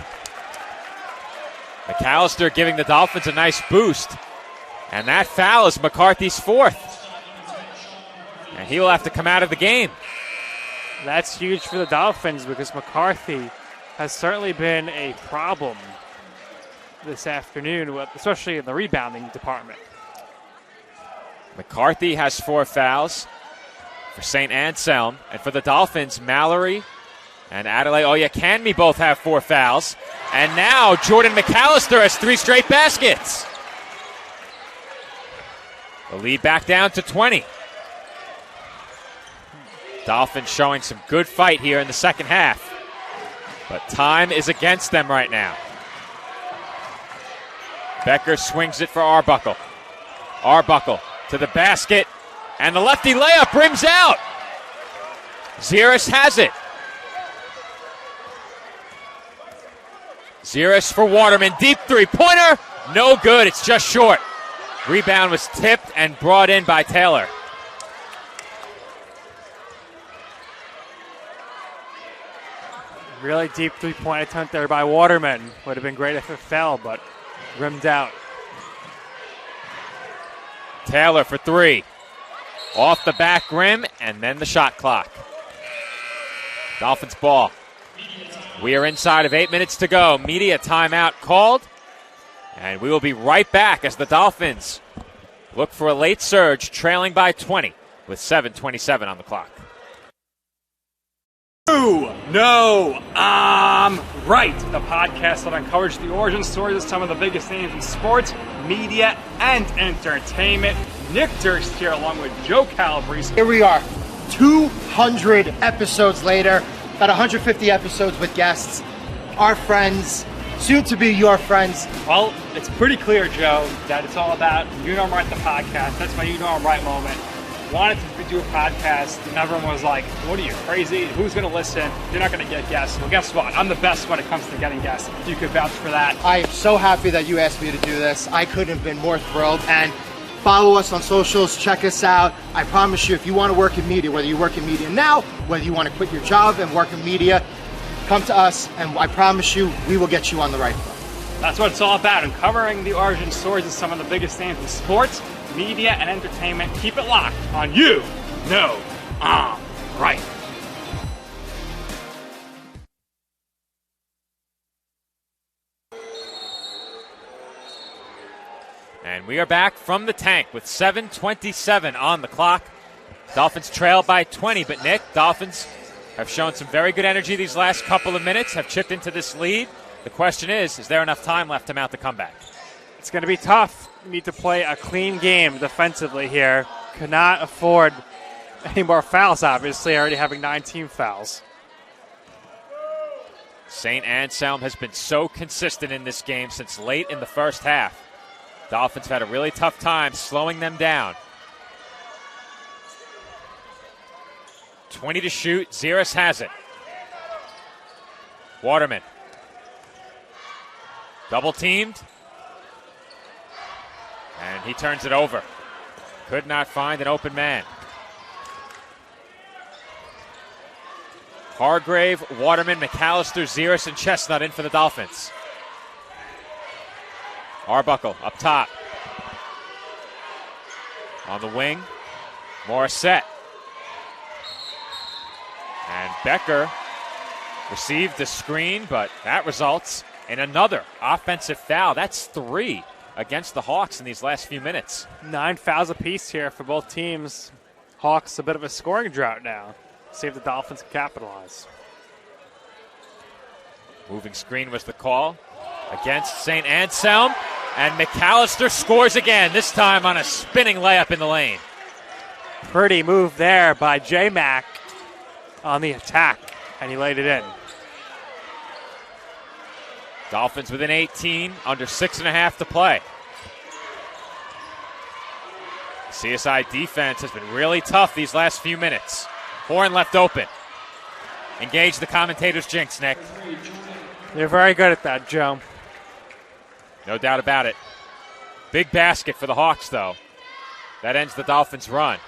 McAllister giving the Dolphins a nice boost. And that foul is McCarthy's 4th. And he will have to come out of the game. That's huge for the Dolphins because McCarthy has certainly been a problem this afternoon, especially in the rebounding department. McCarthy has 4 fouls for St. Anselm. And for the Dolphins, Mallory and Adelaide Oyekanmi both have 4 fouls. And now Jordan McAllister has 3 straight baskets. The lead back down to 20. Dolphins showing some good fight here in the second half. But time is against them right now. Becker swings it for Arbuckle. Arbuckle to the basket, and the lefty layup rims out. Ziris has it. Ziris for Waterman, deep three-pointer, no good, it's just short. Rebound was tipped and brought in by Taylor. Really deep three-point attempt there by Waterman. Would have been great if it fell, but rimmed out. Taylor for 3. Off the back rim, and then the shot clock. Dolphins ball. We are inside of 8 minutes to go. Media timeout called. And we will be right back as the Dolphins look for a late surge, trailing by 20 with 7:27 on the clock. No, I'm right. The podcast that uncovers the origin stories of some of the biggest names in sports, media, and entertainment. Nick Durst here along with Joe Calabrese. Here we are, 200 episodes later, about 150 episodes with guests, our friends, soon to be your friends. Well, it's pretty clear, Joe, that it's all about You Know I'm Right, the podcast. That's my You Know I'm Right moment. Wanted to do a podcast, and everyone was like, what are you, crazy? Who's going to listen? You're not going to get guests. Well, guess what? I'm the best when it comes to getting guests. You could vouch for that. I am so happy that you asked me to do this. I couldn't have been more thrilled. And follow us on socials. Check us out. I promise you, if you want to work in media, whether you work in media now, whether you want to quit your job and work in media, come to us, and I promise you, we will get you on the right foot. That's what it's all about, uncovering the origin stories of some of the biggest names in sports, media, and entertainment. Keep it locked on You Know I'm Right. And we are back from the tank with 7:27 on the clock. Dolphins trail by 20, but Nick, Dolphins have shown some very good energy these last couple of minutes, have chipped into this lead. The question is there enough time left to mount the comeback? It's going to be tough. You need to play a clean game defensively here. Cannot afford any more fouls, obviously, already having 9 team fouls. St. Anselm has been so consistent in this game since late in the first half. Dolphins have had a really tough time slowing them down. 20 to shoot. Ziris has it. Waterman. Double teamed. And he turns it over. Could not find an open man. Hargrave, Waterman, McAllister, Ziris, and Chestnut in for the Dolphins. Arbuckle up top. On the wing, Morissette. And Becker received the screen, but that results in another offensive foul. That's 3 against the Hawks in these last few minutes. 9 fouls apiece here for both teams. Hawks a bit of a scoring drought now. See if the Dolphins can capitalize. Moving screen was the call against St. Anselm. And McAllister scores again, this time on a spinning layup in the lane. Pretty move there by J-Mac on the attack, and he laid it in. Dolphins within 18, under 6.5 to play. CSI defense has been really tough these last few minutes. Horn left open. Engage the commentator's jinx, Nick. You're very good at that, Joe. No doubt about it. Big basket for the Hawks, though. That ends the Dolphins' run.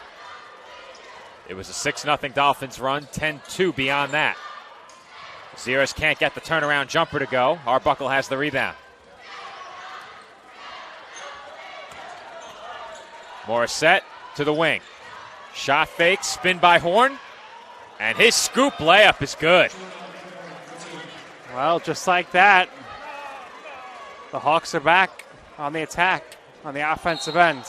It was a 6-0 Dolphins run, 10-2 beyond that. Ziris can't get the turnaround jumper to go. Arbuckle has the rebound. Morissette to the wing. Shot fake, spin by Horn. And his scoop layup is good. Well, just like that, the Hawks are back on the attack on the offensive end.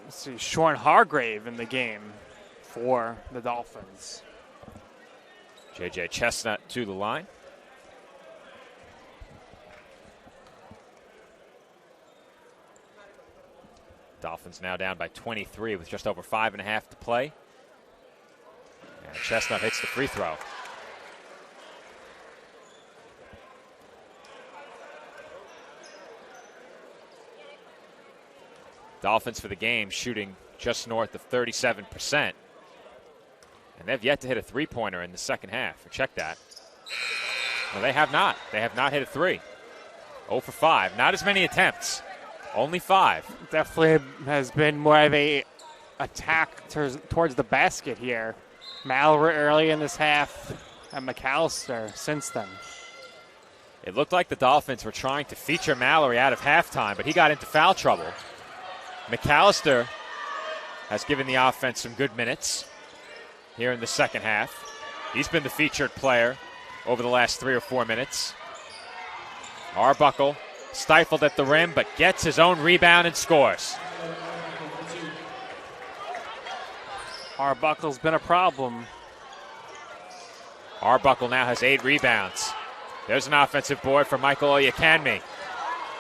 Let's see, Sean Hargrave in the game for the Dolphins. J.J. Chestnut to the line. Dolphins now down by 23 with just over 5.5 to play. And Chestnut hits the free throw. Dolphins for the game shooting just north of 37%. And they've yet to hit a three-pointer in the second half. Check that. No, they have not. They have not hit a three. 0 for 5. Not as many attempts. Only 5. Definitely has been more of a attack towards the basket here. Mallory early in this half and McAllister since then. It looked like the Dolphins were trying to feature Mallory out of halftime, but he got into foul trouble. McAllister has given the offense some good minutes here in the second half. He's been the featured player over the last 3 or 4 minutes. Arbuckle stifled at the rim, but gets his own rebound and scores. Arbuckle's been a problem. Arbuckle now has 8 rebounds. There's an offensive board for Michael Oyekanmi.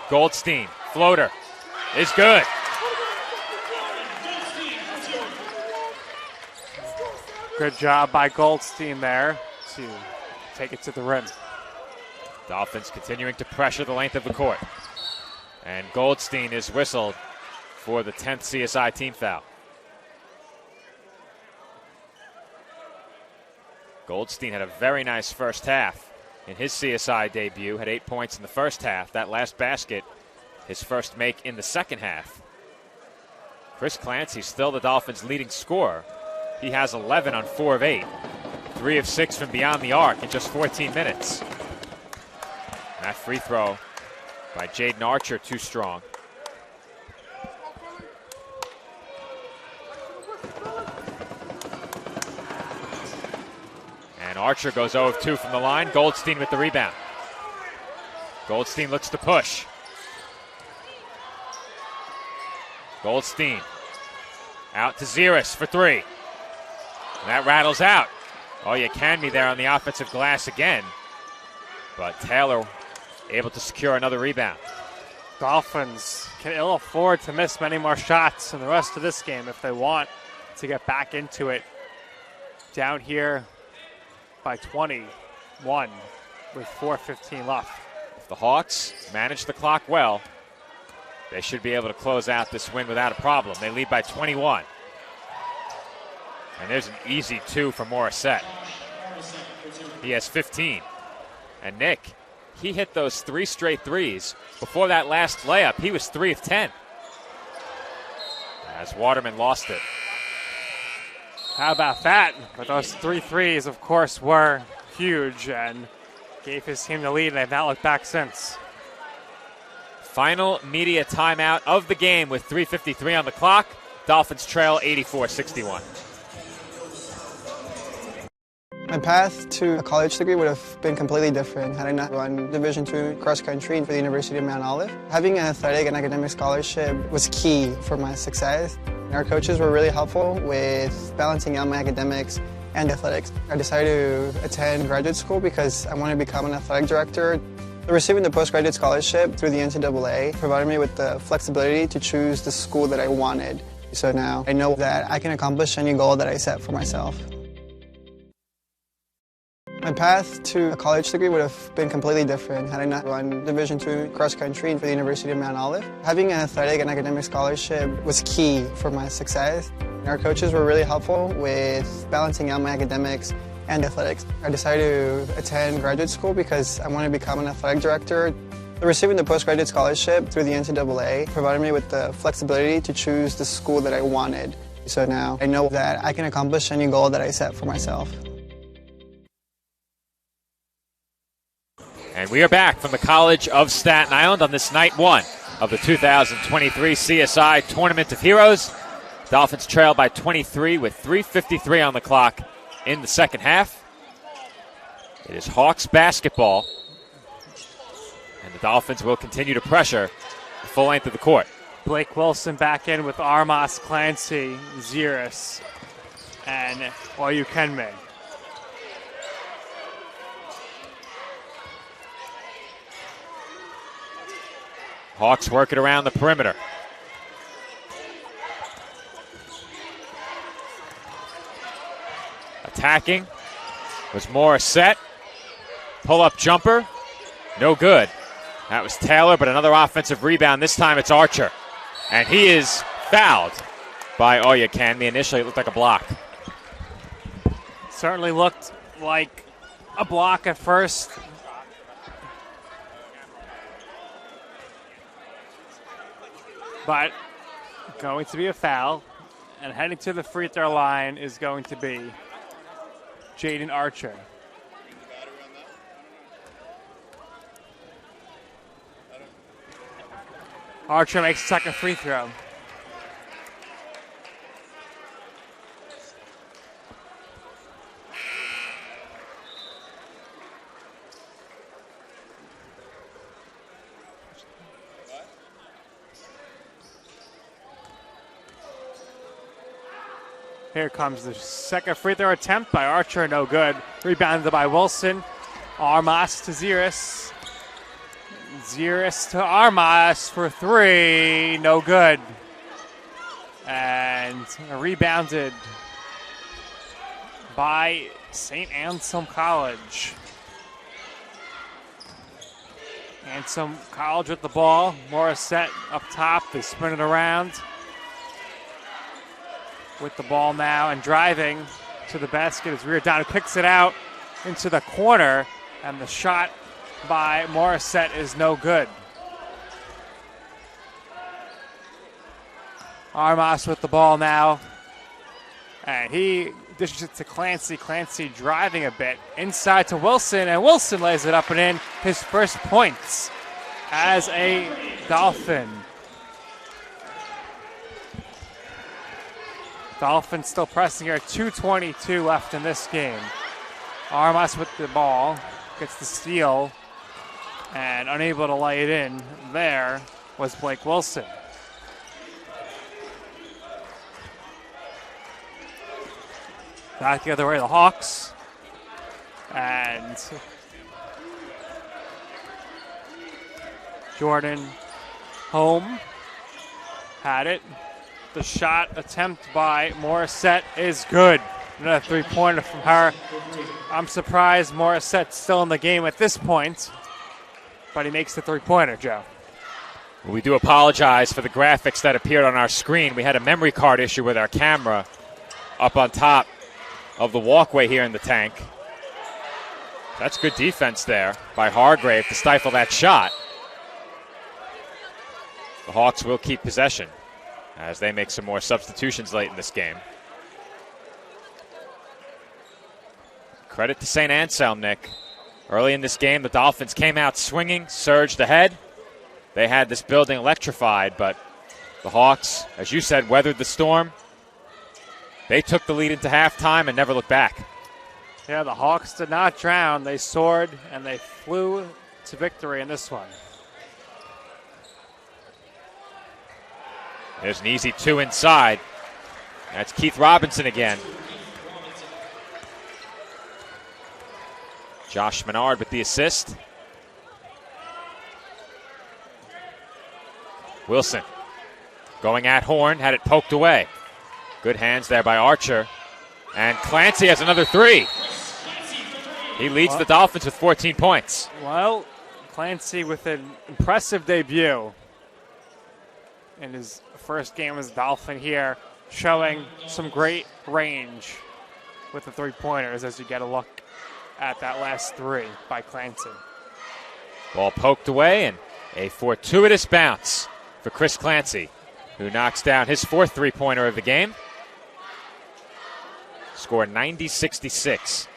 Goldstein, floater, is good. Good job by Goldstein there to take it to the rim. Dolphins continuing to pressure the length of the court. And Goldstein is whistled for the 10th CSI team foul. Goldstein had a very nice first half in his CSI debut, had 8 points in the first half. That last basket, his first make in the second half. Chris Clancy's still the Dolphins' leading scorer. He has 11 on 4 of 8. 3 of 6 from beyond the arc in just 14 minutes. That free throw by Jaden Archer, too strong. And Archer goes 0 of 2 from the line. Goldstein with the rebound. Goldstein looks to push. Goldstein out to Ziris for 3. And that rattles out. Oh, you can be there on the offensive glass again. But Taylor able to secure another rebound. Dolphins can ill afford to miss many more shots in the rest of this game if they want to get back into it. Down here by 21 with 4:15 left. If the Hawks manage the clock well, they should be able to close out this win without a problem. They lead by 21. And there's an easy 2 for Morissette. He has 15. And Nick, he hit those 3 straight threes. Before that last layup, he was 3 of 10. As Waterman lost it. How about that? But those 3 threes, of course, were huge and gave his team the lead, and they've not looked back since. Final media timeout of the game with 3:53 on the clock. Dolphins trail 84-61. My path to a college degree would have been completely different had I not run Division II cross country for the University of Mount Olive. Having an athletic and academic scholarship was key for my success. Our coaches were really helpful with balancing out my academics and athletics. I decided to attend graduate school because I wanted to become an athletic director. Receiving the postgraduate scholarship through the NCAA provided me with the flexibility to choose the school that I wanted. So now I know that I can accomplish any goal that I set for myself. My path to a college degree would have been completely different had I not run Division II cross country for the University of Mount Olive. Having an athletic and academic scholarship was key for my success. Our coaches were really helpful with balancing out my academics and athletics. I decided to attend graduate school because I wanted to become an athletic director. Receiving the postgraduate scholarship through the NCAA provided me with the flexibility to choose the school that I wanted. So now I know that I can accomplish any goal that I set for myself. And we are back from the College of Staten Island on this night 1 of the 2023 CSI Tournament of Heroes. Dolphins trail by 23 with 3:53 on the clock in the second half. It is Hawks basketball, and the Dolphins will continue to pressure the full length of the court. Blake Wilson back in with Armas, Clancy, Ziris, and Oyukenme. Hawks work it around the perimeter. Attacking was Morissette. Pull-up jumper, no good. That was Taylor, but another offensive rebound. This time it's Archer. And he is fouled by Oyukenme. Initially, it looked like a block. Certainly looked like a block at first. But going to be a foul. And heading to the free throw line is going to be Jaden Archer. Archer makes the second free throw. Here comes the second free throw attempt by Archer, no good. Rebounded by Wilson. Armas to Ziris. Ziris to Armas for 3, no good. And rebounded by St. Anselm College. Anselm College with the ball. Morissette up top, they spin it around. With the ball now and driving to the basket as Riordan picks it out into the corner, and the shot by Morissette is no good. Armas with the ball now, and he dishes it to Clancy. Clancy driving a bit inside to Wilson, and Wilson lays it up and in. His first points as a Dolphin. Dolphins still pressing here. 2:22 left in this game. Armas with the ball, gets the steal, and unable to lay it in there was Blake Wilson. Back the other way, the Hawks. And Jordan home. Had it. The shot attempt by Morissette is good. Another three-pointer from her. I'm surprised Morissette's still in the game at this point, but he makes the three-pointer, Joe. We do apologize for the graphics that appeared on our screen. We had a memory card issue with our camera up on top of the walkway here in the tank. That's good defense there by Hargrave to stifle that shot. The Hawks will keep possession as they make some more substitutions late in this game. Credit to St. Anselm, Nick. Early in this game, the Dolphins came out swinging, surged ahead. They had this building electrified, but the Hawks, as you said, weathered the storm. They took the lead into halftime and never looked back. Yeah, the Hawks did not drown. They soared and they flew to victory in this one. There's an easy two inside. That's Keith Robinson again. Josh Menard with the assist. Wilson going at Horn, had it poked away. Good hands there by Archer. And Clancy has another three. He leads the Dolphins with 14 points. Well, Clancy with an impressive debut in his first game as a Dolphin here, showing some great range with the three-pointers as you get a look at that last three by Clancy. Ball poked away and a fortuitous bounce for Chris Clancy, who knocks down his fourth three-pointer of the game. Score 90-66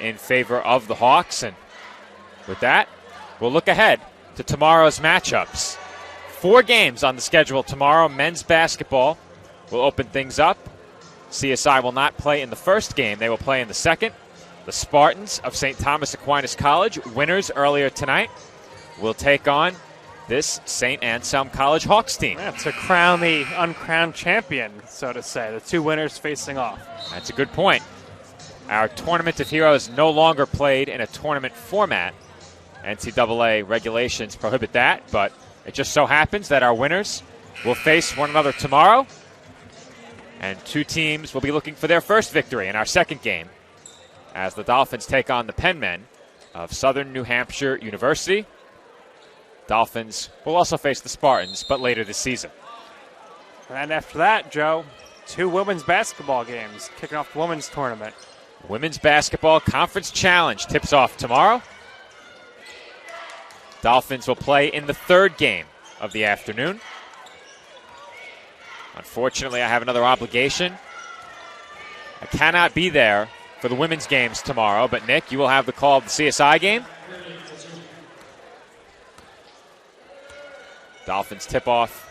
in favor of the Hawks. And with that, we'll look ahead to tomorrow's matchups. 4 games on the schedule tomorrow. Men's basketball will open things up. CSI will not play in the first game. They will play in the second. The Spartans of St. Thomas Aquinas College, winners earlier tonight, will take on this St. Anselm College Hawks team. Yeah, to crown the uncrowned champion, so to say. The two winners facing off. That's a good point. Our Tournament of Heroes no longer played in a tournament format. NCAA regulations prohibit that, but it just so happens that our winners will face one another tomorrow, and 2 teams will be looking for their first victory in our second game as the Dolphins take on the Penmen of Southern New Hampshire University. Dolphins will also face the Spartans, but later this season. And after that, Joe, 2 women's basketball games kicking off the women's tournament. Women's Basketball Conference Challenge tips off tomorrow. Dolphins will play in the third game of the afternoon. Unfortunately, I have another obligation. I cannot be there for the women's games tomorrow, but Nick, you will have the call of the CSI game. Dolphins tip off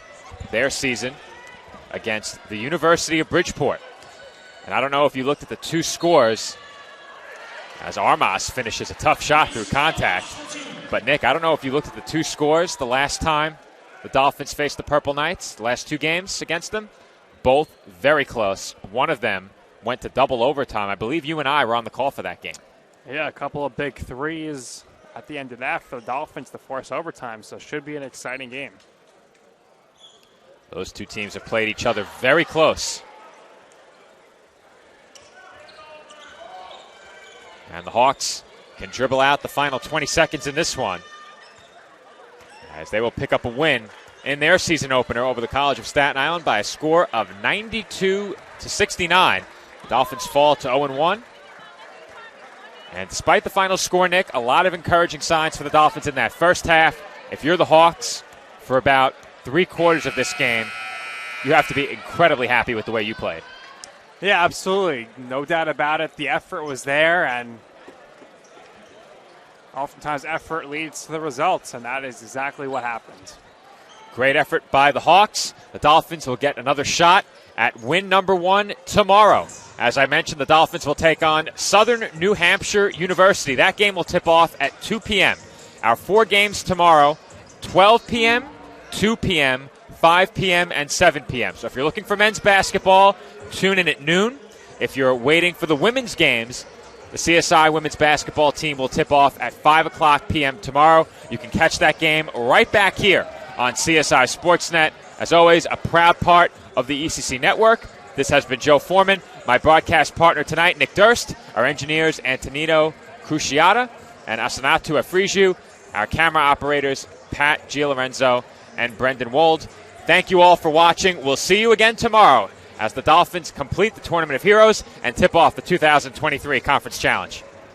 their season against the University of Bridgeport. And I don't know if you looked at the 2 scores as Armas finishes a tough shot through contact. But, Nick, I don't know if you looked at the 2 scores the last time the Dolphins faced the Purple Knights, the last 2 games against them. Both very close. One of them went to double overtime. I believe you and I were on the call for that game. Yeah, a couple of big threes at the end of that for the Dolphins to force overtime, so should be an exciting game. Those 2 teams have played each other very close. And the Hawks can dribble out the final 20 seconds in this one, as they will pick up a win in their season opener over the College of Staten Island by a score of 92-69. The Dolphins fall to 0-1. And despite the final score, Nick, a lot of encouraging signs for the Dolphins in that first half. If you're the Hawks for about 3/4 of this game, you have to be incredibly happy with the way you played. Yeah, absolutely. No doubt about it. The effort was there, and oftentimes effort leads to the results, and that is exactly what happened. Great effort by the Hawks. The Dolphins will get another shot at win number 1 tomorrow. As I mentioned, the Dolphins will take on Southern New Hampshire University. That game will tip off at 2 p.m. Our 4 games tomorrow, 12 p.m., 2 p.m., 5 p.m., and 7 p.m. So if you're looking for men's basketball, tune in at noon. If you're waiting for the women's games, The CSI women's basketball team will tip off at 5 o'clock p.m. tomorrow. You can catch that game right back here on CSI Sportsnet. As always, a proud part of the ECC network. This has been Joe Foreman, my broadcast partner tonight, Nick Durst, our engineers, Antonino Cruciata and Asanatu Afriju, our camera operators, Pat Gialorenzo and Brendan Wold. Thank you all for watching. We'll see you again tomorrow as the Dolphins complete the Tournament of Heroes and tip off the 2023 Conference Challenge.